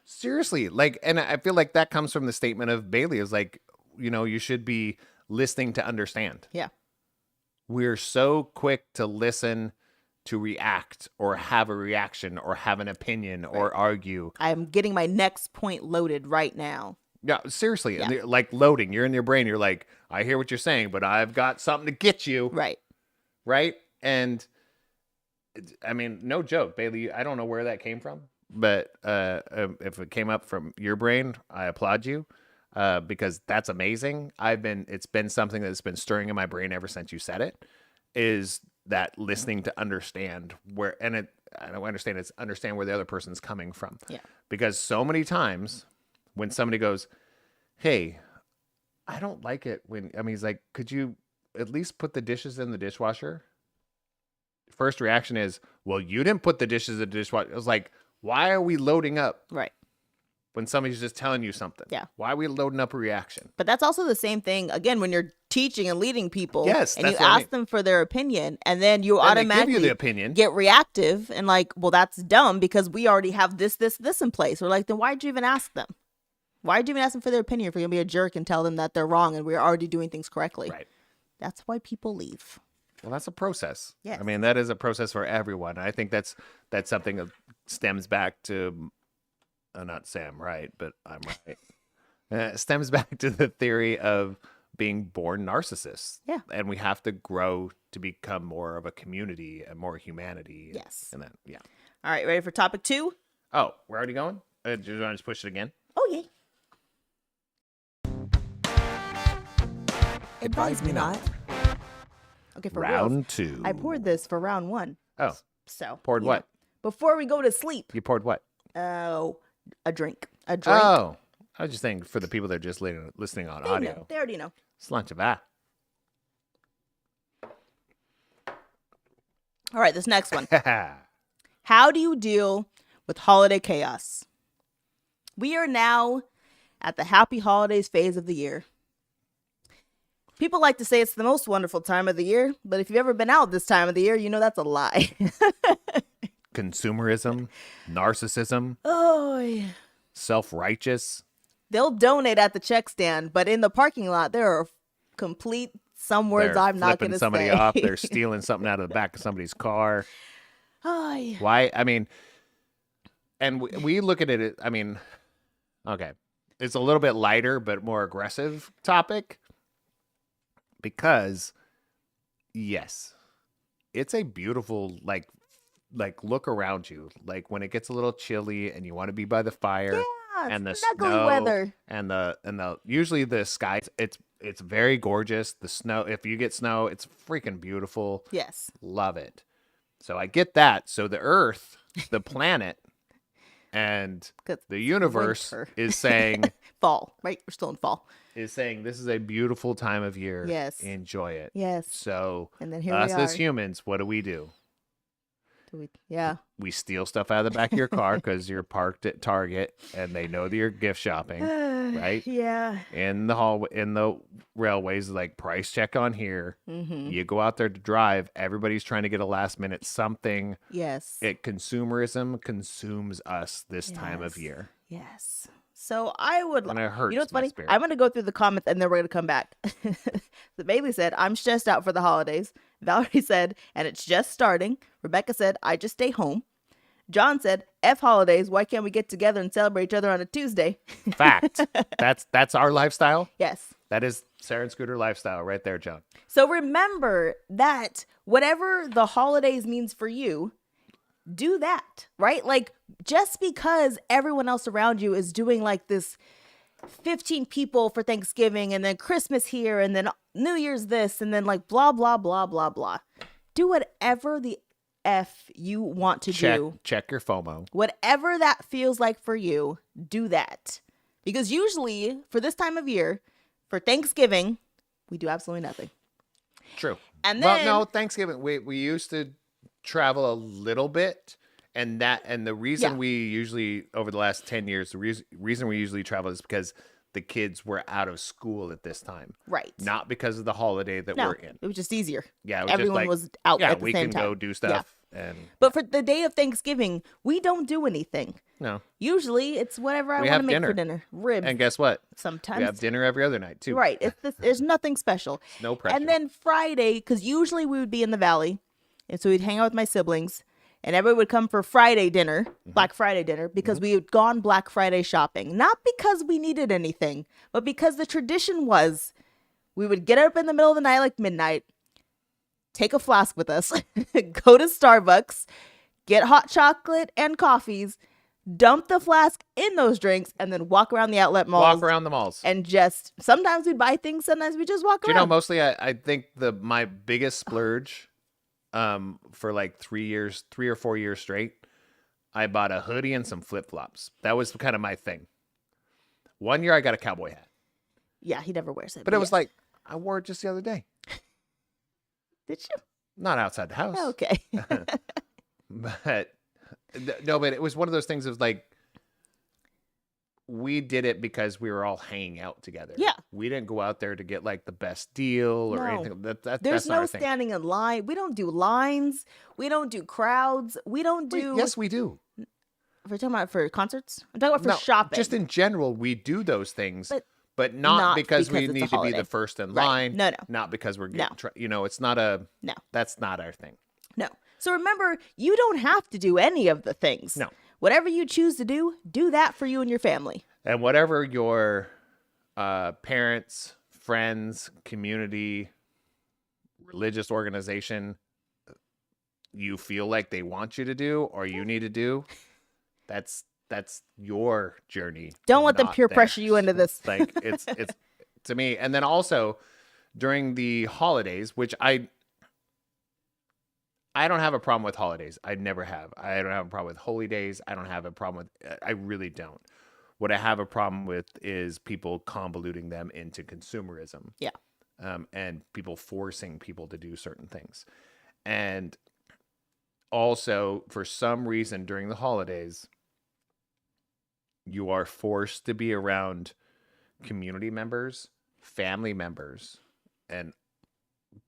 Speaker 1: Seriously, like, and I feel like that comes from the statement of Bailey is like, you should be listening to understand.
Speaker 3: Yeah.
Speaker 1: We're so quick to listen, to react, or have a reaction, or have an opinion, or argue.
Speaker 3: I'm getting my next point loaded right now.
Speaker 1: Yeah, seriously.
Speaker 3: Yeah.
Speaker 1: And they're, like loading. You're in your brain. You're like, I hear what you're saying, but I've got something to get you.
Speaker 3: Right.
Speaker 1: Right. And I mean, no joke, Bailey. I don't know where that came from, but if it came up from your brain, I applaud you because that's amazing. It's been something that's been stirring in my brain ever since you said it. Is that listening to understand where, and I don't understand. It's understand where the other person's coming from.
Speaker 3: Yeah.
Speaker 1: Because so many times when somebody goes, "Hey, I don't like it when," I mean, he's like, "Could you at least put the dishes in the dishwasher?" First reaction is, well, you didn't put the dishes in the dishwasher. I was like, why are we loading up
Speaker 3: Right.
Speaker 1: when somebody's just telling you something?
Speaker 3: Yeah.
Speaker 1: Why are we loading up a reaction?
Speaker 3: But that's also the same thing, again, when you're teaching and leading people.
Speaker 1: Yes,
Speaker 3: and you
Speaker 1: that's what I
Speaker 3: ask
Speaker 1: mean.
Speaker 3: them for their opinion, and then you
Speaker 1: And they
Speaker 3: automatically
Speaker 1: give you the opinion.
Speaker 3: get reactive and like, well, that's dumb because we already have this in place. We're like, then why'd you even ask them? Why'd you even ask them for their opinion if you're going to be a jerk and tell them that they're wrong and we're already doing things correctly?
Speaker 1: Right.
Speaker 3: That's why people leave.
Speaker 1: Well, that's a process.
Speaker 3: Yes.
Speaker 1: I mean, that is a process for everyone. I think that's something that stems back to, not say I'm right, but I'm right. It stems back to the theory of being born narcissists.
Speaker 3: Yeah.
Speaker 1: And we have to grow to become more of a community and more humanity.
Speaker 3: Yes.
Speaker 1: And then, yeah.
Speaker 3: All right, ready for topic 2?
Speaker 1: Oh, we're already going? Do you want to just push it again?
Speaker 3: Oh, yeah.
Speaker 1: Advise me not.
Speaker 3: Okay, for
Speaker 1: Round
Speaker 3: real.
Speaker 1: 2.
Speaker 3: I poured this for round 1.
Speaker 1: Oh,
Speaker 3: So
Speaker 1: poured
Speaker 3: you
Speaker 1: what?
Speaker 3: know, before we go to sleep.
Speaker 1: You poured what?
Speaker 3: Oh, a drink. A drink.
Speaker 1: Oh, I was just saying for the people that are just listening on
Speaker 3: They
Speaker 1: audio.
Speaker 3: know. They already know.
Speaker 1: Slanchava.
Speaker 3: All right, this next one. How do you deal with holiday chaos? We are now at the happy holidays phase of the year. People like to say it's the most wonderful time of the year, but if you've ever been out this time of the year, you know that's a lie.
Speaker 1: Consumerism, narcissism,
Speaker 3: Oh, yeah.
Speaker 1: self-righteous.
Speaker 3: They'll donate at the check stand, but in the parking lot, there are complete some words
Speaker 1: They're
Speaker 3: I'm not
Speaker 1: flipping
Speaker 3: going to
Speaker 1: somebody
Speaker 3: say.
Speaker 1: off. They're stealing something out of the back of somebody's car.
Speaker 3: Oh, yeah.
Speaker 1: Why? I mean, and we look at it. I mean, okay, it's a little bit lighter but more aggressive topic because, yes, it's a beautiful like look around you. Like when it gets a little chilly and you want to be by the fire.
Speaker 3: Yeah,
Speaker 1: And the
Speaker 3: it's snuggly
Speaker 1: snow
Speaker 3: weather.
Speaker 1: and the usually the sky it's very gorgeous. The snow, if you get snow, it's freaking beautiful.
Speaker 3: Yes.
Speaker 1: Love it. So I get that. So the earth, the planet, and
Speaker 3: 'Cause
Speaker 1: the universe
Speaker 3: winter.
Speaker 1: is saying
Speaker 3: Fall, right? We're still in fall.
Speaker 1: this is a beautiful time of year.
Speaker 3: Yes.
Speaker 1: Enjoy it.
Speaker 3: Yes.
Speaker 1: So
Speaker 3: And then here
Speaker 1: us
Speaker 3: we are.
Speaker 1: as humans, what do?
Speaker 3: Yeah.
Speaker 1: We steal stuff out of the back of your car because you're parked at Target and they know that you're gift shopping. Right?
Speaker 3: Yeah.
Speaker 1: In the hallway, in the railways, like price check on here.
Speaker 3: Mm-hmm.
Speaker 1: You go out there to drive. Everybody's trying to get a last minute something.
Speaker 3: Yes.
Speaker 1: Consumerism consumes us this time of
Speaker 3: Yes.
Speaker 1: year,
Speaker 3: Yes. So I would.
Speaker 1: and it hurts.
Speaker 3: You know what's
Speaker 1: my
Speaker 3: funny?
Speaker 1: spirit.
Speaker 3: I'm going to go through the comments and then we're going to come back. So Bailey said, I'm stressed out for the holidays. Valerie said, and it's just starting. Rebecca said, I just stay home. John said, F holidays. Why can't we get together and celebrate each other on a Tuesday?
Speaker 1: Fact. That's our lifestyle.
Speaker 3: Yes.
Speaker 1: That is Sarah and Scooter lifestyle right there, John.
Speaker 3: So remember that whatever the holidays means for you, do that, right? Like just because everyone else around you is doing like this 15 people for Thanksgiving and then Christmas here and then New Year's this and then like blah, blah, blah, blah, blah. Do whatever the F you want to do.
Speaker 1: Check your FOMO.
Speaker 3: Whatever that feels like for you, do that. Because usually for this time of year, for Thanksgiving, we do absolutely nothing.
Speaker 1: True.
Speaker 3: And then
Speaker 1: well, no, Thanksgiving. We used to travel a little bit, and the reason
Speaker 3: Yeah.
Speaker 1: we usually over the last 10 years, the reason we usually travel is because the kids were out of school at this time,
Speaker 3: right.
Speaker 1: not because of the holiday that
Speaker 3: No,
Speaker 1: we're in.
Speaker 3: it was just easier.
Speaker 1: Yeah, it was
Speaker 3: Everyone
Speaker 1: just like,
Speaker 3: was out
Speaker 1: yeah,
Speaker 3: at the
Speaker 1: we
Speaker 3: same
Speaker 1: can
Speaker 3: time.
Speaker 1: go do stuff, and
Speaker 3: But for the day of Thanksgiving, we don't do anything.
Speaker 1: no,
Speaker 3: Usually, it's whatever I
Speaker 1: We
Speaker 3: want
Speaker 1: have
Speaker 3: to make
Speaker 1: dinner.
Speaker 3: for dinner. Ribs,
Speaker 1: and guess what?
Speaker 3: sometimes.
Speaker 1: We have dinner every other night too.
Speaker 3: Right. There's nothing special.
Speaker 1: No pressure.
Speaker 3: And then Friday, because usually we would be in the valley, and so we'd hang out with my siblings. and everyone would come for Friday dinner, Black Friday dinner, because we had gone Black Friday shopping. Not because we needed anything, but because the tradition was we would get up in the middle of the night, like midnight, take a flask with us, go to Starbucks, get hot chocolate and coffees, dump the flask in those drinks, and then walk around the outlet malls.
Speaker 1: Walk around the malls.
Speaker 3: And just, sometimes we'd buy things, sometimes we just walk
Speaker 1: Do you
Speaker 3: around.
Speaker 1: know, mostly I think my biggest splurge for like 3 or 4 years straight, I bought a hoodie and some flip-flops. That was kind of my thing. 1 year I got a cowboy hat.
Speaker 3: Yeah, he never wears it.
Speaker 1: But it was like, I wore it just the other day.
Speaker 3: Did you?
Speaker 1: Not outside the house.
Speaker 3: Okay.
Speaker 1: But no, but it was one of those things of like, we did it because we were all hanging out together.
Speaker 3: Yeah.
Speaker 1: We didn't go out there to get like the best deal or
Speaker 3: No.
Speaker 1: anything.
Speaker 3: There's
Speaker 1: That's not
Speaker 3: no
Speaker 1: our thing.
Speaker 3: standing in line. We don't do lines. We don't do crowds. We don't do.
Speaker 1: Yes, we do.
Speaker 3: We're talking about for concerts. I'm talking about for
Speaker 1: No,
Speaker 3: shopping.
Speaker 1: Just in general, we do those things,
Speaker 3: But
Speaker 1: but not
Speaker 3: not
Speaker 1: because we
Speaker 3: because it's a
Speaker 1: need to be
Speaker 3: holiday.
Speaker 1: the first in
Speaker 3: Right.
Speaker 1: line.
Speaker 3: No, no.
Speaker 1: Not because we're
Speaker 3: No.
Speaker 1: getting, it's not a,
Speaker 3: No.
Speaker 1: that's not our thing.
Speaker 3: No. So remember, you don't have to do any of the things.
Speaker 1: No.
Speaker 3: Whatever you choose to do that for you and your family.
Speaker 1: And whatever your parents, friends, community, religious organization, you feel like they want you to do or you need to do, that's your journey.
Speaker 3: Don't let them
Speaker 1: not
Speaker 3: peer pressure you
Speaker 1: theirs.
Speaker 3: into this.
Speaker 1: Like it's to me. And then also during the holidays, which I don't have a problem with holidays. I never have. I don't have a problem with holy days. I don't have a problem with, I really don't. What I have a problem with is people convoluting them into consumerism.
Speaker 3: Yeah.
Speaker 1: And people forcing people to do certain things. And also, for some reason during the holidays, you are forced to be around community members, family members, and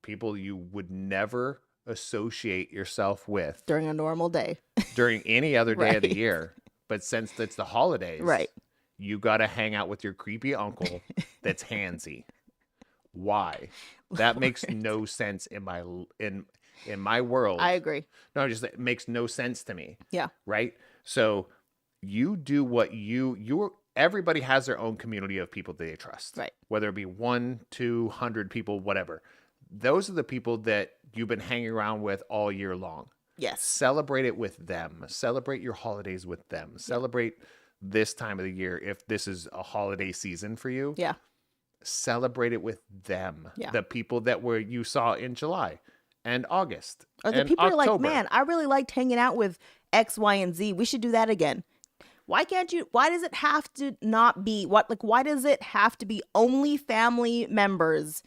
Speaker 1: people you would never associate yourself with
Speaker 3: During a normal day.
Speaker 1: during any other day of the
Speaker 3: Right.
Speaker 1: year. But since it's the holidays,
Speaker 3: Right.
Speaker 1: you got to hang out with your creepy uncle that's handsy. Why? That makes no sense in my world.
Speaker 3: I agree.
Speaker 1: No, just it makes no sense to me.
Speaker 3: Yeah.
Speaker 1: Right? So you do what everybody has their own community of people they trust.
Speaker 3: Right.
Speaker 1: Whether it be 1, 200 people, whatever. Those are the people that you've been hanging around with all year long.
Speaker 3: Yes.
Speaker 1: Celebrate it with them. Celebrate your holidays with them. Celebrate this time of the year if this is a holiday season for you.
Speaker 3: Yeah.
Speaker 1: Celebrate it with them.
Speaker 3: Yeah.
Speaker 1: The people that you saw in July and August.
Speaker 3: Or the
Speaker 1: and
Speaker 3: people are like,
Speaker 1: October.
Speaker 3: man, I really liked hanging out with X, Y, and Z. We should do that again. Why does it have to not be why does it have to be only family members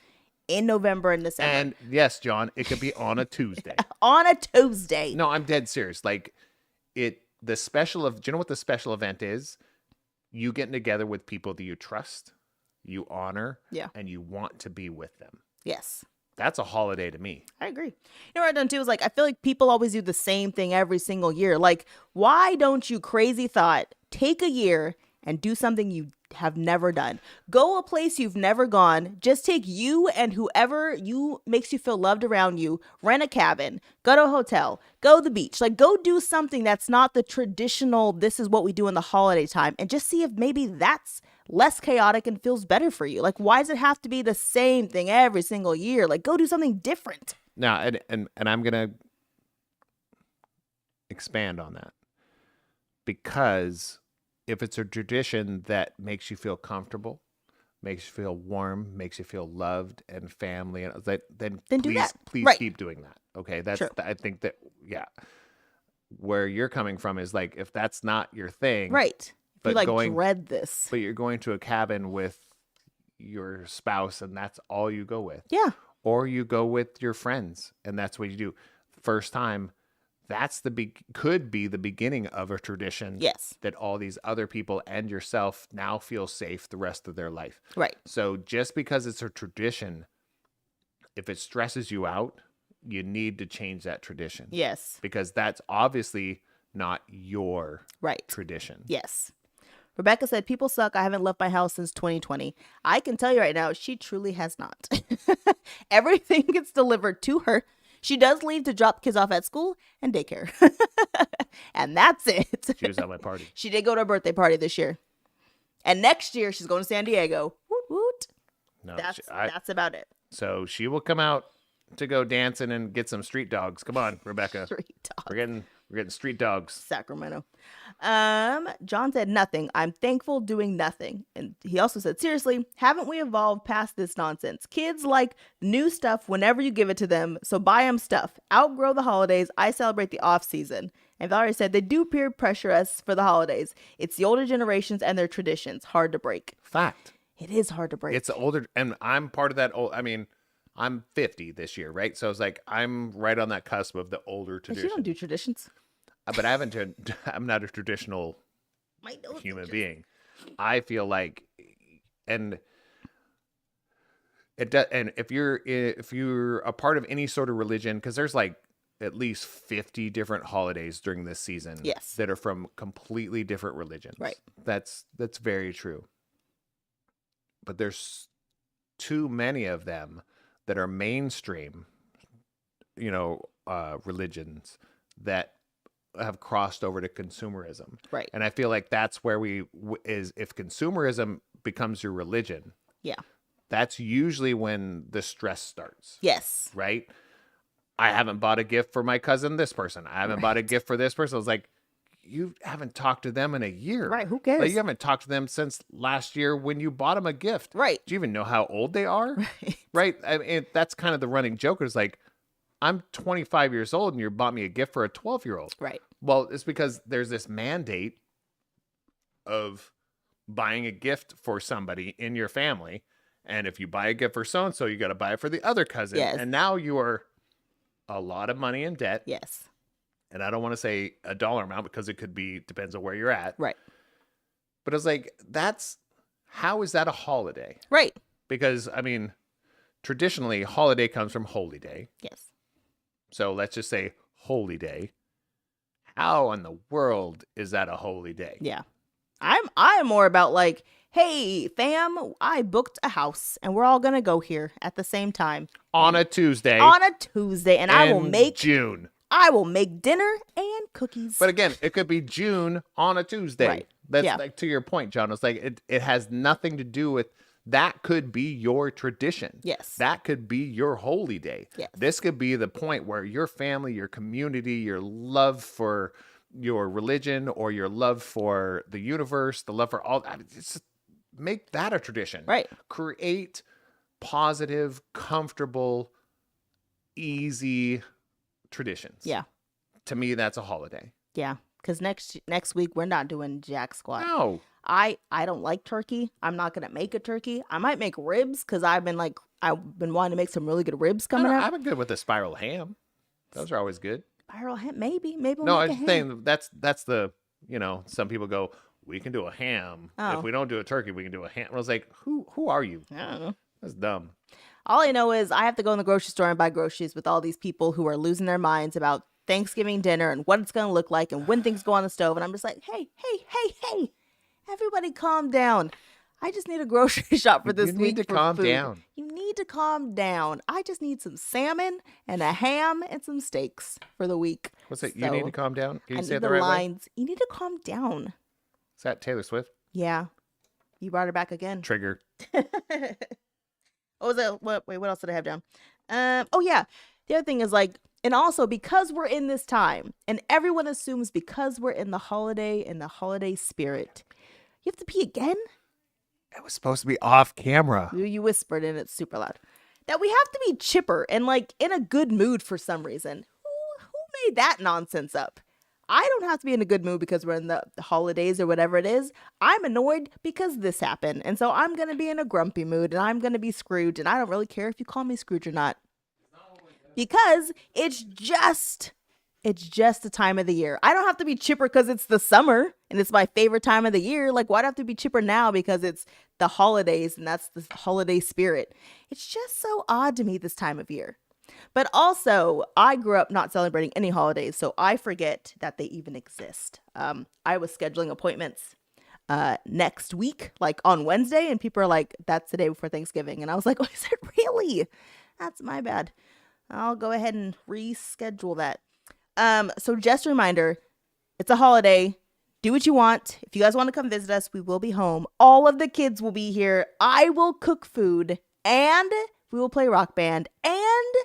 Speaker 3: in November and December?
Speaker 1: And yes, John, it could be on a Tuesday.
Speaker 3: On a Tuesday.
Speaker 1: No, I'm dead serious. Like do you know what the special event is? You getting together with people that you trust, you honor,
Speaker 3: Yeah.
Speaker 1: and you want to be with them.
Speaker 3: Yes.
Speaker 1: That's a holiday to me.
Speaker 3: I agree. You know what I've done too is I feel like people always do the same thing every single year. Like, why don't you, crazy thought, take a year and do something you have never done? Go a place you've never gone. Just take you and whoever makes you feel loved around you. Rent a cabin. Go to a hotel. Go to the beach. Go do something that's not the traditional, this is what we do in the holiday time. And just see if maybe that's less chaotic and feels better for you. Why does it have to be the same thing every single year? Go do something different.
Speaker 1: Now, and I'm gonna expand on that, because if it's a tradition that makes you feel comfortable, makes you feel warm, makes you feel loved and family, and then
Speaker 3: do
Speaker 1: please,
Speaker 3: that.
Speaker 1: please
Speaker 3: Right.
Speaker 1: keep doing that. Okay, that's
Speaker 3: Sure.
Speaker 1: I think that where you're coming from is if that's not your thing,
Speaker 3: Right. If
Speaker 1: But
Speaker 3: you dread this.
Speaker 1: but you're going to a cabin with your spouse and that's all you go with.
Speaker 3: Yeah.
Speaker 1: Or you go with your friends and that's what you do. First time, that's could be the beginning of a tradition.
Speaker 3: Yes.
Speaker 1: That all these other people and yourself now feel safe the rest of their life.
Speaker 3: Right.
Speaker 1: So just because it's a tradition, if it stresses you out, you need to change that tradition.
Speaker 3: Yes.
Speaker 1: Because that's obviously not your
Speaker 3: Right.
Speaker 1: tradition.
Speaker 3: Yes. Rebecca said, people suck. I haven't left my house since 2020. I can tell you right now, she truly has not. Everything gets delivered to her. She does leave to drop kids off at school and daycare. And that's it.
Speaker 1: She was at my party.
Speaker 3: She did go to her birthday party this year. And next year, she's going to San Diego. Woot woot.
Speaker 1: No,
Speaker 3: That's about it.
Speaker 1: So she will come out to go dancing and get some street dogs. Come on, Rebecca.
Speaker 3: Street dog.
Speaker 1: We're getting street dogs.
Speaker 3: Sacramento. John said nothing. I'm thankful doing nothing. And he also said, seriously, haven't we evolved past this nonsense? Kids like new stuff whenever you give it to them. So buy them stuff. Outgrow the holidays. I celebrate the off season. And Valerie said they do peer pressure us for the holidays. It's the older generations and their traditions. Hard to break.
Speaker 1: Fact.
Speaker 3: It is hard to break.
Speaker 1: It's the older, and I'm part of that. I'm 50 this year, right? So it's like I'm right on that cusp of the older
Speaker 3: But
Speaker 1: tradition.
Speaker 3: you don't do traditions.
Speaker 1: But I'm not a traditional human being. I feel like, and it does. And if you're a part of any sort of religion, because there's like at least 50 different holidays during this season,
Speaker 3: Yes,
Speaker 1: that are from completely different religions.
Speaker 3: Right.
Speaker 1: That's very true. But there's too many of them that are mainstream, religions that have crossed over to consumerism.
Speaker 3: Right.
Speaker 1: And I feel like that's where if consumerism becomes your religion,
Speaker 3: Yeah.
Speaker 1: that's usually when the stress starts.
Speaker 3: Yes.
Speaker 1: Right. I haven't bought a gift for my cousin, this person. I haven't bought a gift for this person. I was like, you haven't talked to them in a year.
Speaker 3: Right. Who cares?
Speaker 1: Like, you haven't talked to them since last year when you bought them a gift.
Speaker 3: Right.
Speaker 1: Do you even know how old they are? Right. I mean, that's kind of the running joke. It's like, I'm 25 years old and you bought me a gift for a 12-year-old.
Speaker 3: Right.
Speaker 1: Well, it's because there's this mandate of buying a gift for somebody in your family. And if you buy a gift for so-and-so, you got to buy it for the other cousin.
Speaker 3: Yes.
Speaker 1: And now you are a lot of money in debt.
Speaker 3: Yes.
Speaker 1: And I don't want to say a dollar amount because it could be, depends on where you're at.
Speaker 3: Right.
Speaker 1: But it's like, how is that a holiday?
Speaker 3: Right.
Speaker 1: Because, I mean, traditionally, holiday comes from holy day.
Speaker 3: Yes.
Speaker 1: So let's just say holy day. How in the world is that a holy day?
Speaker 3: Yeah. I'm more about like, hey, fam, I booked a house and we're all going to go here at the same time.
Speaker 1: On a Tuesday.
Speaker 3: And I will make
Speaker 1: June.
Speaker 3: I will make dinner and cookies.
Speaker 1: But again, it could be June on a Tuesday.
Speaker 3: Right.
Speaker 1: That's
Speaker 3: Yeah.
Speaker 1: like to your point, John. It's like it has nothing to do with that. Could be your tradition.
Speaker 3: Yes.
Speaker 1: That could be your holy day.
Speaker 3: Yes.
Speaker 1: This could be the point where your family, your community, your love for your religion or your love for the universe, the love for all, just make that a tradition.
Speaker 3: Right.
Speaker 1: Create positive, comfortable, easy traditions.
Speaker 3: Yeah.
Speaker 1: To me, that's a holiday.
Speaker 3: Yeah. Because next week we're not doing jack squat.
Speaker 1: No.
Speaker 3: I don't like turkey. I'm not gonna make a turkey. I might make ribs because I've been wanting to make some really good ribs coming up.
Speaker 1: I'm good with the spiral ham. Those are always good.
Speaker 3: Spiral ham, maybe we'll
Speaker 1: No,
Speaker 3: make a
Speaker 1: I'm
Speaker 3: ham.
Speaker 1: saying that's the, some people go, we can do a ham.
Speaker 3: Oh.
Speaker 1: If we don't do a turkey, we can do a ham. I was like, who are you?
Speaker 3: I don't know.
Speaker 1: That's dumb.
Speaker 3: All I know is I have to go in the grocery store and buy groceries with all these people who are losing their minds about Thanksgiving dinner and what it's going to look like and when things go on the stove. And I'm just like, hey, everybody calm down. I just need a grocery shop for this
Speaker 1: You
Speaker 3: week.
Speaker 1: need to
Speaker 3: for
Speaker 1: calm
Speaker 3: food.
Speaker 1: down.
Speaker 3: You need to calm down. I just need some salmon and a ham and some steaks for the week.
Speaker 1: What's it? You need to calm down? Can
Speaker 3: I
Speaker 1: you say
Speaker 3: need
Speaker 1: it the
Speaker 3: the
Speaker 1: right way?
Speaker 3: lines. You need to calm down.
Speaker 1: Is that Taylor Swift?
Speaker 3: Yeah. You brought her back again.
Speaker 1: Trigger.
Speaker 3: What was that? What else did I have down? Oh yeah. The other thing is like, and also because we're in this time, and everyone assumes because we're in the holiday spirit, you have to pee again.
Speaker 1: It was supposed to be off camera.
Speaker 3: You whispered and it's super loud. That we have to be chipper and like in a good mood for some reason. Who made that nonsense up? I don't have to be in a good mood because we're in the holidays or whatever it is. I'm annoyed because this happened. And so I'm going to be in a grumpy mood and I'm going to be Scrooge. And I don't really care if you call me Scrooge or not. Because it's just the time of the year. I don't have to be chipper because it's the summer and it's my favorite time of the year. Like, why do I have to be chipper now because it's the holidays and that's the holiday spirit? It's just so odd to me this time of year. But also, I grew up not celebrating any holidays, so I forget that they even exist. I was scheduling appointments next week, like on Wednesday, and people are like, that's the day before Thanksgiving. And I was like, oh, is it really? That's my bad. I'll go ahead and reschedule that. So just a reminder, it's a holiday. Do what you want. If you guys want to come visit us, we will be home. All of the kids will be here. I will cook food, and we will play Rock Band, and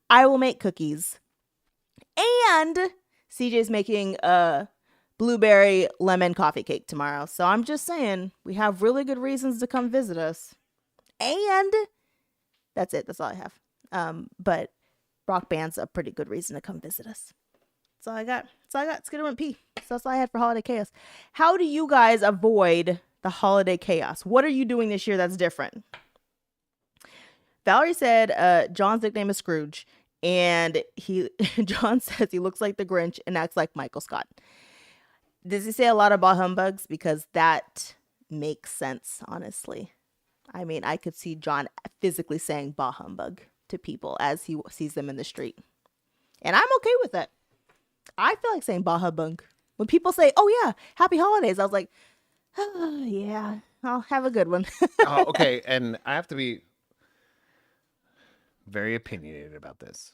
Speaker 3: I will make cookies. And CJ's making a blueberry lemon coffee cake tomorrow. So I'm just saying, we have really good reasons to come visit us. And that's it. That's all I have. But Rock Band's a pretty good reason to come visit us. That's all I got. It's gonna pee. So that's all I had for holiday chaos. How do you guys avoid the holiday chaos? What are you doing this year that's different? Valerie said John's nickname is Scrooge, and John says he looks like the Grinch and acts like Michael Scott. Does he say a lot of bah humbugs? Because that makes sense, honestly. I mean, I could see John physically saying bah humbug to people as he sees them in the street. And I'm okay with that. I feel like saying bah humbug. When people say, oh yeah, happy holidays, I was like, oh yeah, I'll have a good one.
Speaker 1: Oh, okay, and I have to be very opinionated about this.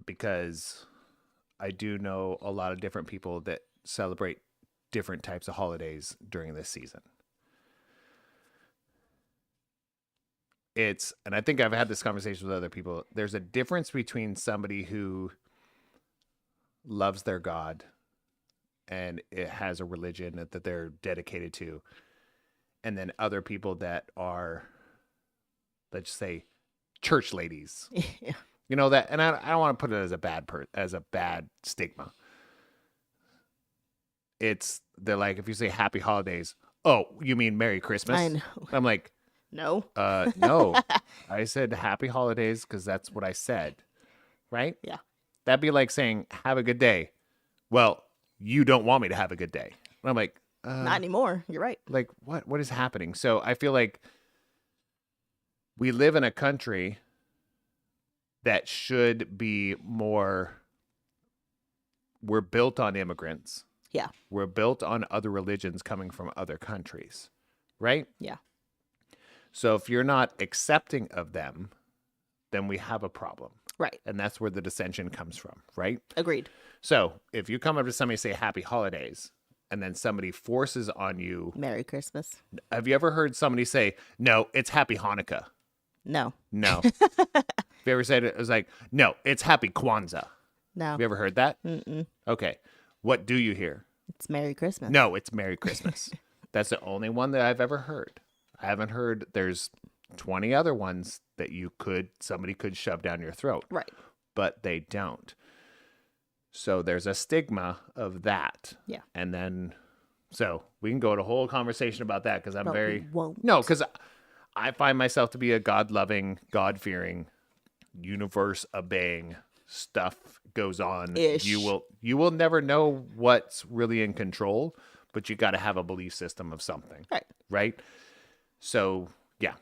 Speaker 1: Because I do know a lot of different people that celebrate different types of holidays during this season. And I think I've had this conversation with other people. There's a difference between somebody who loves their God and it has a religion that they're dedicated to, and then other people that are, let's say, church ladies.
Speaker 3: Yeah.
Speaker 1: You know that, and I don't want to put it as a bad stigma. They're like, if you say Happy Holidays, oh, you mean Merry Christmas?
Speaker 3: I know.
Speaker 1: I'm like,
Speaker 3: No.
Speaker 1: no. I said Happy Holidays because that's what I said, right?
Speaker 3: Yeah.
Speaker 1: That'd be like saying Have a good day. Well, you don't want me to have a good day. And I'm like,
Speaker 3: Not anymore. You're right.
Speaker 1: like what is happening? So I feel like we live in a country that should be more, we're built on immigrants.
Speaker 3: Yeah.
Speaker 1: We're built on other religions coming from other countries, right?
Speaker 3: Yeah.
Speaker 1: So if you're not accepting of them, then we have a problem.
Speaker 3: Right.
Speaker 1: And that's where the dissension comes from, right?
Speaker 3: Agreed.
Speaker 1: So if you come up to somebody and say Happy Holidays, and then somebody forces on you,
Speaker 3: Merry Christmas.
Speaker 1: have you ever heard somebody say, no, it's Happy Hanukkah?
Speaker 3: No.
Speaker 1: No. Have you ever said it? It was like, no, it's Happy Kwanzaa.
Speaker 3: No.
Speaker 1: Have you ever heard that?
Speaker 3: Mm-mm.
Speaker 1: Okay. What do you hear?
Speaker 3: It's Merry Christmas.
Speaker 1: No, it's Merry Christmas. That's the only one that I've ever heard. I haven't heard, there's 20 other ones that somebody could shove down your throat.
Speaker 3: Right.
Speaker 1: But they don't. So there's a stigma of that.
Speaker 3: Yeah.
Speaker 1: And then, so we can go to a whole conversation about that because I'm
Speaker 3: But
Speaker 1: very,
Speaker 3: we won't.
Speaker 1: no, because I find myself to be a God-loving, God-fearing, universe-obeying, stuff goes on.
Speaker 3: Ish.
Speaker 1: You will never know what's really in control, but you got to have a belief system of something.
Speaker 3: Right.
Speaker 1: Right? So, yeah.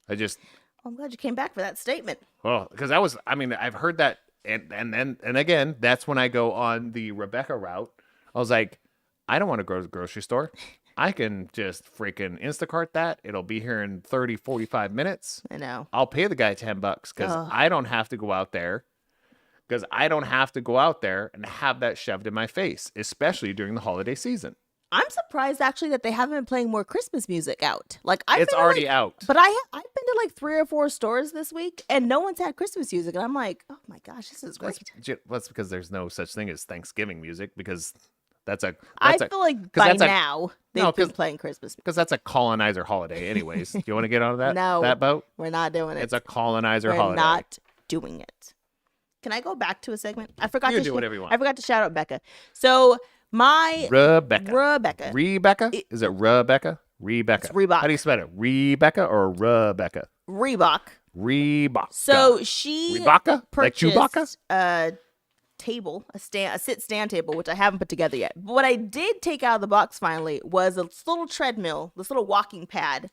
Speaker 3: I'm glad you came back for that statement.
Speaker 1: Well, because I've heard that, and again, that's when I go on the Rebecca route. I was like, I don't want to go to the grocery store. I can just freaking Instacart that. It'll be here in 30, 45 minutes.
Speaker 3: I know.
Speaker 1: I'll pay the guy $10 because I don't have to go out there. Because I don't have to go out there and have that shoved in my face, especially during the holiday season.
Speaker 3: I'm surprised actually that they haven't been playing more Christmas music out. Like
Speaker 1: It's already out.
Speaker 3: But I've been to like 3 or 4 stores this week, and no one's had Christmas music, and I'm like, oh my gosh, this is great.
Speaker 1: That's because there's no such thing as Thanksgiving music because
Speaker 3: I feel like by now they've been playing Christmas music.
Speaker 1: Because that's a colonizer holiday, anyways. Do you want to get on that?
Speaker 3: No,
Speaker 1: that boat?
Speaker 3: We're not doing it.
Speaker 1: It's a colonizer
Speaker 3: We're
Speaker 1: holiday.
Speaker 3: not doing it. Can I go back to a segment? I forgot
Speaker 1: You
Speaker 3: to
Speaker 1: do whatever you want.
Speaker 3: I forgot to shout out Becca. So my
Speaker 1: Rebecca.
Speaker 3: Rebecca.
Speaker 1: Is it Rebecca? Rebecca.
Speaker 3: It's Reebok.
Speaker 1: How do you spell it? Rebecca or Rebecca?
Speaker 3: Reebok.
Speaker 1: Reebok.
Speaker 3: So she
Speaker 1: Rebecca? Like Chewbacca?
Speaker 3: purchased a table, a sit-stand table, which I haven't put together yet. But what I did take out of the box finally was a little treadmill, this little walking pad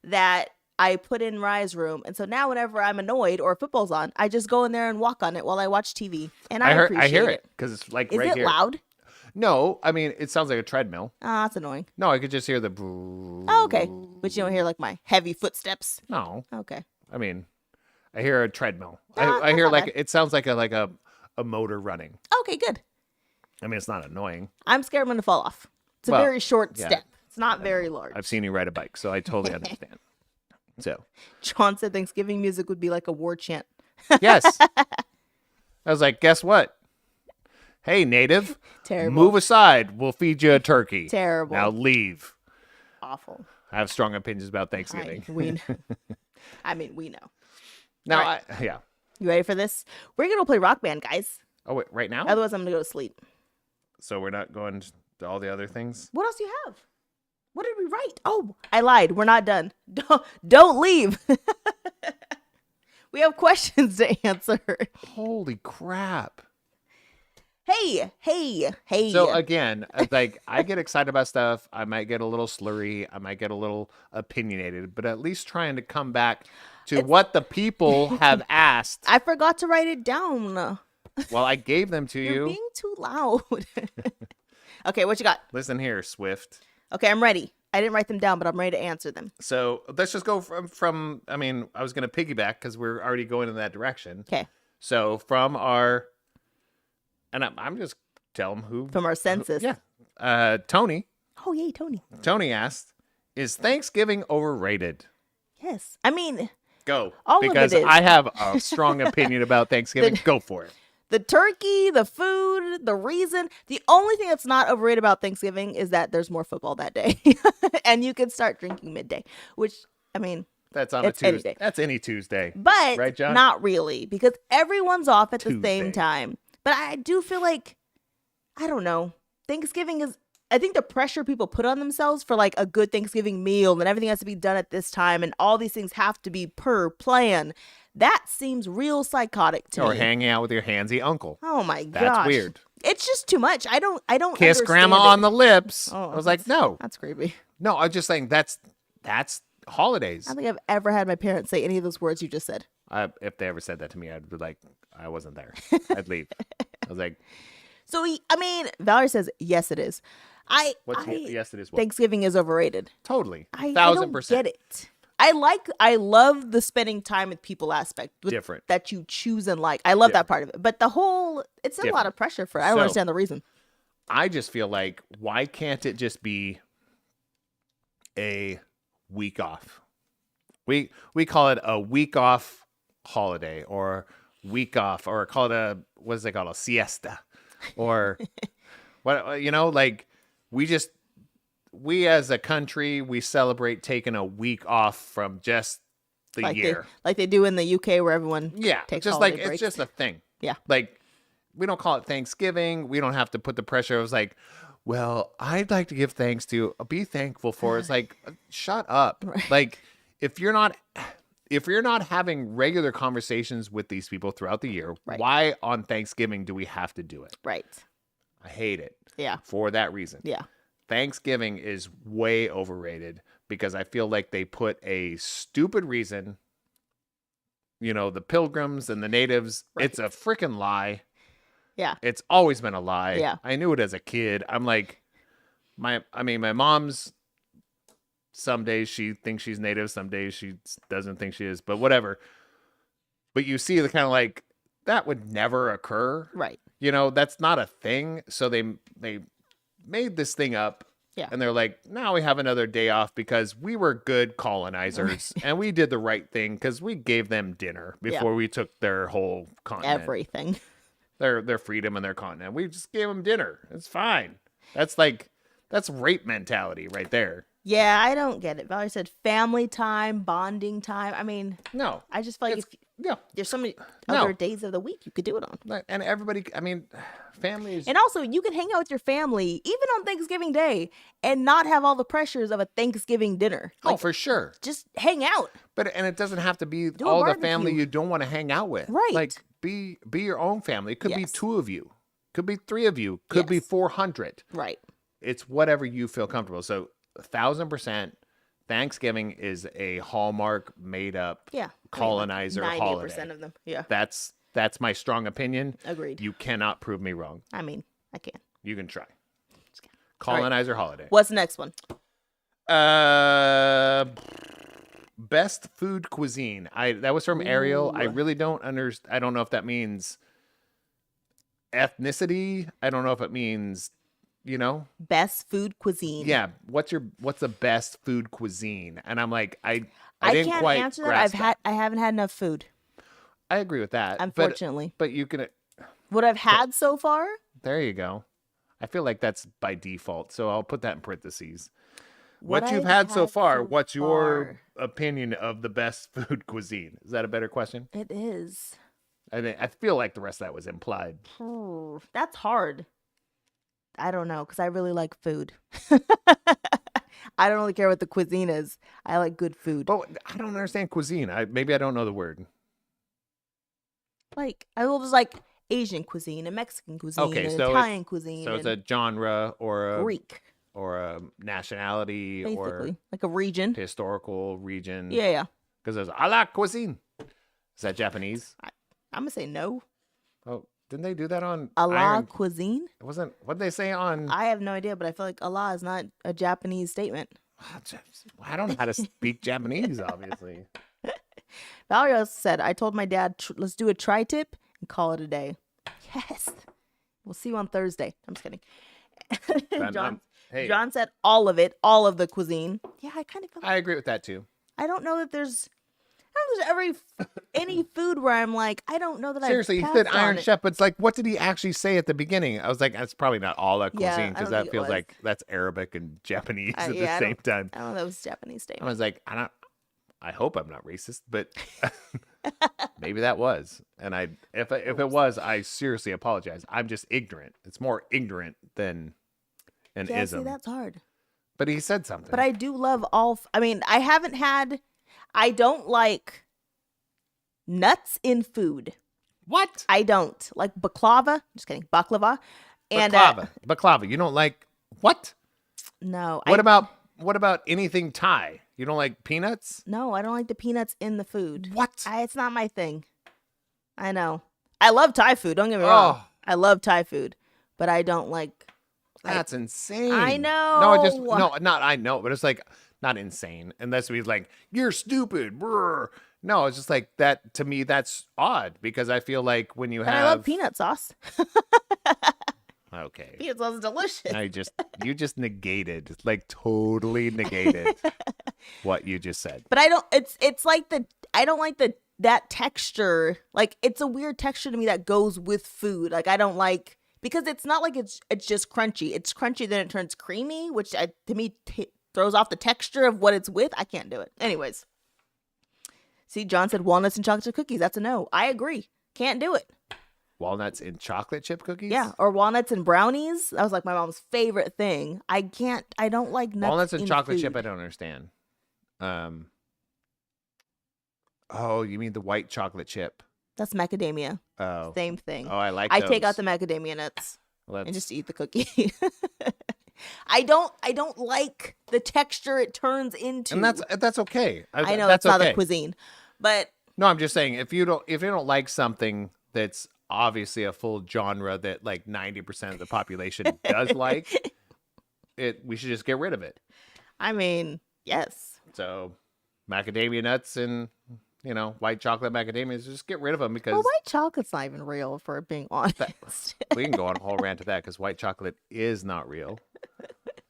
Speaker 3: that I put in Rye's room. And so now whenever I'm annoyed or football's on, I just go in there and walk on it while I watch TV. And I
Speaker 1: hear it because it's like
Speaker 3: Is
Speaker 1: right
Speaker 3: it
Speaker 1: here.
Speaker 3: loud?
Speaker 1: No, I mean, it sounds like a treadmill.
Speaker 3: Ah, that's annoying.
Speaker 1: No, I could just hear the.
Speaker 3: Oh, okay. But you don't hear like my heavy footsteps.
Speaker 1: No,
Speaker 3: Okay.
Speaker 1: I mean, I hear a treadmill.
Speaker 3: Ah,
Speaker 1: I hear
Speaker 3: that's not
Speaker 1: like it sounds like a motor running.
Speaker 3: Okay, good.
Speaker 1: I mean, it's not annoying.
Speaker 3: I'm scared I'm going to fall off. It's a
Speaker 1: Well,
Speaker 3: very short
Speaker 1: yeah.
Speaker 3: step. It's not very large.
Speaker 1: I've seen you ride a bike, so I totally understand. So,
Speaker 3: John said Thanksgiving music would be like a war chant.
Speaker 1: yes. I was like, guess what? Hey, native.
Speaker 3: Terrible.
Speaker 1: Move aside. We'll feed you a turkey.
Speaker 3: Terrible.
Speaker 1: Now leave.
Speaker 3: Awful.
Speaker 1: I have strong opinions about Thanksgiving.
Speaker 3: I mean, we know.
Speaker 1: Now,
Speaker 3: Right.
Speaker 1: yeah.
Speaker 3: You ready for this? We're going to play Rock Band, guys.
Speaker 1: Oh, wait, right now?
Speaker 3: Otherwise, I'm going to go to sleep.
Speaker 1: So we're not going to all the other things?
Speaker 3: What else do you have? What did we write? Oh, I lied. We're not done. Don't leave. We have questions to answer.
Speaker 1: Holy crap.
Speaker 3: Hey.
Speaker 1: So again, like I get excited about stuff. I might get a little slurry. I might get a little opinionated, but at least trying to come back to what the people have asked.
Speaker 3: I forgot to write it down.
Speaker 1: Well, I gave them to
Speaker 3: You're
Speaker 1: you.
Speaker 3: being too loud. Okay, what you got?
Speaker 1: Listen here, Swift.
Speaker 3: Okay, I'm ready. I didn't write them down, but I'm ready to answer them.
Speaker 1: So let's just go from I mean, I was going to piggyback because we're already going in that direction.
Speaker 3: Okay.
Speaker 1: So from our, and I'm just tell them who.
Speaker 3: From our census.
Speaker 1: Yeah. Tony.
Speaker 3: Oh, yay, Tony.
Speaker 1: Tony asked, is Thanksgiving overrated?
Speaker 3: Yes. I mean,
Speaker 1: Go.
Speaker 3: All of it
Speaker 1: because
Speaker 3: is.
Speaker 1: I have a strong opinion about Thanksgiving. Go for it.
Speaker 3: the turkey, the food, the reason. The only thing that's not overrated about Thanksgiving is that there's more football that day. And you can start drinking midday, which, I mean,
Speaker 1: That's on a
Speaker 3: It's any
Speaker 1: Tuesday.
Speaker 3: day.
Speaker 1: That's any Tuesday.
Speaker 3: but
Speaker 1: Right, John?
Speaker 3: not really because everyone's off at the same
Speaker 1: Tuesday.
Speaker 3: time. But I do feel like, I don't know, Thanksgiving is, I think the pressure people put on themselves for like a good Thanksgiving meal and everything has to be done at this time and all these things have to be per plan. That seems real psychotic to
Speaker 1: Or
Speaker 3: me.
Speaker 1: hanging out with your handsy uncle.
Speaker 3: Oh my gosh.
Speaker 1: That's weird.
Speaker 3: It's just too much. I don't
Speaker 1: Kiss
Speaker 3: understand
Speaker 1: grandma
Speaker 3: it.
Speaker 1: on the lips.
Speaker 3: Oh,
Speaker 1: I was like, no.
Speaker 3: That's creepy.
Speaker 1: No, I'm just saying that's holidays.
Speaker 3: I don't think I've ever had my parents say any of those words you just said.
Speaker 1: If they ever said that to me, I'd be like, I wasn't there. I'd leave. I was like,
Speaker 3: So, I mean, Valerie says, yes, it is.
Speaker 1: yes, it is. What?
Speaker 3: Thanksgiving is overrated.
Speaker 1: Totally.
Speaker 3: I
Speaker 1: 1,000%.
Speaker 3: don't get it. I love the spending time with people aspect.
Speaker 1: Different.
Speaker 3: That you choose and like. I love that part of it. But the whole, it's a lot of pressure for it. I don't
Speaker 1: So-
Speaker 3: understand the reason.
Speaker 1: I just feel like, why can't it just be a week off? We call it a week off holiday or week off, or call it what is it called? A siesta, or what, like we as a country, we celebrate taking a week off from just the
Speaker 3: Like
Speaker 1: year.
Speaker 3: they do in the UK where everyone
Speaker 1: Yeah,
Speaker 3: takes
Speaker 1: just like
Speaker 3: holiday breaks.
Speaker 1: it's just a thing.
Speaker 3: Yeah.
Speaker 1: Like we don't call it Thanksgiving. We don't have to put the pressure. It was like, well, I'd like to give thanks to, be thankful for. It's like, shut up.
Speaker 3: Right.
Speaker 1: Like if you're not having regular conversations with these people throughout the year,
Speaker 3: Right.
Speaker 1: why on Thanksgiving do we have to do it?
Speaker 3: Right.
Speaker 1: I hate it
Speaker 3: Yeah.
Speaker 1: for that reason.
Speaker 3: Yeah.
Speaker 1: Thanksgiving is way overrated because I feel like they put a stupid reason. The pilgrims and the natives,
Speaker 3: Right.
Speaker 1: it's a freaking lie.
Speaker 3: Yeah.
Speaker 1: It's always been a lie.
Speaker 3: Yeah.
Speaker 1: I knew it as a kid. I'm like, my mom's, some days she thinks she's native, some days she doesn't think she is, but whatever. But you see the kind of like, that would never occur.
Speaker 3: Right.
Speaker 1: That's not a thing. So they made this thing up.
Speaker 3: Yeah.
Speaker 1: And they're like, now we have another day off because we were good colonizers and we did the right thing because we gave them dinner before we took their whole continent.
Speaker 3: Everything.
Speaker 1: Their freedom and their continent. We just gave them dinner. It's fine. That's rape mentality right there.
Speaker 3: Yeah, I don't get it. Valerie said family time, bonding time. I mean,
Speaker 1: No.
Speaker 3: I just feel like
Speaker 1: Yeah.
Speaker 3: there's so many
Speaker 1: No.
Speaker 3: other days of the week you could do it on.
Speaker 1: And everybody, I mean, families.
Speaker 3: And also, you can hang out with your family even on Thanksgiving Day and not have all the pressures of a Thanksgiving dinner.
Speaker 1: Oh, for sure.
Speaker 3: Just hang out.
Speaker 1: And it doesn't have to be
Speaker 3: Do a
Speaker 1: all the
Speaker 3: barbecue.
Speaker 1: family you don't want to hang out with.
Speaker 3: Right.
Speaker 1: Like be your own family. It could be
Speaker 3: Yes.
Speaker 1: 2 of you. Could be 3 of you. Could be
Speaker 3: Yes.
Speaker 1: 400.
Speaker 3: Right.
Speaker 1: It's whatever you feel comfortable. So 1,000%, Thanksgiving is a Hallmark made up
Speaker 3: Yeah.
Speaker 1: colonizer
Speaker 3: 90%
Speaker 1: holiday.
Speaker 3: of them. Yeah.
Speaker 1: That's my strong opinion.
Speaker 3: Agreed.
Speaker 1: You cannot prove me wrong.
Speaker 3: I mean, I can.
Speaker 1: You can try.
Speaker 3: kidding.
Speaker 1: Colonizer holiday.
Speaker 3: What's the next one?
Speaker 1: best food cuisine. That was from Ariel. I
Speaker 3: Ooh.
Speaker 1: really don't understand. I don't know if that means ethnicity. I don't know if it means,
Speaker 3: Best food cuisine.
Speaker 1: yeah. What's the best food cuisine? And I'm like, I
Speaker 3: I
Speaker 1: didn't
Speaker 3: can't
Speaker 1: quite
Speaker 3: answer that.
Speaker 1: grasp
Speaker 3: I haven't had enough food,
Speaker 1: I agree with that.
Speaker 3: unfortunately.
Speaker 1: But you can.
Speaker 3: What I've had so far,
Speaker 1: There you go. I feel like that's by default, so I'll put that in parentheses. What you've
Speaker 3: I've
Speaker 1: had so far,
Speaker 3: so
Speaker 1: what's your
Speaker 3: far.
Speaker 1: opinion of the best food cuisine? Is that a better question?
Speaker 3: It is.
Speaker 1: I feel like the rest of that was implied.
Speaker 3: That's hard. I don't know, because I really like food. I don't really care what the cuisine is. I like good food.
Speaker 1: But I don't understand cuisine. Maybe I don't know the word.
Speaker 3: Like, I was like Asian cuisine and Mexican cuisine
Speaker 1: Okay,
Speaker 3: and
Speaker 1: so
Speaker 3: Italian cuisine.
Speaker 1: So it's
Speaker 3: and
Speaker 1: a genre or a
Speaker 3: Greek,
Speaker 1: nationality
Speaker 3: basically.
Speaker 1: or
Speaker 3: Like a region.
Speaker 1: historical region.
Speaker 3: Yeah.
Speaker 1: Because there's a la cuisine. Is that Japanese?
Speaker 3: I'm going to say no.
Speaker 1: Oh, didn't they do that on
Speaker 3: Allah cuisine?
Speaker 1: It wasn't. What did they say on?
Speaker 3: I have no idea, but I feel like Allah is not a Japanese statement.
Speaker 1: I don't know how to speak Japanese, obviously.
Speaker 3: Valerio said, I told my dad, let's do a tri-tip and call it a day. Yes. We'll see you on Thursday. I'm just kidding.
Speaker 1: Hey,
Speaker 3: John said all of it, all of the cuisine. Yeah, I kind of feel like,
Speaker 1: I agree with that too.
Speaker 3: I don't know that there's any food where I'm like, I don't know that
Speaker 1: Seriously, he said Iron Chef, but it's like, what did he actually say at the beginning? I was like, that's probably not all that
Speaker 3: Yeah,
Speaker 1: cuisine
Speaker 3: I
Speaker 1: because
Speaker 3: don't
Speaker 1: that
Speaker 3: think it
Speaker 1: feels
Speaker 3: was.
Speaker 1: like that's Arabic and Japanese at the
Speaker 3: I
Speaker 1: same time.
Speaker 3: don't know that was Japanese
Speaker 1: I
Speaker 3: statement.
Speaker 1: was like, I hope I'm not racist, but maybe that was. And if it was, I seriously apologize. I'm just ignorant. It's more ignorant than an
Speaker 3: Yeah,
Speaker 1: ism.
Speaker 3: see, that's hard.
Speaker 1: But he said something.
Speaker 3: But I do love I mean, I don't like nuts in food.
Speaker 1: What?
Speaker 3: I don't like baklava. Just kidding, baklava. And
Speaker 1: Baklava. You don't like what?
Speaker 3: no,
Speaker 1: What about anything Thai? You don't like peanuts?
Speaker 3: No, I don't like the peanuts in the food.
Speaker 1: What?
Speaker 3: It's not my thing. I know. I love Thai food. Don't get me wrong. I love Thai food, but I don't like.
Speaker 1: That's insane.
Speaker 3: I know.
Speaker 1: Not I know, but it's like not insane. Unless he's like, you're stupid. Brr. No, it's just like that. To me, that's odd because I feel like when you
Speaker 3: But
Speaker 1: have.
Speaker 3: I love peanut sauce.
Speaker 1: Okay.
Speaker 3: Peanut sauce is delicious.
Speaker 1: You just negated, like totally negated what you just said.
Speaker 3: But I don't. It's like I don't like that texture. Like it's a weird texture to me that goes with food. Like I don't like because it's not like it's just crunchy. It's crunchy, then it turns creamy, which to me throws off the texture of what it's with. I can't do it. Anyways. See, John said walnuts and chocolate chip cookies. That's a no. I agree. Can't do it.
Speaker 1: Walnuts in chocolate chip cookies?
Speaker 3: Yeah, or walnuts and brownies. That was like my mom's favorite thing. I don't like nuts
Speaker 1: Walnuts and
Speaker 3: in
Speaker 1: chocolate
Speaker 3: food.
Speaker 1: chip, I don't understand. Oh, you mean the white chocolate chip?
Speaker 3: That's macadamia.
Speaker 1: Oh.
Speaker 3: Same thing.
Speaker 1: Oh, I like
Speaker 3: I
Speaker 1: those.
Speaker 3: take out the macadamia nuts
Speaker 1: Well,
Speaker 3: and just eat the cookie. I don't like the texture it turns into.
Speaker 1: And that's okay.
Speaker 3: I know
Speaker 1: that's
Speaker 3: it's not
Speaker 1: okay.
Speaker 3: a cuisine, but
Speaker 1: No, I'm just saying if you don't like something that's obviously a full genre that like 90% of the population does like, we should just get rid of it.
Speaker 3: I mean, yes.
Speaker 1: So, macadamia nuts and white chocolate macadamias, just get rid of them because
Speaker 3: Well, white chocolate's not even real, if we're being honest.
Speaker 1: we can go on a whole rant of that because white chocolate is not real.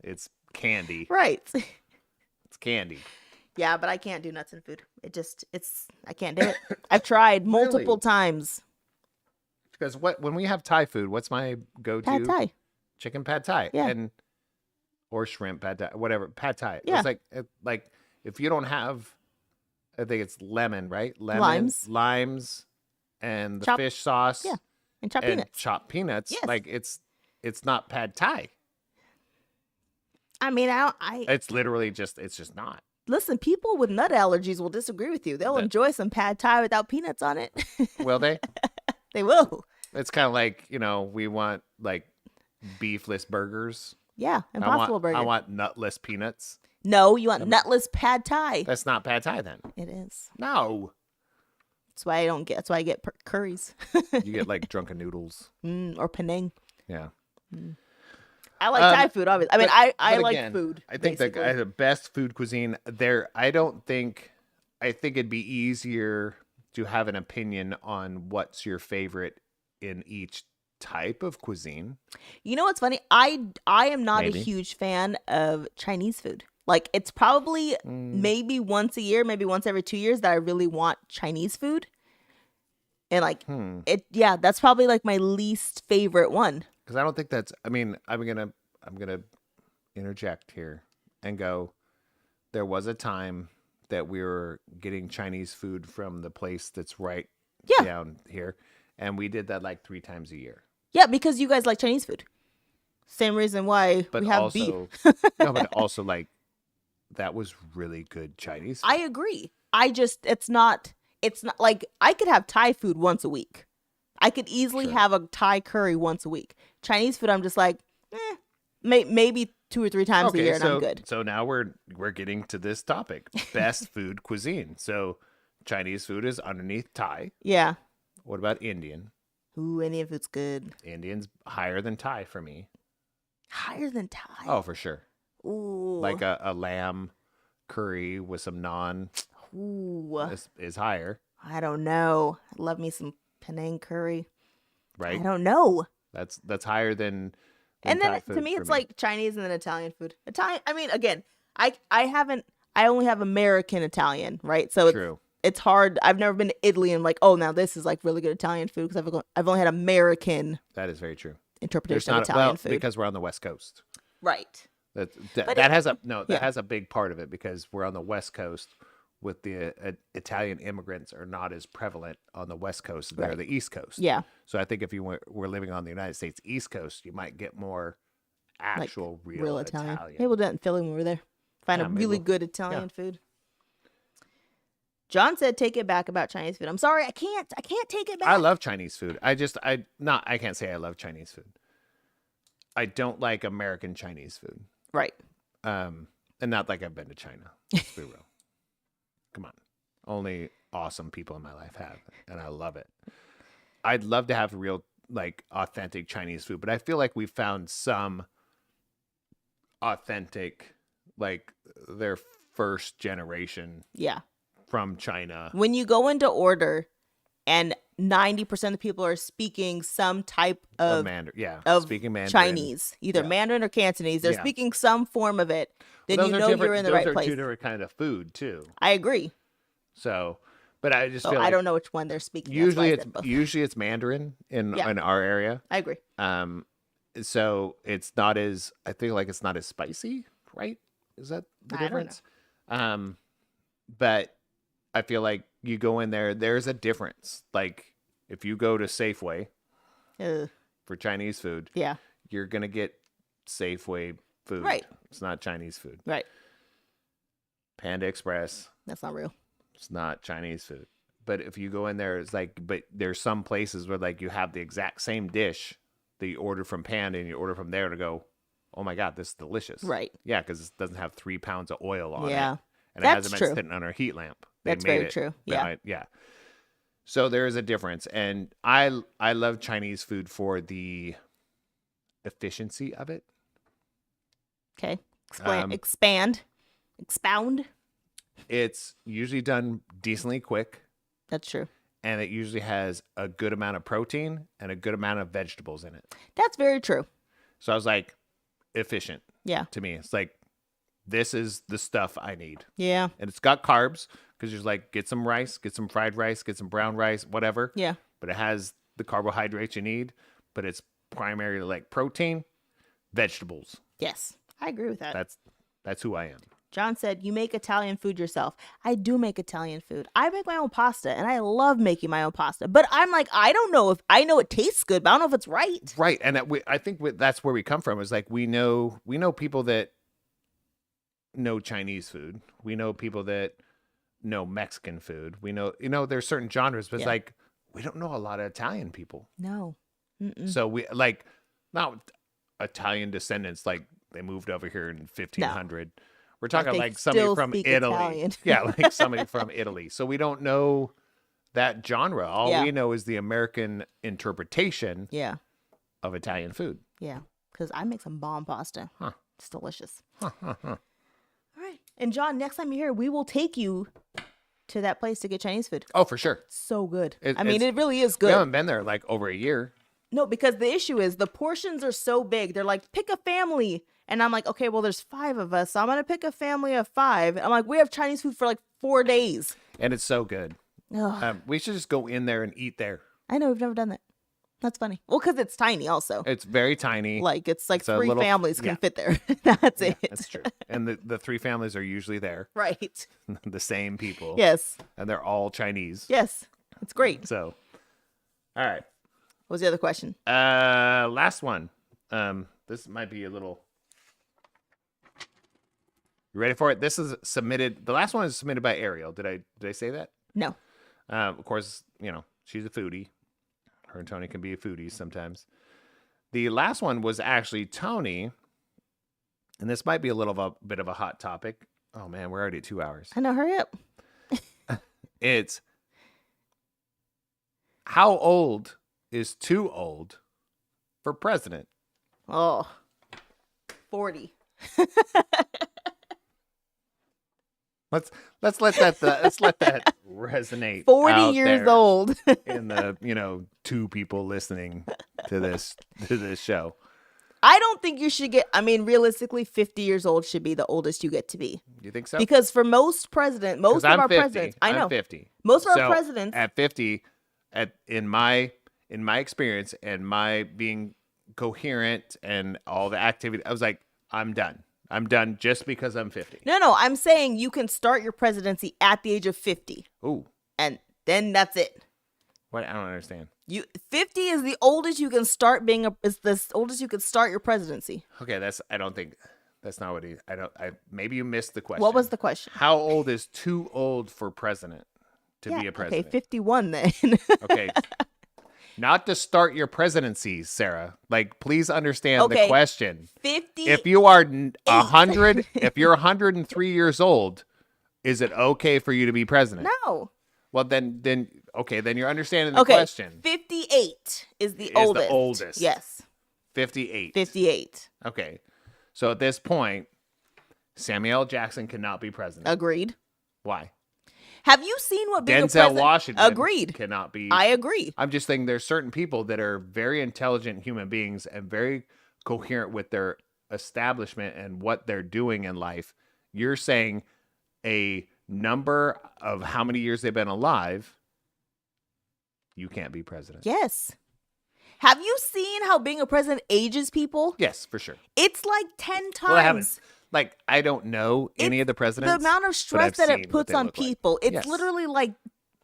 Speaker 1: It's candy.
Speaker 3: Right.
Speaker 1: It's candy.
Speaker 3: Yeah, but I can't do nuts in food. I can't do it. I've tried multiple times.
Speaker 1: Because when we have Thai food, what's my go-to?
Speaker 3: Pad Thai.
Speaker 1: Chicken pad Thai.
Speaker 3: Yeah.
Speaker 1: Or shrimp pad Thai, whatever, pad Thai.
Speaker 3: Yeah.
Speaker 1: It's like if you don't have, I think it's lemon, right? Limes, and the fish sauce.
Speaker 3: Yeah, and chopped
Speaker 1: and
Speaker 3: peanuts.
Speaker 1: chopped peanuts.
Speaker 3: Yes.
Speaker 1: Like it's not pad Thai.
Speaker 3: I mean,
Speaker 1: It's literally it's just not.
Speaker 3: Listen, people with nut allergies will disagree with you. They'll enjoy some pad Thai without peanuts on it.
Speaker 1: Will they?
Speaker 3: They will.
Speaker 1: It's kind of like, we want like beefless burgers.
Speaker 3: Yeah, Impossible Burger.
Speaker 1: I want nutless peanuts.
Speaker 3: No, you want nutless pad Thai.
Speaker 1: That's not pad Thai then.
Speaker 3: It is.
Speaker 1: No.
Speaker 3: That's why I get curries.
Speaker 1: You get like drunken noodles.
Speaker 3: Or Penang.
Speaker 1: Yeah.
Speaker 3: I like Thai food, obviously. I mean, I like
Speaker 1: again,
Speaker 3: food.
Speaker 1: I think
Speaker 3: basically.
Speaker 1: the best food cuisine there, I don't think I think it'd be easier to have an opinion on what's your favorite in each type of cuisine.
Speaker 3: You know what's funny? I am not
Speaker 1: Maybe.
Speaker 3: a huge fan of Chinese food. Like, it's probably maybe once a year, maybe once every 2 years that I really want Chinese food. And like that's probably like my least favorite one.
Speaker 1: Because I don't think that's. I mean, I'm gonna interject here and go. There was a time that we were getting Chinese food from the place that's right
Speaker 3: Yeah.
Speaker 1: down here, and we did that like 3 times a year.
Speaker 3: Yeah, because you guys like Chinese food. Same reason why
Speaker 1: But
Speaker 3: we have
Speaker 1: also,
Speaker 3: beef.
Speaker 1: no, but also like that was really good Chinese food.
Speaker 3: I agree. It's not like I could have Thai food once a week. I could easily
Speaker 1: Sure.
Speaker 3: have a Thai curry once a week. Chinese food, I'm just like, maybe 2 or 3 times a year and I'm good.
Speaker 1: So now we're getting to this topic: best food cuisine. So Chinese food is underneath Thai.
Speaker 3: Yeah.
Speaker 1: What about Indian?
Speaker 3: Ooh, Indian food's good.
Speaker 1: Indian's higher than Thai for me.
Speaker 3: Higher than Thai.
Speaker 1: Oh, for sure.
Speaker 3: Ooh.
Speaker 1: Like a lamb curry with some naan
Speaker 3: Ooh.
Speaker 1: is higher,
Speaker 3: I don't know. I love me some Penang curry.
Speaker 1: right?
Speaker 3: I don't know.
Speaker 1: That's higher than
Speaker 3: And
Speaker 1: Thai
Speaker 3: then
Speaker 1: food
Speaker 3: to me,
Speaker 1: for
Speaker 3: it's like Chinese and then Italian food. Italian. I mean, again, I only have American Italian, right? So
Speaker 1: true.
Speaker 3: it's hard. I've never been to Italy and like, oh, now this is like really good Italian food because I've only had American
Speaker 1: That is very true.
Speaker 3: interpretation
Speaker 1: There's
Speaker 3: of Italian food.
Speaker 1: because we're on the West Coast.
Speaker 3: Right.
Speaker 1: That
Speaker 3: But
Speaker 1: has a big part of it because we're on the West Coast. With the Italian immigrants are not as prevalent on the West Coast as they're
Speaker 3: Right.
Speaker 1: the East Coast.
Speaker 3: Yeah.
Speaker 1: So I think if you were living on the United States East Coast, you might get more actual real Italian.
Speaker 3: Maybe we'll do that in Philly when we're there. Find
Speaker 1: Yeah,
Speaker 3: a
Speaker 1: maybe
Speaker 3: really
Speaker 1: we'll-
Speaker 3: good Italian food. John said, "Take it back about Chinese food." I'm sorry, I can't take it back.
Speaker 1: I love Chinese food. I can't say I love Chinese food. I don't like American Chinese food.
Speaker 3: Right.
Speaker 1: And not like I've been to China. Let's be real. Come on. Only awesome people in my life have, and I love it. I'd love to have real, like, authentic Chinese food, but I feel like we've found some authentic, like, their first generation
Speaker 3: Yeah.
Speaker 1: from China.
Speaker 3: When you go into order and 90% of the people are speaking some type of
Speaker 1: Speaking Mandarin.
Speaker 3: Chinese, either
Speaker 1: Yeah.
Speaker 3: Mandarin or Cantonese, they're
Speaker 1: Yeah.
Speaker 3: speaking some form of it, then
Speaker 1: Those
Speaker 3: you
Speaker 1: are
Speaker 3: know
Speaker 1: different-
Speaker 3: you're in the right
Speaker 1: Those are
Speaker 3: place.
Speaker 1: 2 different kind of food too.
Speaker 3: I agree.
Speaker 1: So, but I just
Speaker 3: So
Speaker 1: feel
Speaker 3: I
Speaker 1: like
Speaker 3: don't know which one they're speaking. That's why I said both.
Speaker 1: usually it's Mandarin in
Speaker 3: Yeah.
Speaker 1: our area.
Speaker 3: I agree.
Speaker 1: So it's not as, I feel like it's not as spicy, right? Is that the
Speaker 3: I don't
Speaker 1: difference? But I feel like you go in there, there's a difference. Like if you go to Safeway
Speaker 3: Ugh.
Speaker 1: for Chinese food,
Speaker 3: Yeah.
Speaker 1: you're gonna get Safeway food.
Speaker 3: Right.
Speaker 1: It's not Chinese food.
Speaker 3: Right.
Speaker 1: Panda Express,
Speaker 3: That's not real.
Speaker 1: it's not Chinese food. But if you go in there, it's like, but there's some places where like you have the exact same dish that you order from Panda and you order from there to go, oh my God, this is delicious.
Speaker 3: Right.
Speaker 1: Yeah, because it doesn't have 3 pounds of oil on
Speaker 3: Yeah.
Speaker 1: it. And
Speaker 3: That's
Speaker 1: it hasn't been
Speaker 3: true.
Speaker 1: sitting on a heat lamp.
Speaker 3: That's very true. Yeah.
Speaker 1: Yeah. So there is a difference. And I love Chinese food for the efficiency of it.
Speaker 3: Okay.
Speaker 1: Um,
Speaker 3: Expound.
Speaker 1: It's usually done decently quick.
Speaker 3: That's true.
Speaker 1: And it usually has a good amount of protein and a good amount of vegetables in it.
Speaker 3: That's very true.
Speaker 1: So I was like, efficient
Speaker 3: Yeah.
Speaker 1: to me. It's like, this is the stuff I need.
Speaker 3: Yeah.
Speaker 1: And it's got carbs because you're like, get some rice, get some fried rice, get some brown rice, whatever.
Speaker 3: Yeah.
Speaker 1: But it has the carbohydrates you need, but it's primarily like protein, vegetables.
Speaker 3: Yes. I agree with that.
Speaker 1: That's who I am.
Speaker 3: John said, you make Italian food yourself. I do make Italian food. I make my own pasta and I love making my own pasta. But I'm like, I don't know if I know it tastes good, but I don't know if it's right.
Speaker 1: Right. And I think that's where we come from is like, we know people that know Chinese food. We know people that know Mexican food. We know, there's certain genres, but it's
Speaker 3: Yeah.
Speaker 1: like, we don't know a lot of Italian people.
Speaker 3: No. Mm-mm.
Speaker 1: So we like, not Italian descendants, like they moved over here in 1500. We're talking
Speaker 3: they
Speaker 1: like somebody
Speaker 3: still
Speaker 1: from
Speaker 3: speak
Speaker 1: Italy.
Speaker 3: Italian.
Speaker 1: Yeah, like somebody from Italy. So we don't know that genre. All
Speaker 3: Yeah.
Speaker 1: we know is the American interpretation
Speaker 3: Yeah.
Speaker 1: of Italian food.
Speaker 3: Yeah. Because I make some bomb pasta.
Speaker 1: Huh.
Speaker 3: It's delicious. All right. And John, next time you're here, we will take you to that place to get Chinese food.
Speaker 1: Oh, for sure.
Speaker 3: So good.
Speaker 1: It-
Speaker 3: I mean,
Speaker 1: it's-
Speaker 3: it really is
Speaker 1: We
Speaker 3: good.
Speaker 1: haven't been there like over a year.
Speaker 3: No, because the issue is the portions are so big. They're like, pick a family. And I'm like, okay, well, there's 5 of us. So I'm going to pick a family of 5. I'm like, we have Chinese food for like 4 days.
Speaker 1: And it's so good.
Speaker 3: Ugh.
Speaker 1: We should just go in there and eat there.
Speaker 3: I know, we've never done that. That's funny. Well, because it's tiny also.
Speaker 1: It's very tiny.
Speaker 3: Like, it's like
Speaker 1: It's a
Speaker 3: 3
Speaker 1: little-
Speaker 3: families can
Speaker 1: yeah.
Speaker 3: fit there. That's
Speaker 1: Yeah,
Speaker 3: it.
Speaker 1: that's true. And the 3 families are usually there.
Speaker 3: Right.
Speaker 1: The same people.
Speaker 3: Yes.
Speaker 1: And they're all Chinese.
Speaker 3: Yes. It's great.
Speaker 1: So, all right.
Speaker 3: What was the other question?
Speaker 1: Last one. This might be a little. You ready for it? This is submitted. The last one is submitted by Ariel. Did I say that?
Speaker 3: No.
Speaker 1: Of course, she's a foodie. Her and Tony can be foodies sometimes. The last one was actually Tony, and this might be a bit of a hot topic. Oh man, we're already at 2 hours.
Speaker 3: I know. Hurry up.
Speaker 1: It's how old is too old for president?
Speaker 3: Oh, 40.
Speaker 1: Let's let that resonate.
Speaker 3: 40
Speaker 1: out
Speaker 3: years
Speaker 1: there
Speaker 3: old.
Speaker 1: in the 2 people listening to this show.
Speaker 3: I don't think you should get, I mean, realistically, 50 years old should be the oldest you get to be.
Speaker 1: You think so?
Speaker 3: Because for most of
Speaker 1: I'm
Speaker 3: our
Speaker 1: 50.
Speaker 3: presidents, I know.
Speaker 1: I'm 50.
Speaker 3: Most of our
Speaker 1: So,
Speaker 3: presidents,
Speaker 1: at 50, in my experience and my being coherent and all the activity, I was like, I'm done. I'm done just because I'm 50.
Speaker 3: no, I'm saying you can start your presidency at the age of 50.
Speaker 1: Ooh,
Speaker 3: And then that's it.
Speaker 1: what? I don't understand.
Speaker 3: 50 is the oldest you can start is the oldest you can start your presidency.
Speaker 1: Okay, I don't think that's not what maybe you missed the question.
Speaker 3: What was the question?
Speaker 1: How old is too old for president to be a president?
Speaker 3: Okay, 51 then.
Speaker 1: Okay. Not to start your presidency, Sarah. Like, please understand the
Speaker 3: Okay.
Speaker 1: question.
Speaker 3: 50.
Speaker 1: If you are 100, if you're 103 years old, is it okay for you to be president?
Speaker 3: No.
Speaker 1: Well, then you're understanding the
Speaker 3: Okay.
Speaker 1: question.
Speaker 3: 58 is the
Speaker 1: Is
Speaker 3: oldest.
Speaker 1: the oldest.
Speaker 3: Yes.
Speaker 1: 58.
Speaker 3: 58.
Speaker 1: Okay. So at this point, Samuel L. Jackson cannot be president.
Speaker 3: Agreed.
Speaker 1: Why?
Speaker 3: Have you seen what being a
Speaker 1: Denzel
Speaker 3: president?
Speaker 1: Washington
Speaker 3: Agreed.
Speaker 1: cannot be.
Speaker 3: I agree.
Speaker 1: I'm just thinking there's certain people that are very intelligent human beings and very coherent with their establishment and what they're doing in life. You're saying a number of how many years they've been alive, you can't be president.
Speaker 3: Yes. Have you seen how being a president ages people?
Speaker 1: Yes, for sure.
Speaker 3: It's like 10 times.
Speaker 1: Well, I haven't. Like, I don't know any of the presidents.
Speaker 3: The amount of
Speaker 1: I've
Speaker 3: stress that
Speaker 1: seen
Speaker 3: it
Speaker 1: what
Speaker 3: puts
Speaker 1: they
Speaker 3: on
Speaker 1: look like.
Speaker 3: people, it's
Speaker 1: Yes.
Speaker 3: literally like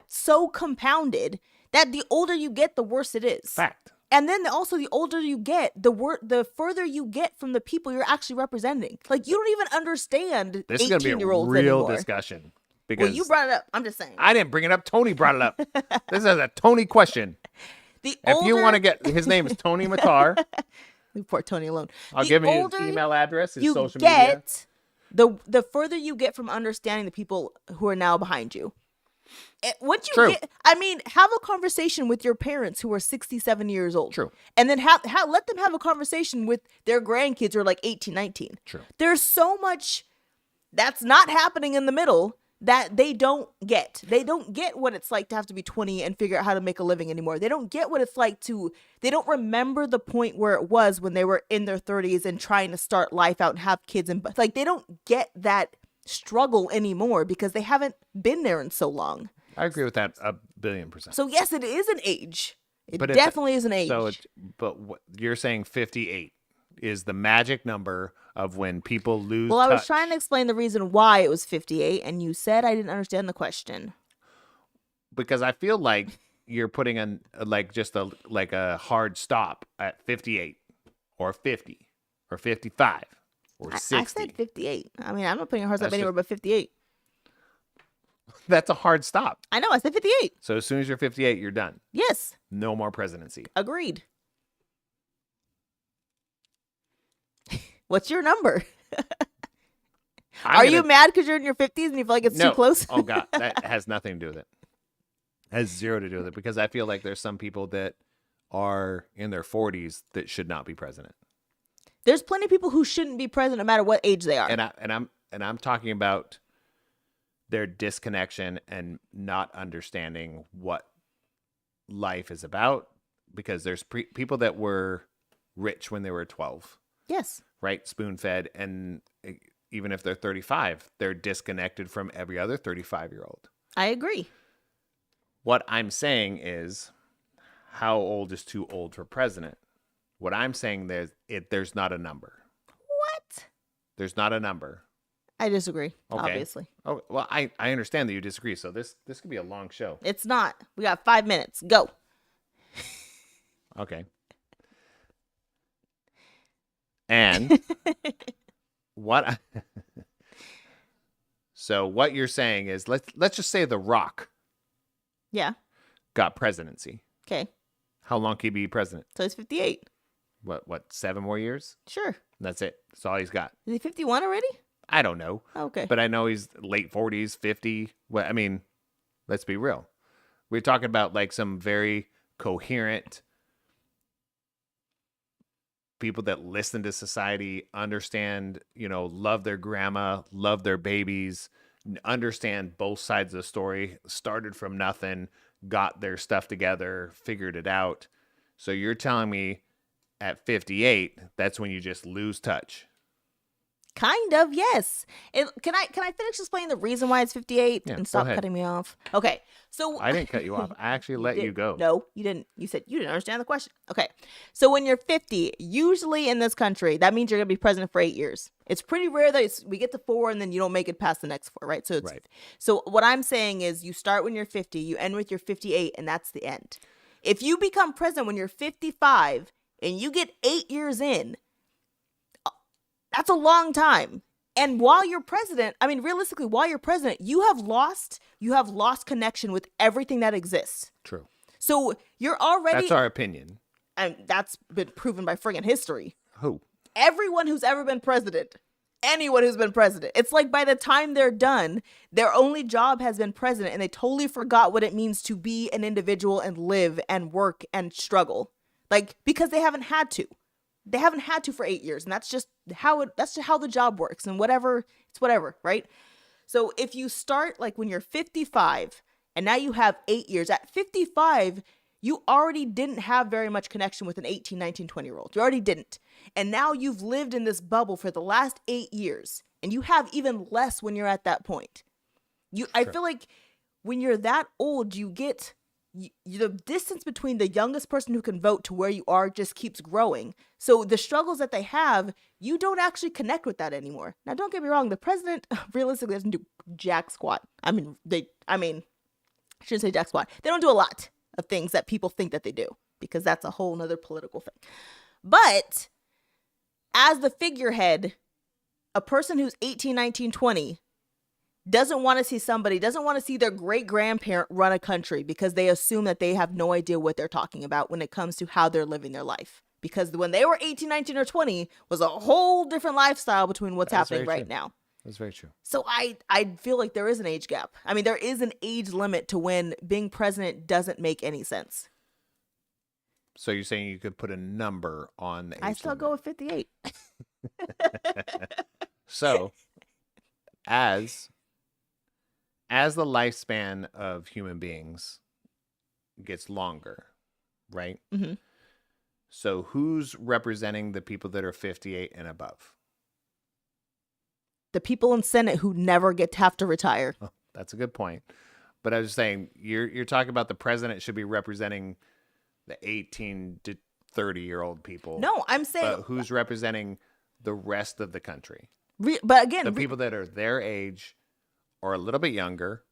Speaker 3: so compounded that the older you get, the worse it is.
Speaker 1: Fact.
Speaker 3: And then also the older you get, the further you get from the people you're actually representing. Like, you don't even understand
Speaker 1: This is going to be a
Speaker 3: 18-year-olds
Speaker 1: real
Speaker 3: anymore.
Speaker 1: discussion. Because
Speaker 3: Well, you brought it up. I'm just saying.
Speaker 1: I didn't bring it up. Tony brought it up. This is a Tony question. If you want to get, his name is Tony Matar.
Speaker 3: Leave poor Tony alone.
Speaker 1: I'll
Speaker 3: The
Speaker 1: give him his
Speaker 3: older
Speaker 1: email address, his
Speaker 3: you
Speaker 1: social media.
Speaker 3: get, the further you get from understanding the people who are now behind you. Once you
Speaker 1: True.
Speaker 3: get, I mean, have a conversation with your parents who are 67 years old.
Speaker 1: True.
Speaker 3: And then let them have a conversation with their grandkids who are like 18, 19.
Speaker 1: True.
Speaker 3: There's so much that's not happening in the middle that they don't get. They don't get what it's like to have to be 20 and figure out how to make a living anymore. They don't get what it's like they don't remember the point where it was when they were in their 30s and trying to start life out and have kids. And like, they don't get that struggle anymore because they haven't been there in so long.
Speaker 1: I agree with that 1,000,000,000%.
Speaker 3: So yes, it is an age. It
Speaker 1: But
Speaker 3: definitely is an age.
Speaker 1: But you're saying 58 is the magic number of when people lose
Speaker 3: Well, I was
Speaker 1: touch.
Speaker 3: trying to explain the reason why it was 58, and you said I didn't understand the question.
Speaker 1: Because I feel like you're putting a hard stop at 58 or 50 or 55 or 60.
Speaker 3: I said 58. I mean, I'm not putting a hard stop
Speaker 1: That's
Speaker 3: anywhere
Speaker 1: just-
Speaker 3: but 58.
Speaker 1: That's a hard stop.
Speaker 3: I know. I said 58.
Speaker 1: So as soon as you're 58, you're done.
Speaker 3: Yes.
Speaker 1: No more presidency.
Speaker 3: Agreed. What's your number? Are you mad because you're in your 50s and you feel like it's
Speaker 1: No.
Speaker 3: too close?
Speaker 1: Oh, God. That has nothing to do with it. Has zero to do with it because I feel like there's some people that are in their 40s that should not be president.
Speaker 3: There's plenty of people who shouldn't be president no matter what age they are.
Speaker 1: And I'm talking about their disconnection and not understanding what life is about, because there's people that were rich when they were 12,
Speaker 3: Yes.
Speaker 1: right? Spoon fed. And even if they're 35, they're disconnected from every other 35-year-old.
Speaker 3: I agree.
Speaker 1: What I'm saying is, how old is too old for president? What I'm saying, there's not a number.
Speaker 3: What?
Speaker 1: There's not a number.
Speaker 3: I disagree,
Speaker 1: Okay.
Speaker 3: obviously.
Speaker 1: Oh, well, I understand that you disagree. So this could be a long show.
Speaker 3: It's not. We got 5 minutes. Go.
Speaker 1: Okay. And so what you're saying is, let's just say The Rock
Speaker 3: Yeah.
Speaker 1: got presidency.
Speaker 3: Okay.
Speaker 1: How long can he be president?
Speaker 3: So he's 58.
Speaker 1: What, 7 more years?
Speaker 3: Sure.
Speaker 1: That's it. That's all he's got.
Speaker 3: Is he 51 already?
Speaker 1: I don't know.
Speaker 3: Okay.
Speaker 1: But I know he's late 40s, 50. Well, I mean, let's be real. We're talking about like some very coherent people that listen to society, understand, love their grandma, love their babies, understand both sides of the story, started from nothing, got their stuff together, figured it out. So you're telling me at 58, that's when you just lose touch.
Speaker 3: Kind of, yes. Can I finish explaining the reason why it's 58
Speaker 1: Yeah,
Speaker 3: and
Speaker 1: go
Speaker 3: stop
Speaker 1: ahead.
Speaker 3: cutting me off? Okay. So
Speaker 1: I didn't cut you off. I actually let you
Speaker 3: did.
Speaker 1: go.
Speaker 3: No, you didn't. You said you didn't understand the question. Okay. So when you're 50, usually in this country, that means you're going to be president for 8 years. It's pretty rare that we get to 4 and then you don't make it past the next 4, right? So
Speaker 1: Right.
Speaker 3: So what I'm saying is you start when you're 50, you end with your 58, and that's the end. If you become president when you're 55 and you get 8 years in, that's a long time. And while you're president, I mean, realistically, while you're president, you have lost connection with everything that exists.
Speaker 1: True.
Speaker 3: So you're already,
Speaker 1: That's our opinion.
Speaker 3: and that's been proven by friggin' history.
Speaker 1: Who?
Speaker 3: Everyone who's ever been president, anyone who's been president, it's like by the time they're done, their only job has been president, and they totally forgot what it means to be an individual and live and work and struggle. Like, because they haven't had to. They haven't had to for 8 years, and that's just how the job works, and it's whatever, right? So if you start like when you're 55 and now you have 8 years, at 55, you already didn't have very much connection with an 18, 19, 20-year-old. You already didn't. And now you've lived in this bubble for the last 8 years, and you have even less when you're at that point. I feel like when you're that old, you get the distance between the youngest person who can vote to where you are just keeps growing. So the struggles that they have, you don't actually connect with that anymore. Now, don't get me wrong. The president realistically doesn't do jack squat. I shouldn't say jack squat. They don't do a lot of things that people think that they do, because that's a whole nother political thing. But as the figurehead, a person who's 18, 19, 20 doesn't want to see their great grandparent run a country, because they assume that they have no idea what they're talking about when it comes to how they're living their life. Because when they were 18, 19, or 20 was a whole different lifestyle between what's happening right now.
Speaker 1: That's very true.
Speaker 3: So I feel like there is an age gap. I mean, there is an age limit to when being president doesn't make any sense.
Speaker 1: So you're saying you could put a number on the age
Speaker 3: I still
Speaker 1: limit.
Speaker 3: go with 58.
Speaker 1: So as the lifespan of human beings gets longer, right?
Speaker 3: Mm-hmm.
Speaker 1: So who's representing the people that are 58 and above?
Speaker 3: The people in Senate who never get to have to retire.
Speaker 1: Oh, that's a good point. But I was just saying, you're talking about the president should be representing the 18 to 30-year-old people.
Speaker 3: No, I'm saying...
Speaker 1: But who's representing the rest of the country?
Speaker 3: But again...
Speaker 1: The people that are their age or a little bit younger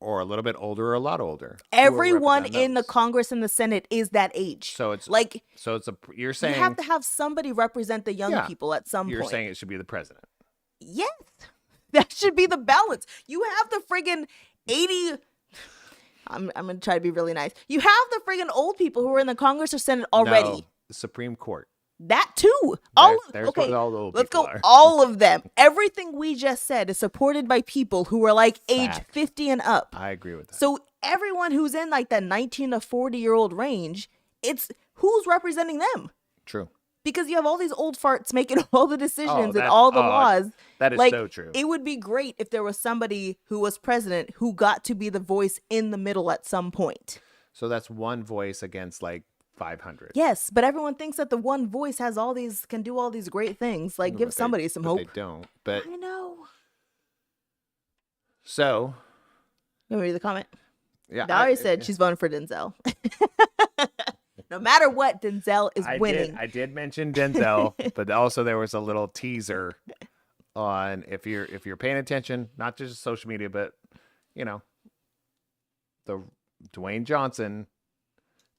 Speaker 1: or a little bit older or a lot older.
Speaker 3: Everyone in the Congress and the Senate is that age.
Speaker 1: So it's
Speaker 3: like...
Speaker 1: You're saying...
Speaker 3: You have to have somebody represent the young people at some point.
Speaker 1: You're saying it should be the president.
Speaker 3: Yes. That should be the balance. You have the friggin' 80... I'm going to try to be really nice. You have the friggin' old people who are in the Congress or Senate already.
Speaker 1: No, the Supreme Court.
Speaker 3: That too.
Speaker 1: There's what all the old
Speaker 3: let's
Speaker 1: people
Speaker 3: go.
Speaker 1: are.
Speaker 3: All of them. Everything we just said is supported by people who are like age
Speaker 1: Fact.
Speaker 3: 50 and up.
Speaker 1: I agree with that.
Speaker 3: So everyone who's in like that 19 to 40-year-old range, it's who's representing them.
Speaker 1: True.
Speaker 3: Because you have all these old farts making all the decisions and
Speaker 1: that-
Speaker 3: all the laws.
Speaker 1: That is
Speaker 3: Like,
Speaker 1: so true.
Speaker 3: It would be great if there was somebody who was president who got to be the voice in the middle at some point.
Speaker 1: So that's one voice against like 500.
Speaker 3: Yes, but everyone thinks that the one voice can do all these great things. Like, give somebody some hope.
Speaker 1: They don't. But
Speaker 3: I know.
Speaker 1: so,
Speaker 3: You want me to read the comment?
Speaker 1: yeah.
Speaker 3: Valerie said she's voting for Denzel. No matter what, Denzel is winning.
Speaker 1: I did mention Denzel, but also there was a little teaser on if you're paying attention, not just social media, but the Dwayne Johnson.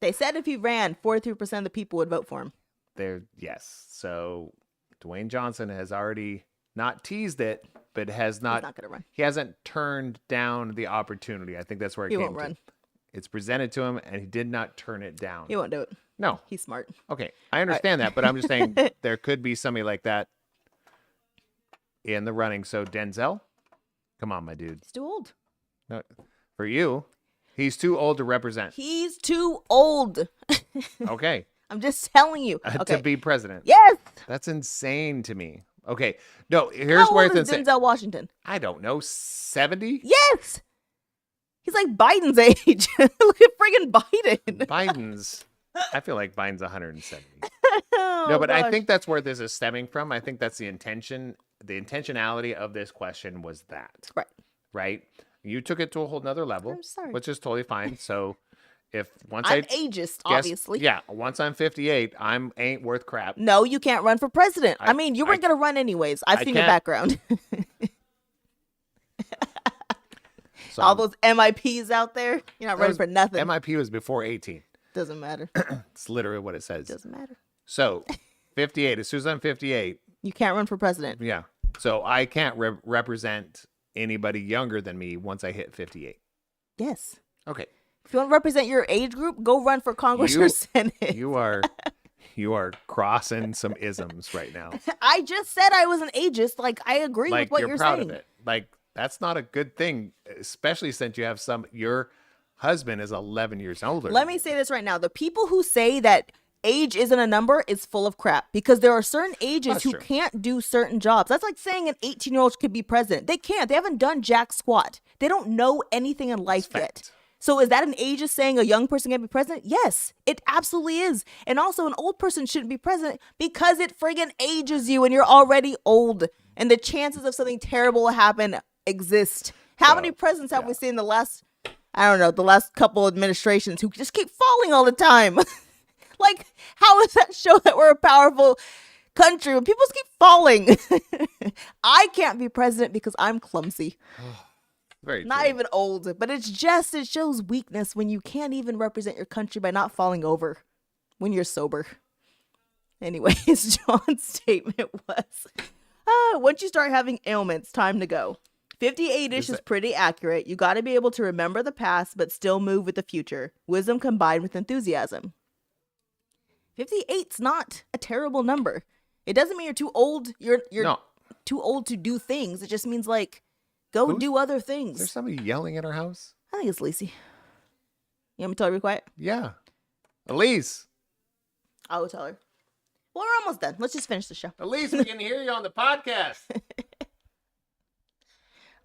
Speaker 3: They said if he ran, 43% of the people would vote for him.
Speaker 1: Yes. So Dwayne Johnson has already not teased it, but has not.
Speaker 3: He's not going to run.
Speaker 1: He hasn't turned down the opportunity. I think that's where it
Speaker 3: He
Speaker 1: came
Speaker 3: won't run.
Speaker 1: to. It's presented to him, and he did not turn it down.
Speaker 3: He won't do it.
Speaker 1: No.
Speaker 3: He's smart.
Speaker 1: Okay, I understand that, but I'm just saying there could be somebody like that in the running. So Denzel, come on, my dude.
Speaker 3: He's too old.
Speaker 1: No, for you, he's too old to represent.
Speaker 3: He's too old.
Speaker 1: Okay.
Speaker 3: I'm just telling you. Okay.
Speaker 1: To be president.
Speaker 3: Yes.
Speaker 1: That's insane to me. Okay. No, here's
Speaker 3: How
Speaker 1: where
Speaker 3: old
Speaker 1: it's
Speaker 3: is
Speaker 1: insane.
Speaker 3: Denzel Washington?
Speaker 1: I don't know, 70?
Speaker 3: Yes. He's like Biden's age. Look at friggin' Biden.
Speaker 1: Biden's, I feel like Biden's 170.
Speaker 3: Oh,
Speaker 1: No, but I
Speaker 3: gosh.
Speaker 1: think that's where this is stemming from. I think that's the intentionality of this question was that.
Speaker 3: Right.
Speaker 1: Right? You took it to a whole nother level,
Speaker 3: I'm sorry.
Speaker 1: which is totally fine. So if once
Speaker 3: I'm
Speaker 1: I
Speaker 3: ageist,
Speaker 1: guess,
Speaker 3: obviously.
Speaker 1: yeah, once I'm 58, ain't worth crap.
Speaker 3: No, you can't run for president. I mean, you weren't going to run anyways. I've
Speaker 1: I
Speaker 3: seen your
Speaker 1: can't-
Speaker 3: background.
Speaker 1: So
Speaker 3: All those MIPs out there, you're not running for nothing.
Speaker 1: MIP was before 18.
Speaker 3: Doesn't matter.
Speaker 1: It's literally what it says.
Speaker 3: Doesn't matter.
Speaker 1: So 58, as soon as I'm 58,
Speaker 3: You can't run for president.
Speaker 1: yeah. So I can't represent anybody younger than me once I hit 58.
Speaker 3: Yes.
Speaker 1: Okay.
Speaker 3: If you want to represent your age group, go run for Congress
Speaker 1: You-
Speaker 3: or Senate.
Speaker 1: You are crossing some isms right now.
Speaker 3: I just said I was an ageist. Like, I agree
Speaker 1: Like
Speaker 3: with what
Speaker 1: you're
Speaker 3: you're
Speaker 1: proud
Speaker 3: saying.
Speaker 1: of it. Like that's not a good thing, especially since you have your husband is 11 years older.
Speaker 3: Let me say this right now. The people who say that age isn't a number is full of crap because there are certain ages
Speaker 1: That's
Speaker 3: who
Speaker 1: true.
Speaker 3: can't do certain jobs. That's like saying an 18-year-old could be president. They can't. They haven't done jack squat. They don't know anything in life yet.
Speaker 1: Fact.
Speaker 3: So is that an ageist saying a young person can be president? Yes, it absolutely is. And also an old person shouldn't be president because it friggin' ages you and you're already old. And the chances of something terrible to happen exist. How many presidents have we seen the last couple administrations who just keep falling all the time? Like, how does that show that we're a powerful country when people just keep falling? I can't be president because I'm clumsy.
Speaker 1: Very
Speaker 3: Not
Speaker 1: true.
Speaker 3: even old, but it shows weakness when you can't even represent your country by not falling over when you're sober. Anyways, John's statement was, once you start having ailments, time to go. 58-ish is pretty accurate. You got to be able to remember the past, but still move with the future. Wisdom combined with enthusiasm. 58's not a terrible number. It doesn't mean you're too old. You're
Speaker 1: No.
Speaker 3: too old to do things. It just means like, go do other
Speaker 1: Is there
Speaker 3: things.
Speaker 1: somebody yelling at our house?
Speaker 3: I think it's Lacey. You want me to tell her to be quiet?
Speaker 1: Yeah. Elise.
Speaker 3: I will tell her. Well, we're almost done. Let's just finish the show.
Speaker 1: Elise, we can hear you on the podcast.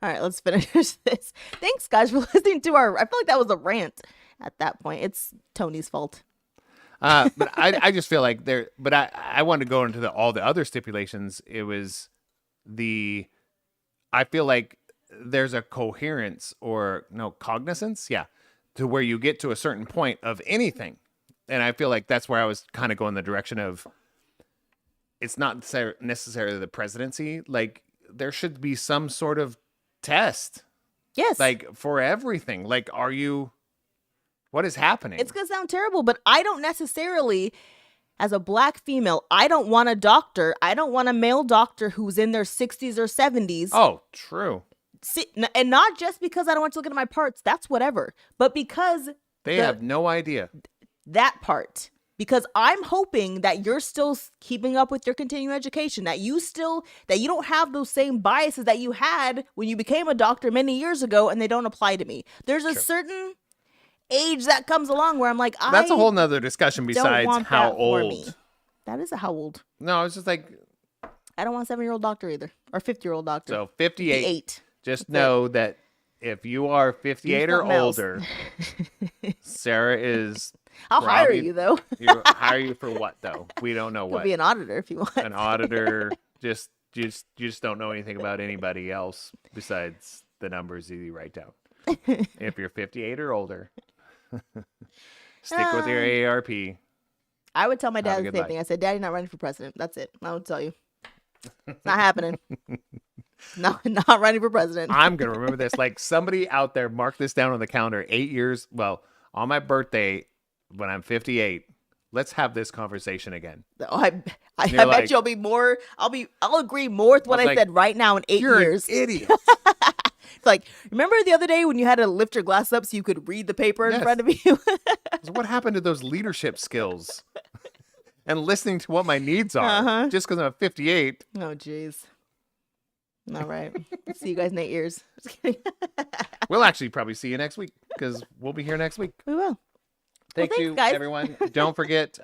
Speaker 3: All right, let's finish this. Thanks, guys, for listening to I feel like that was a rant at that point. It's Tony's fault.
Speaker 1: But I just feel like but I wanted to go into all the other stipulations. It was I feel like there's a coherence or cognizance. Yeah. To where you get to a certain point of anything. And I feel like that's where I was kind of going the direction of, it's not necessarily the presidency. Like there should be some sort of test,
Speaker 3: Yes.
Speaker 1: like for everything. Like, what is happening?
Speaker 3: It's going to sound terrible, but I don't necessarily, as a black female, I don't want a doctor. I don't want a male doctor who's in their 60s or 70s.
Speaker 1: Oh, true.
Speaker 3: And not just because I don't want to look at my parts. That's whatever. But because
Speaker 1: They have no idea.
Speaker 3: that part. Because I'm hoping that you're still keeping up with your continuing education, that you don't have those same biases that you had when you became a doctor many years ago and they don't apply to me. There's a certain age that comes along where I'm like,
Speaker 1: That's a whole nother discussion
Speaker 3: don't
Speaker 1: besides
Speaker 3: want
Speaker 1: how
Speaker 3: that for me.
Speaker 1: old.
Speaker 3: That is a how old?
Speaker 1: No, it's just like,
Speaker 3: I don't want a 7-year-old doctor either, or 50-year-old doctor.
Speaker 1: so 58.
Speaker 3: 58.
Speaker 1: Just
Speaker 3: That's
Speaker 1: know that if you are 58 or
Speaker 3: something else.
Speaker 1: older, Sarah is.
Speaker 3: I'll hire
Speaker 1: probably-
Speaker 3: you though.
Speaker 1: Hire you for what though? We don't know
Speaker 3: You'll
Speaker 1: what.
Speaker 3: be an auditor if you want.
Speaker 1: An auditor. Just you just don't know anything about anybody else besides the numbers that you write down. If you're 58 or older, stick with your AARP.
Speaker 3: I would tell my
Speaker 1: Have a
Speaker 3: dad the
Speaker 1: good
Speaker 3: same
Speaker 1: life.
Speaker 3: thing. I said, "Daddy, not running for president. That's it. I would tell you, it's not happening. No, not running for president."
Speaker 1: I'm gonna remember this. Like somebody out there, mark this down on the calendar. 8 years. Well, on my birthday, when I'm 58, let's have this conversation again.
Speaker 3: Oh, I
Speaker 1: You're
Speaker 3: bet
Speaker 1: like-
Speaker 3: you'll be more. I'll agree more with what
Speaker 1: I
Speaker 3: I
Speaker 1: was like,
Speaker 3: said right now in 8
Speaker 1: You're
Speaker 3: years.
Speaker 1: an idiot.
Speaker 3: It's like, remember the other day when you had to lift your glass up so you could read the paper in
Speaker 1: Yes.
Speaker 3: front of you?
Speaker 1: So what happened to those leadership skills and listening to what my needs are?
Speaker 3: Uh-huh.
Speaker 1: Just because I'm 58.
Speaker 3: Oh, jeez. All right. See you guys in 8 years. Just kidding.
Speaker 1: We'll actually probably see you next week because we'll be here next week.
Speaker 3: We will.
Speaker 1: Thank
Speaker 3: thanks,
Speaker 1: you,
Speaker 3: guys.
Speaker 1: everyone. Don't forget,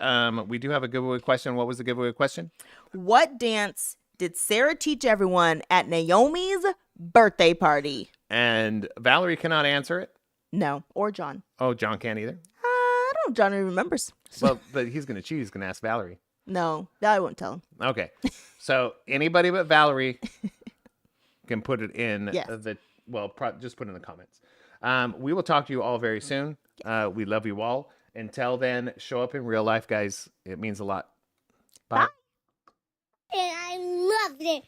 Speaker 1: we do have a giveaway question. What was the giveaway question?
Speaker 3: What dance did Sarah teach everyone at Naomi's birthday party?
Speaker 1: And Valerie cannot answer it.
Speaker 3: No. Or John.
Speaker 1: Oh, John can't either.
Speaker 3: I don't know if John even remembers.
Speaker 1: Well, but he's going to cheat. He's going to ask Valerie.
Speaker 3: No, I won't tell him.
Speaker 1: Okay. So anybody but Valerie can put it in
Speaker 3: Yes.
Speaker 1: just put it in the comments. We will talk to you all very soon. We love you all. Until then, show up in real life, guys. It means a lot. Bye.
Speaker 4: And I loved it.